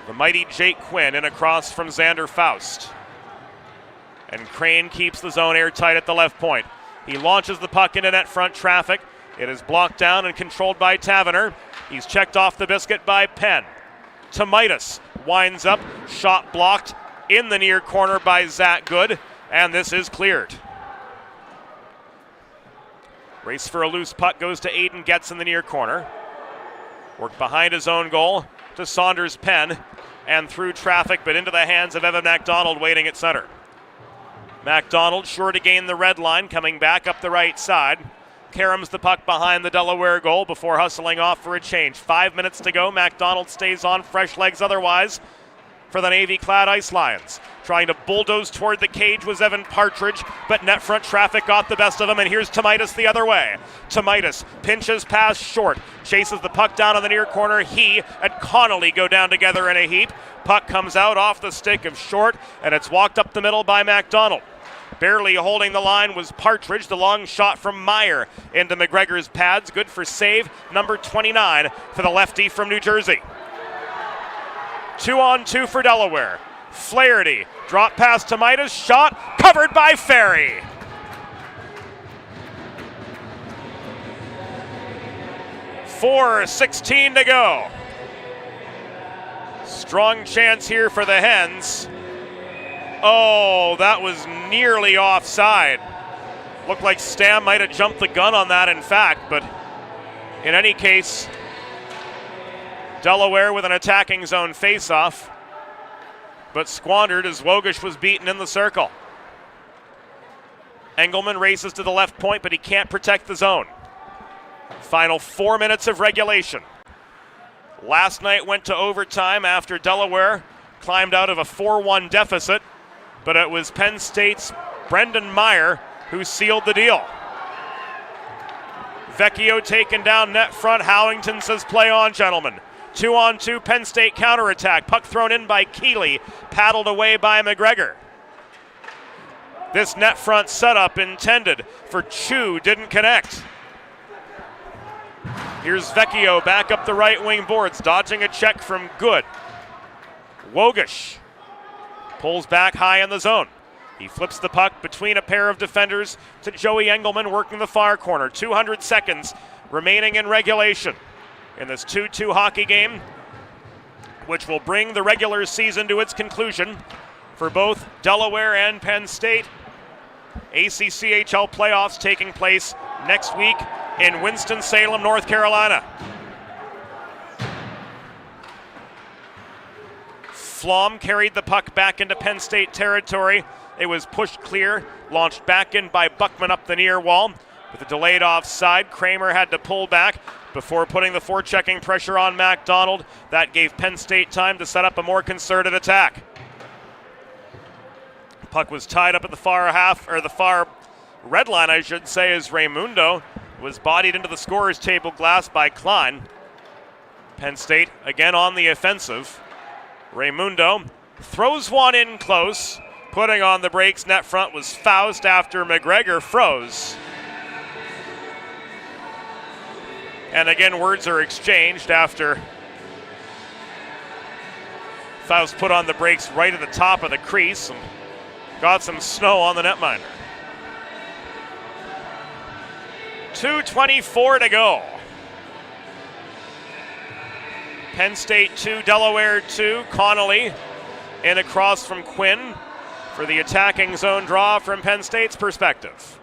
The mighty Jake Quinn in across from Xander Faust. And Crane keeps the zone airtight at the left point. He launches the puck into net front traffic. It is blocked down and controlled by Taverner. He's checked off the biscuit by Penn. Tomaitis winds up, shot blocked in the near corner by Zach Good, and this is cleared. Race for a loose puck goes to Aiden Getz in the near corner. Worked behind his own goal to Saunders Penn, and through traffic, but into the hands of Evan MacDonald waiting at center. MacDonald sure to gain the red line, coming back up the right side. Caroms the puck behind the Delaware goal before hustling off for a change. 5 minutes to go. MacDonald stays on, fresh legs otherwise for the Navy-clad Ice Lions. Trying to bulldoze toward the cage was Evan Partridge, but net front traffic got the best of him, and here's Tomaitis the other way. Tomaitis pinches past short, chases the puck down on the near corner. He and Connolly go down together in a heap. Puck comes out off the stick of Short, and it's walked up the middle by MacDonald. Barely holding the line was Partridge. The long shot from Meyer into McGregor's pads. Good for save number 29 for the lefty from New Jersey. 2-on-2 for Delaware. Flaherty, drop pass to Midas, shot, covered by Ferry. .4:16 to go. Strong chance here for the Hens. Oh, that was nearly offside. Looked like Stam might have jumped the gun on that, in fact, but in any case, Delaware with an attacking zone faceoff, but squandered as Wogish was beaten in the circle. Engelman races to the left point, but he can't protect the zone. Final 4 minutes of regulation. Last night went to overtime after Delaware climbed out of a 4-1 deficit, but it was Penn State's Brendan Meyer who sealed the deal. Vecchio taken down net front. Howington says play on, gentlemen. 2-on-2 Penn State counterattack. Puck thrown in by Keeley, paddled away by McGregor. This net front setup intended for Chu didn't connect. Here's Vecchio back up the right wing boards, dodging a check from Good. Wogish pulls back high in the zone. He flips the puck between a pair of defenders to Joey Engelman working the far corner. 200 seconds remaining in regulation in this 2-2 hockey game, which will bring the regular season to its conclusion for both Delaware and Penn State. ACCHL playoffs taking place next week in Winston-Salem, North Carolina. Flom carried the puck back into Penn State territory. It was pushed clear, launched back in by Buckman up the near wall. With a delayed offside, Kramer had to pull back before putting the forechecking pressure on MacDonald. That gave Penn State time to set up a more concerted attack. Puck was tied up at the far half, or the far red line, I should say, as Raimundo was bodied into the scorer's table glass by Klein. Penn State again on the offensive. Raimundo throws one in close. Putting on the brakes net front was Faust after McGregor froze. And again, words are exchanged after Faust put on the brakes right at the top of the crease and got some snow on the netminder. 2:24 to go. Penn State 2, Delaware 2. Connolly in across from Quinn for the attacking zone draw from Penn State's perspective.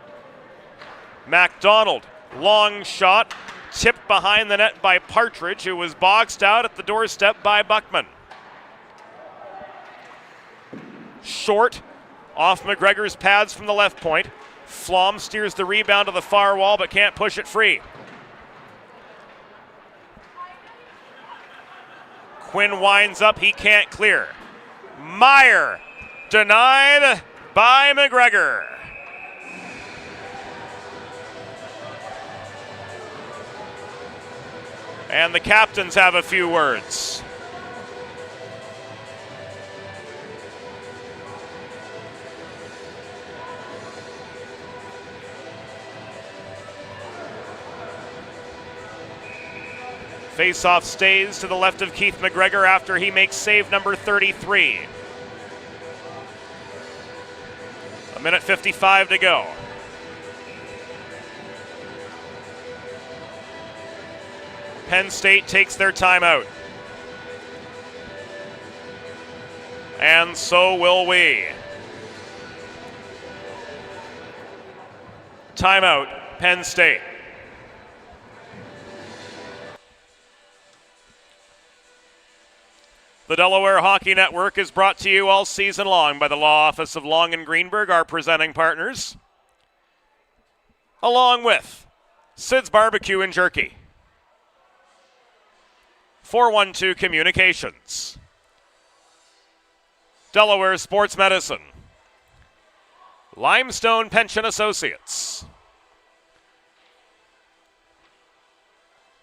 MacDonald, long shot, tipped behind the net by Partridge, who was boxed out at the doorstep by Buckman. Short, off McGregor's pads from the left point. Flom steers the rebound to the far wall, but can't push it free. Quinn winds up, he can't clear. Meyer, denied by McGregor. And the captains have a few words. Face-off stays to the left of Keith McGregor after he makes save number 33. 1:55 to go. Penn State takes their timeout. And so will we. Timeout, Penn State. The Delaware Hockey Network is brought to you all season long by the Law Office of Long & Greenberg, our presenting partners, along with Sid's Barbecue and Jerky, 412 Communications, Delaware Sports Medicine, Limestone Pension Associates,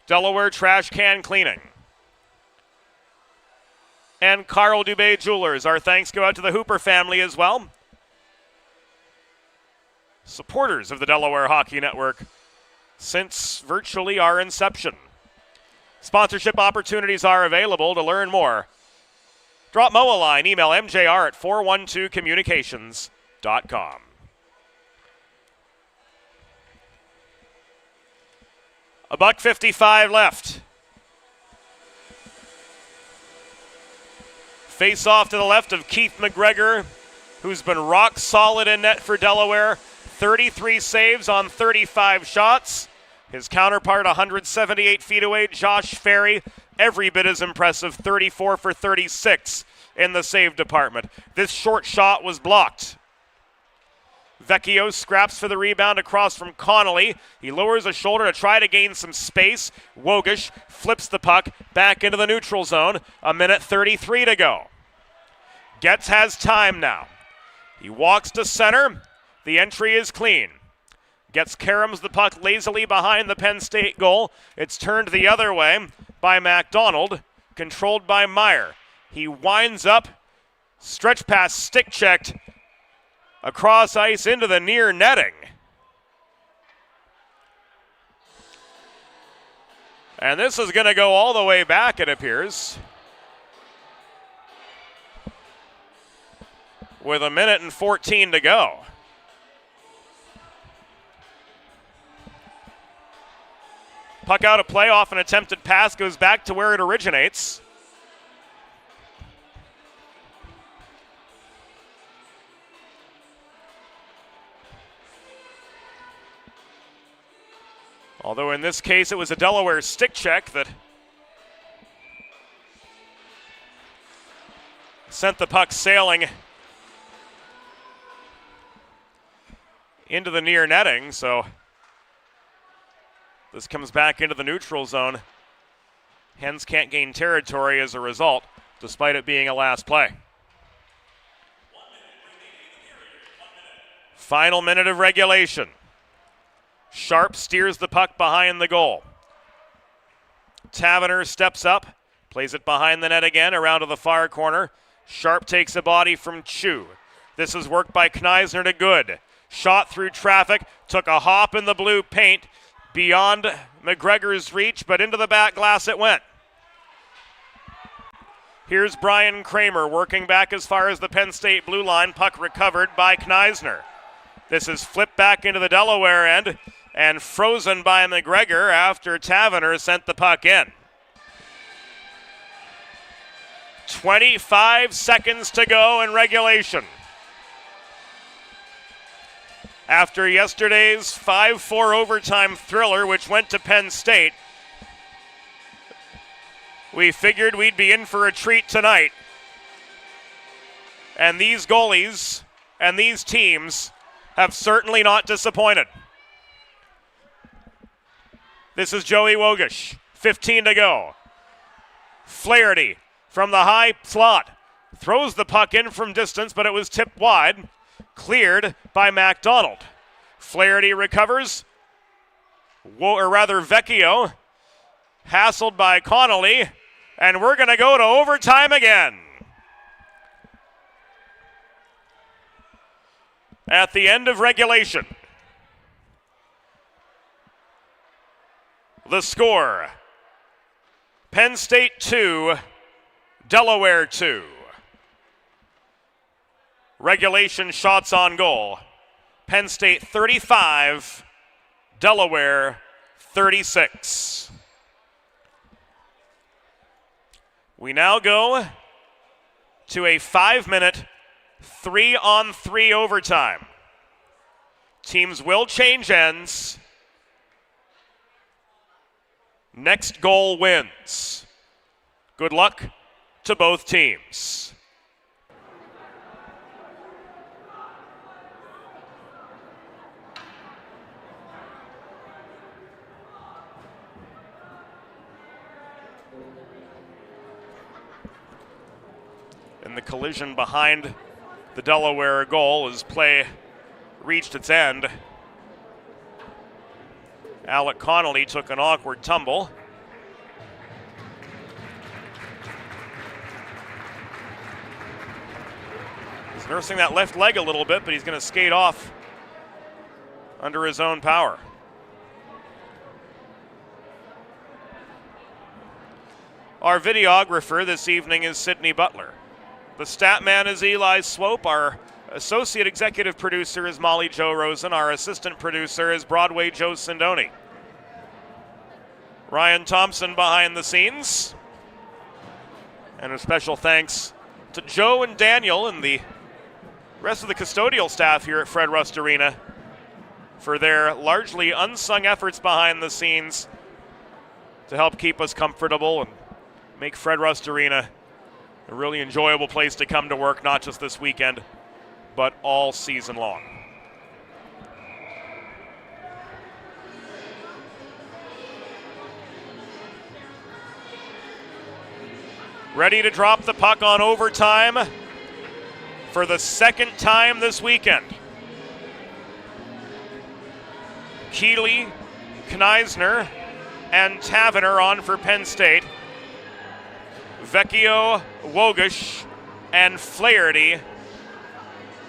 Delaware Trash Can Cleaning, and Carl Dubé Jewelers. Our thanks go out to the Hooper family as well. Supporters of the Delaware Hockey Network since virtually our inception. Sponsorship opportunities are available. To learn more, drop Mo a line. Email mjr at 412communications.com. $1:55 left. Face off to the left of Keith McGregor, who's been rock solid in net for Delaware. 33 saves on 35 shots. His counterpart 178 feet away, Josh Ferry, every bit as impressive, 34 for 36 in the save department. This short shot was blocked. Vecchio scraps for the rebound across from Connolly. He lowers a shoulder to try to gain some space. Wogish flips the puck back into the neutral zone. 1:33 to go. Getz has time now. He walks to center. The entry is clean. Getz caroms the puck lazily behind the Penn State goal. It's turned the other way by MacDonald, controlled by Meyer. He winds up, stretch pass stick checked across ice into the near netting. And this is going to go all the way back, it appears, with 1:14 to go. Puck out of play off an attempted pass, goes back to where it originates. Although in this case it was a Delaware stick check that sent the puck sailing into the near netting, so this comes back into the neutral zone. Hens can't gain territory as a result, despite it being a last play. Final minute of regulation. Sharp steers the puck behind the goal. Taverner steps up, plays it behind the net again, around to the far corner. Sharp takes a body from Chu. This is worked by Kneisner to Good. Shot through traffic, took a hop in the blue paint, beyond McGregor's reach, but into the back glass it went. Here's Brian Kramer working back as far as the Penn State blue line. Puck recovered by Kneisner. This is flipped back into the Delaware end and frozen by McGregor after Taverner sent the puck in. 25 seconds to go in regulation. After yesterday's 5-4 overtime thriller, which went to Penn State, We figured we'd be in for a treat tonight. And these goalies and these teams have certainly not disappointed. This is Joey Wogish, 15 to go. Flaherty from the high slot throws the puck in from distance, but it was tipped wide, cleared by MacDonald. Flaherty recovers, Vecchio, hassled by Connolly, and we're going to go to overtime again. At the end of regulation, the score, Penn State 2, Delaware 2. Regulation shots on goal, Penn State 35, Delaware 36. We now go to a 5-minute 3-on-3 overtime. Teams will change ends. Next goal wins. Good luck to both teams. And the collision behind the Delaware goal as play reached its end. Alec Connolly took an awkward tumble. He's nursing that left leg a little bit, but he's going to skate off under his own power. Our videographer this evening is Sydney Butler. The stat man is Eli Swope. Our associate executive producer is Molly Jo Rosen. Our assistant producer is Broadway Joe Sindoni. Ryan Thompson behind the scenes. And a special thanks to Joe and Daniel and the rest of the custodial staff here at Fred Rust Arena for their largely unsung efforts behind the scenes to help keep us comfortable and make Fred Rust Arena a really enjoyable place to come to work, not just this weekend, but all season long. Ready to drop the puck on overtime for the second time this weekend. Keeley, Kneisner, and Tavener on for Penn State. Vecchio, Wogish, and Flaherty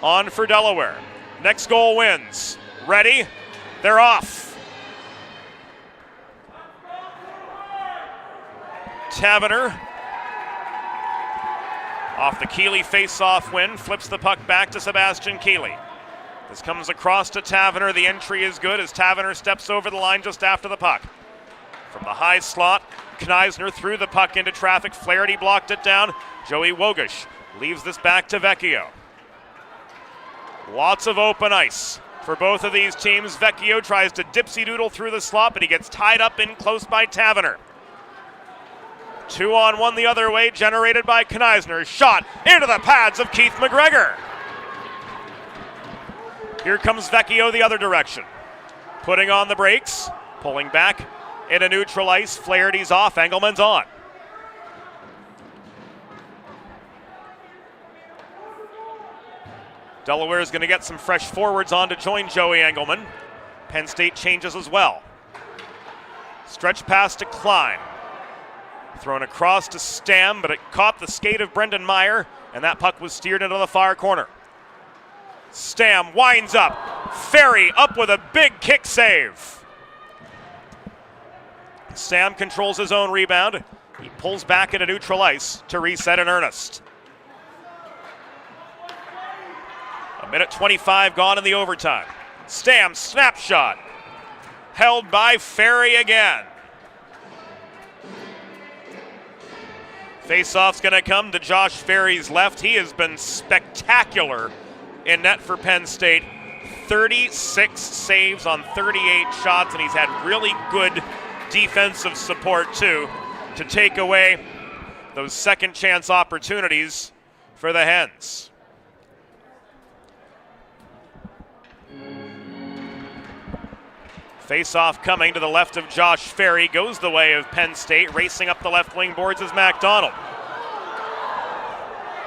on for Delaware. Next goal wins. Ready? They're off. Tavener off the Keeley face-off win, flips the puck back to Sebastian Keeley. This comes across to Tavener. The entry is good as Tavener steps over the line just after the puck. From the high slot, Kneisner threw the puck into traffic. Flaherty blocked it down. Joey Wogish leaves this back to Vecchio. Lots of open ice for both of these teams. Vecchio tries to dipsy-doodle through the slot, but he gets tied up in close by Tavener. 2-on-1 the other way, generated by Kneisner. Shot into the pads of Keith McGregor. Here comes Vecchio the other direction. Putting on the brakes, pulling back into neutral ice. Flaherty's off, Engelman's on. Delaware is going to get some fresh forwards on to join Joey Engelman. Penn State changes as well. Stretch pass to Klein. Thrown across to Stam, but it caught the skate of Brendan Meyer, and that puck was steered into the far corner. Stam winds up. Ferry up with a big kick save. Stam controls his own rebound. He pulls back into neutral ice to reset in earnest. A minute 25 gone in the overtime. Stam snapshot. Held by Ferry again. Faceoff's going to come to Josh Ferry's left. He has been spectacular in net for Penn State. 36 saves on 38 shots, and he's had really good defensive support too to take away those second chance opportunities for the Hens. Face-off coming to the left of Josh Ferry, goes the way of Penn State. Racing up the left wing boards is MacDonald.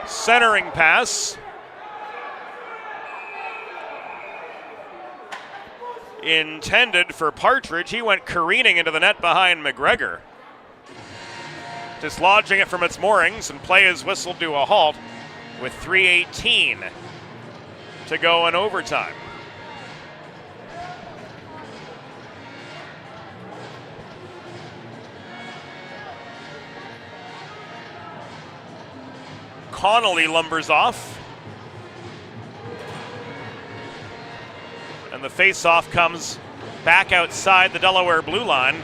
Centering pass. Intended for Partridge. He went careening into the net behind McGregor. Dislodging it from its moorings, and play is whistled to a halt with 3:18 to go in overtime. Connolly lumbers off. And the face-off comes back outside the Delaware blue line.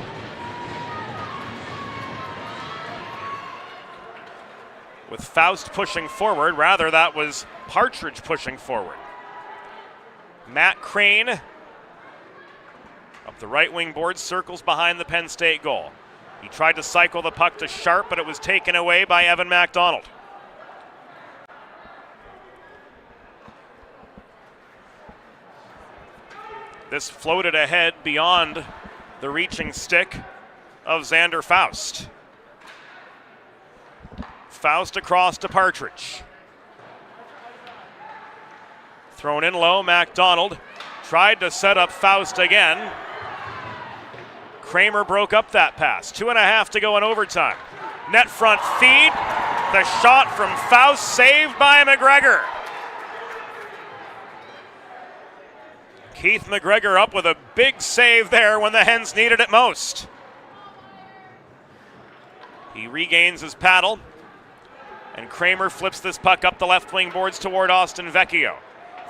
With Faust pushing forward. Rather, that was Partridge pushing forward. Matt Crane up the right wing board, circles behind the Penn State goal. He tried to cycle the puck to Sharp, but it was taken away by Evan MacDonald. This floated ahead beyond the reaching stick of Xander Faust. Faust across to Partridge. Thrown in low, MacDonald tried to set up Faust again. Kramer broke up that pass. 2.5 to go in overtime. Net front feed. The shot from Faust saved by McGregor. Keith McGregor up with a big save there when the Hens needed it most. He regains his paddle, and Kramer flips this puck up the left wing boards toward Austin Vecchio.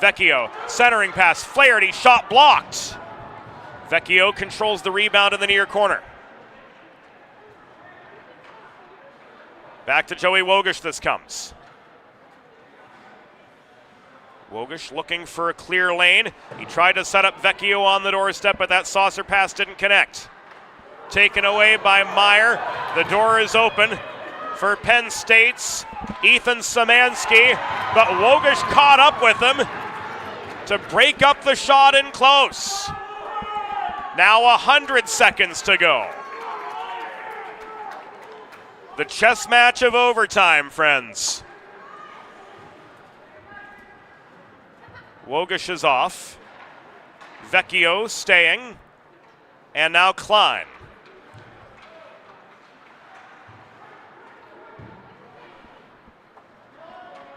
Vecchio, centering pass, Flaherty, shot blocked. Vecchio controls the rebound in the near corner. Back to Joey Wogish this comes. Wogish looking for a clear lane. He tried to set up Vecchio on the doorstep, but that saucer pass didn't connect. Taken away by Meyer. The door is open for Penn State's Ethan Szymanski, but Wogish caught up with him to break up the shot in close. Now 100 seconds to go. The chess match of overtime, friends. Wogish is off. Vecchio staying. And now Klein.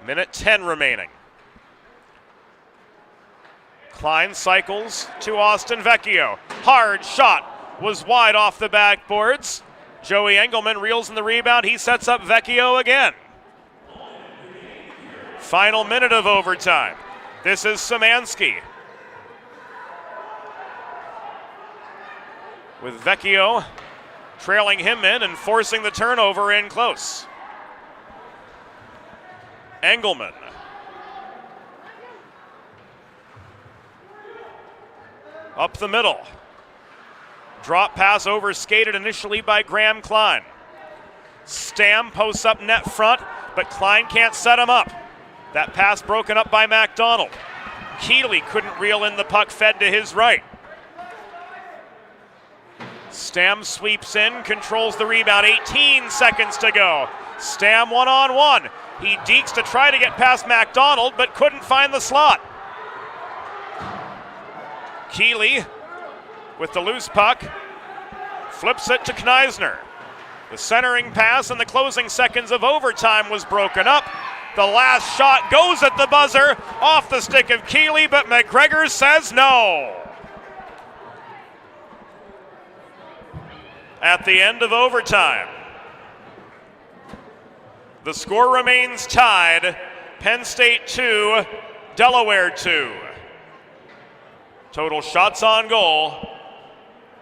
Minute 10 remaining. Klein cycles to Austin Vecchio. Hard shot was wide off the backboards. Joey Engelman reels in the rebound. He sets up Vecchio again. Final minute of overtime. This is Szymanski. With Vecchio trailing him in and forcing the turnover in close. Engelman. Up the middle. Drop pass overskated initially by Graham Klein. Stam posts up net front, but Klein can't set him up. That pass broken up by MacDonald. Keeley couldn't reel in the puck, fed to his right. Stam sweeps in, controls the rebound. 18 seconds to go. Stam one-on-one. He dekes to try to get past MacDonald, but couldn't find the slot. Keeley with the loose puck. Flips it to Kneisner. The centering pass in the closing seconds of overtime was broken up. The last shot goes at the buzzer, off the stick of Keeley, but McGregor says no. At the end of overtime, the score remains tied. Penn State 2, Delaware 2. Total shots on goal,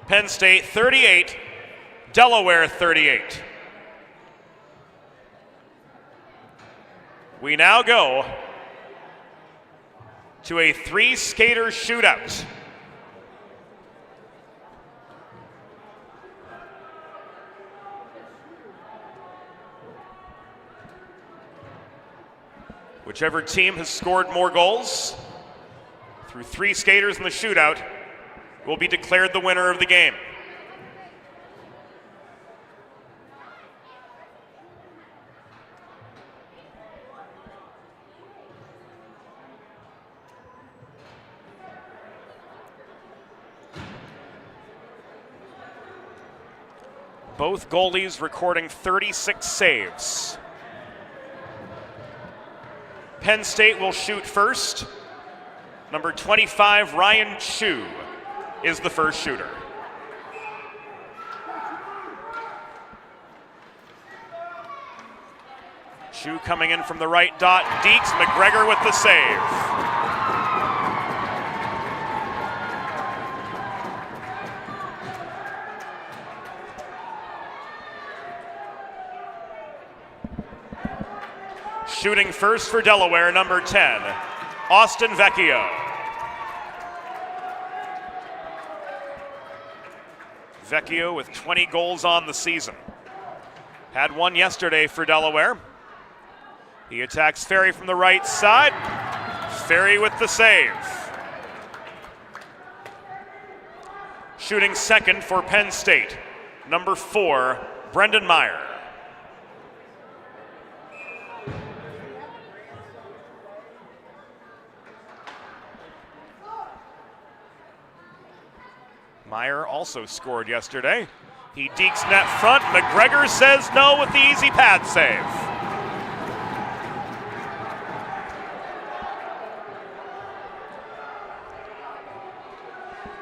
Penn State 38, Delaware 38. We now go to a 3-skater shootout. Whichever team has scored more goals through 3 skaters in the shootout will be declared the winner of the game. Both goalies recording 36 saves. Penn State will shoot first. Number 25, Ryan Chu, is the first shooter. Chu coming in from the right dot. Deeks, McGregor with the save. Shooting first for Delaware, number 10, Austin Vecchio. Vecchio with 20 goals on the season. Had one yesterday for Delaware. He attacks Ferry from the right side. Ferry with the save. Shooting second for Penn State, number 4, Brendan Meyer. Meyer also scored yesterday. He dekes net front. McGregor says no with the easy pad save.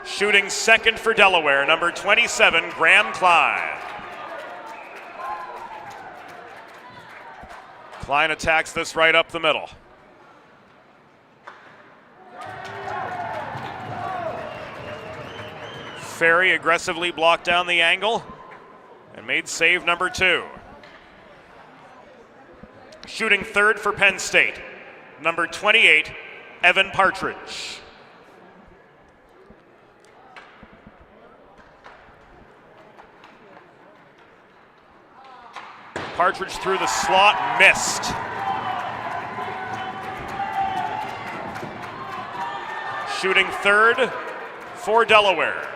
Shooting second for Delaware, number 27, Graham Klein. Klein attacks this right up the middle. Ferry aggressively blocked down the angle and made save number 2. Shooting third for Penn State, number 28, Evan Partridge. Partridge through the slot, missed. Shooting third for Delaware,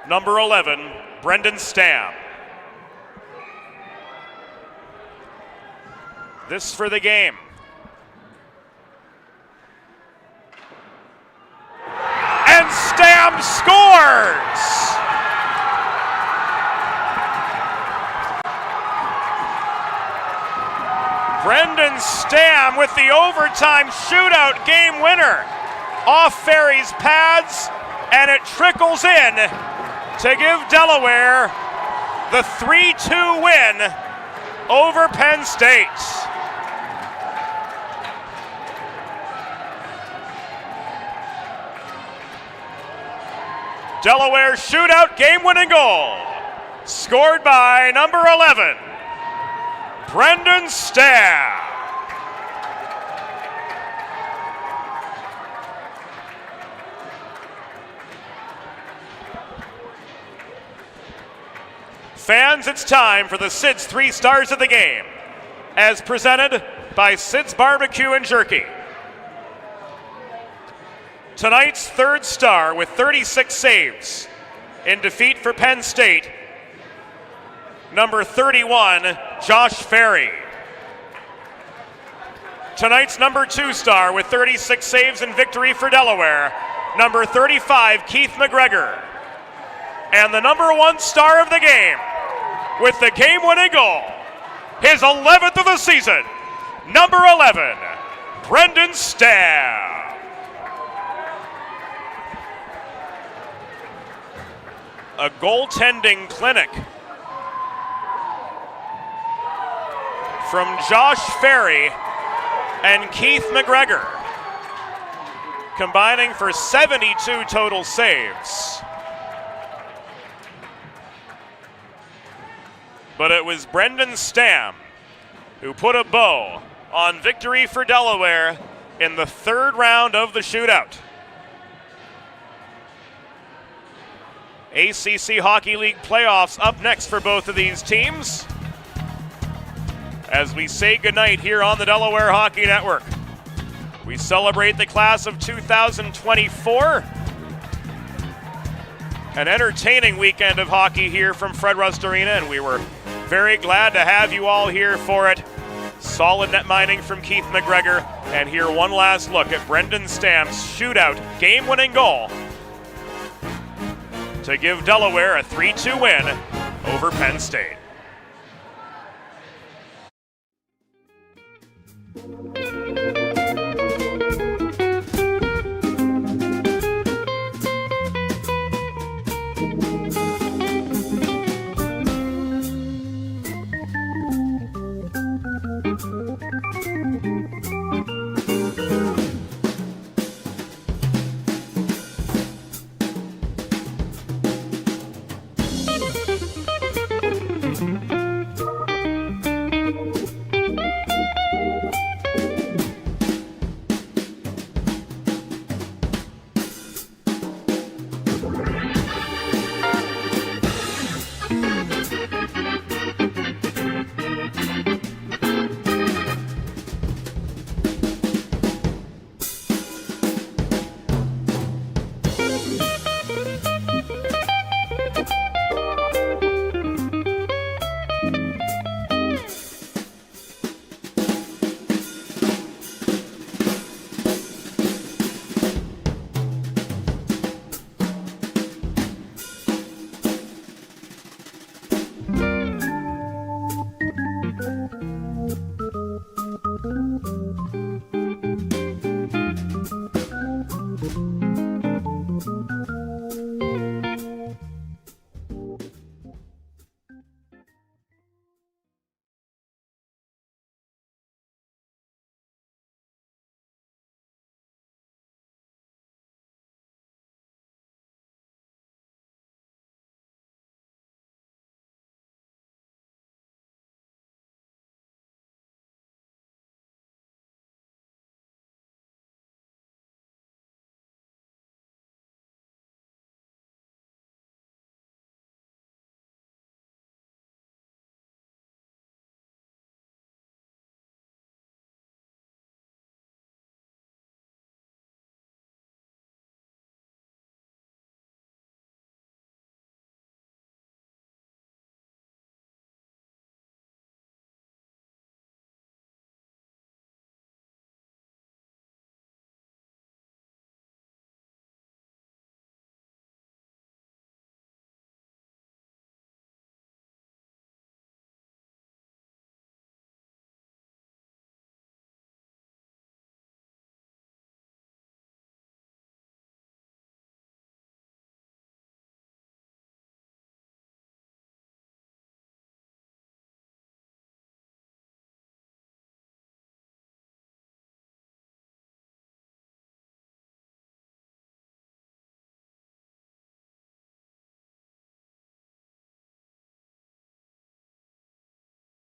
number 11, Brendan Stam. This for the game. And Stam scores! Brendan Stam with the overtime shootout game winner. Off Ferry's pads, and it trickles in to give Delaware the 3-2 win over Penn State. Delaware shootout game-winning goal, scored by number 11, Brendan Stam. Fans, it's time for the Sid's 3 stars of the game, as presented by Sid's Barbecue and Jerky. Tonight's third star with 36 saves in defeat for Penn State, number 31, Josh Ferry. Tonight's number 2 star with 36 saves in victory for Delaware, number 35, Keith McGregor. And the number 1 star of the game, with the game-winning goal, his 11th of the season, number 11, Brendan Stam. A goaltending clinic from Josh Ferry and Keith McGregor, combining for 72 total saves. But it was Brendan Stam who put a bow on victory for Delaware in the third round of the shootout. ACC Hockey League playoffs up next for both of these teams as we say goodnight here on the Delaware Hockey Network. We celebrate the class of 2024. An entertaining weekend of hockey here from Fred Rust Arena, and we were very glad to have you all here for it. Solid net mining from Keith McGregor, and here one last look at Brendan Stam's shootout game-winning goal to give Delaware a 3-2 win over Penn State.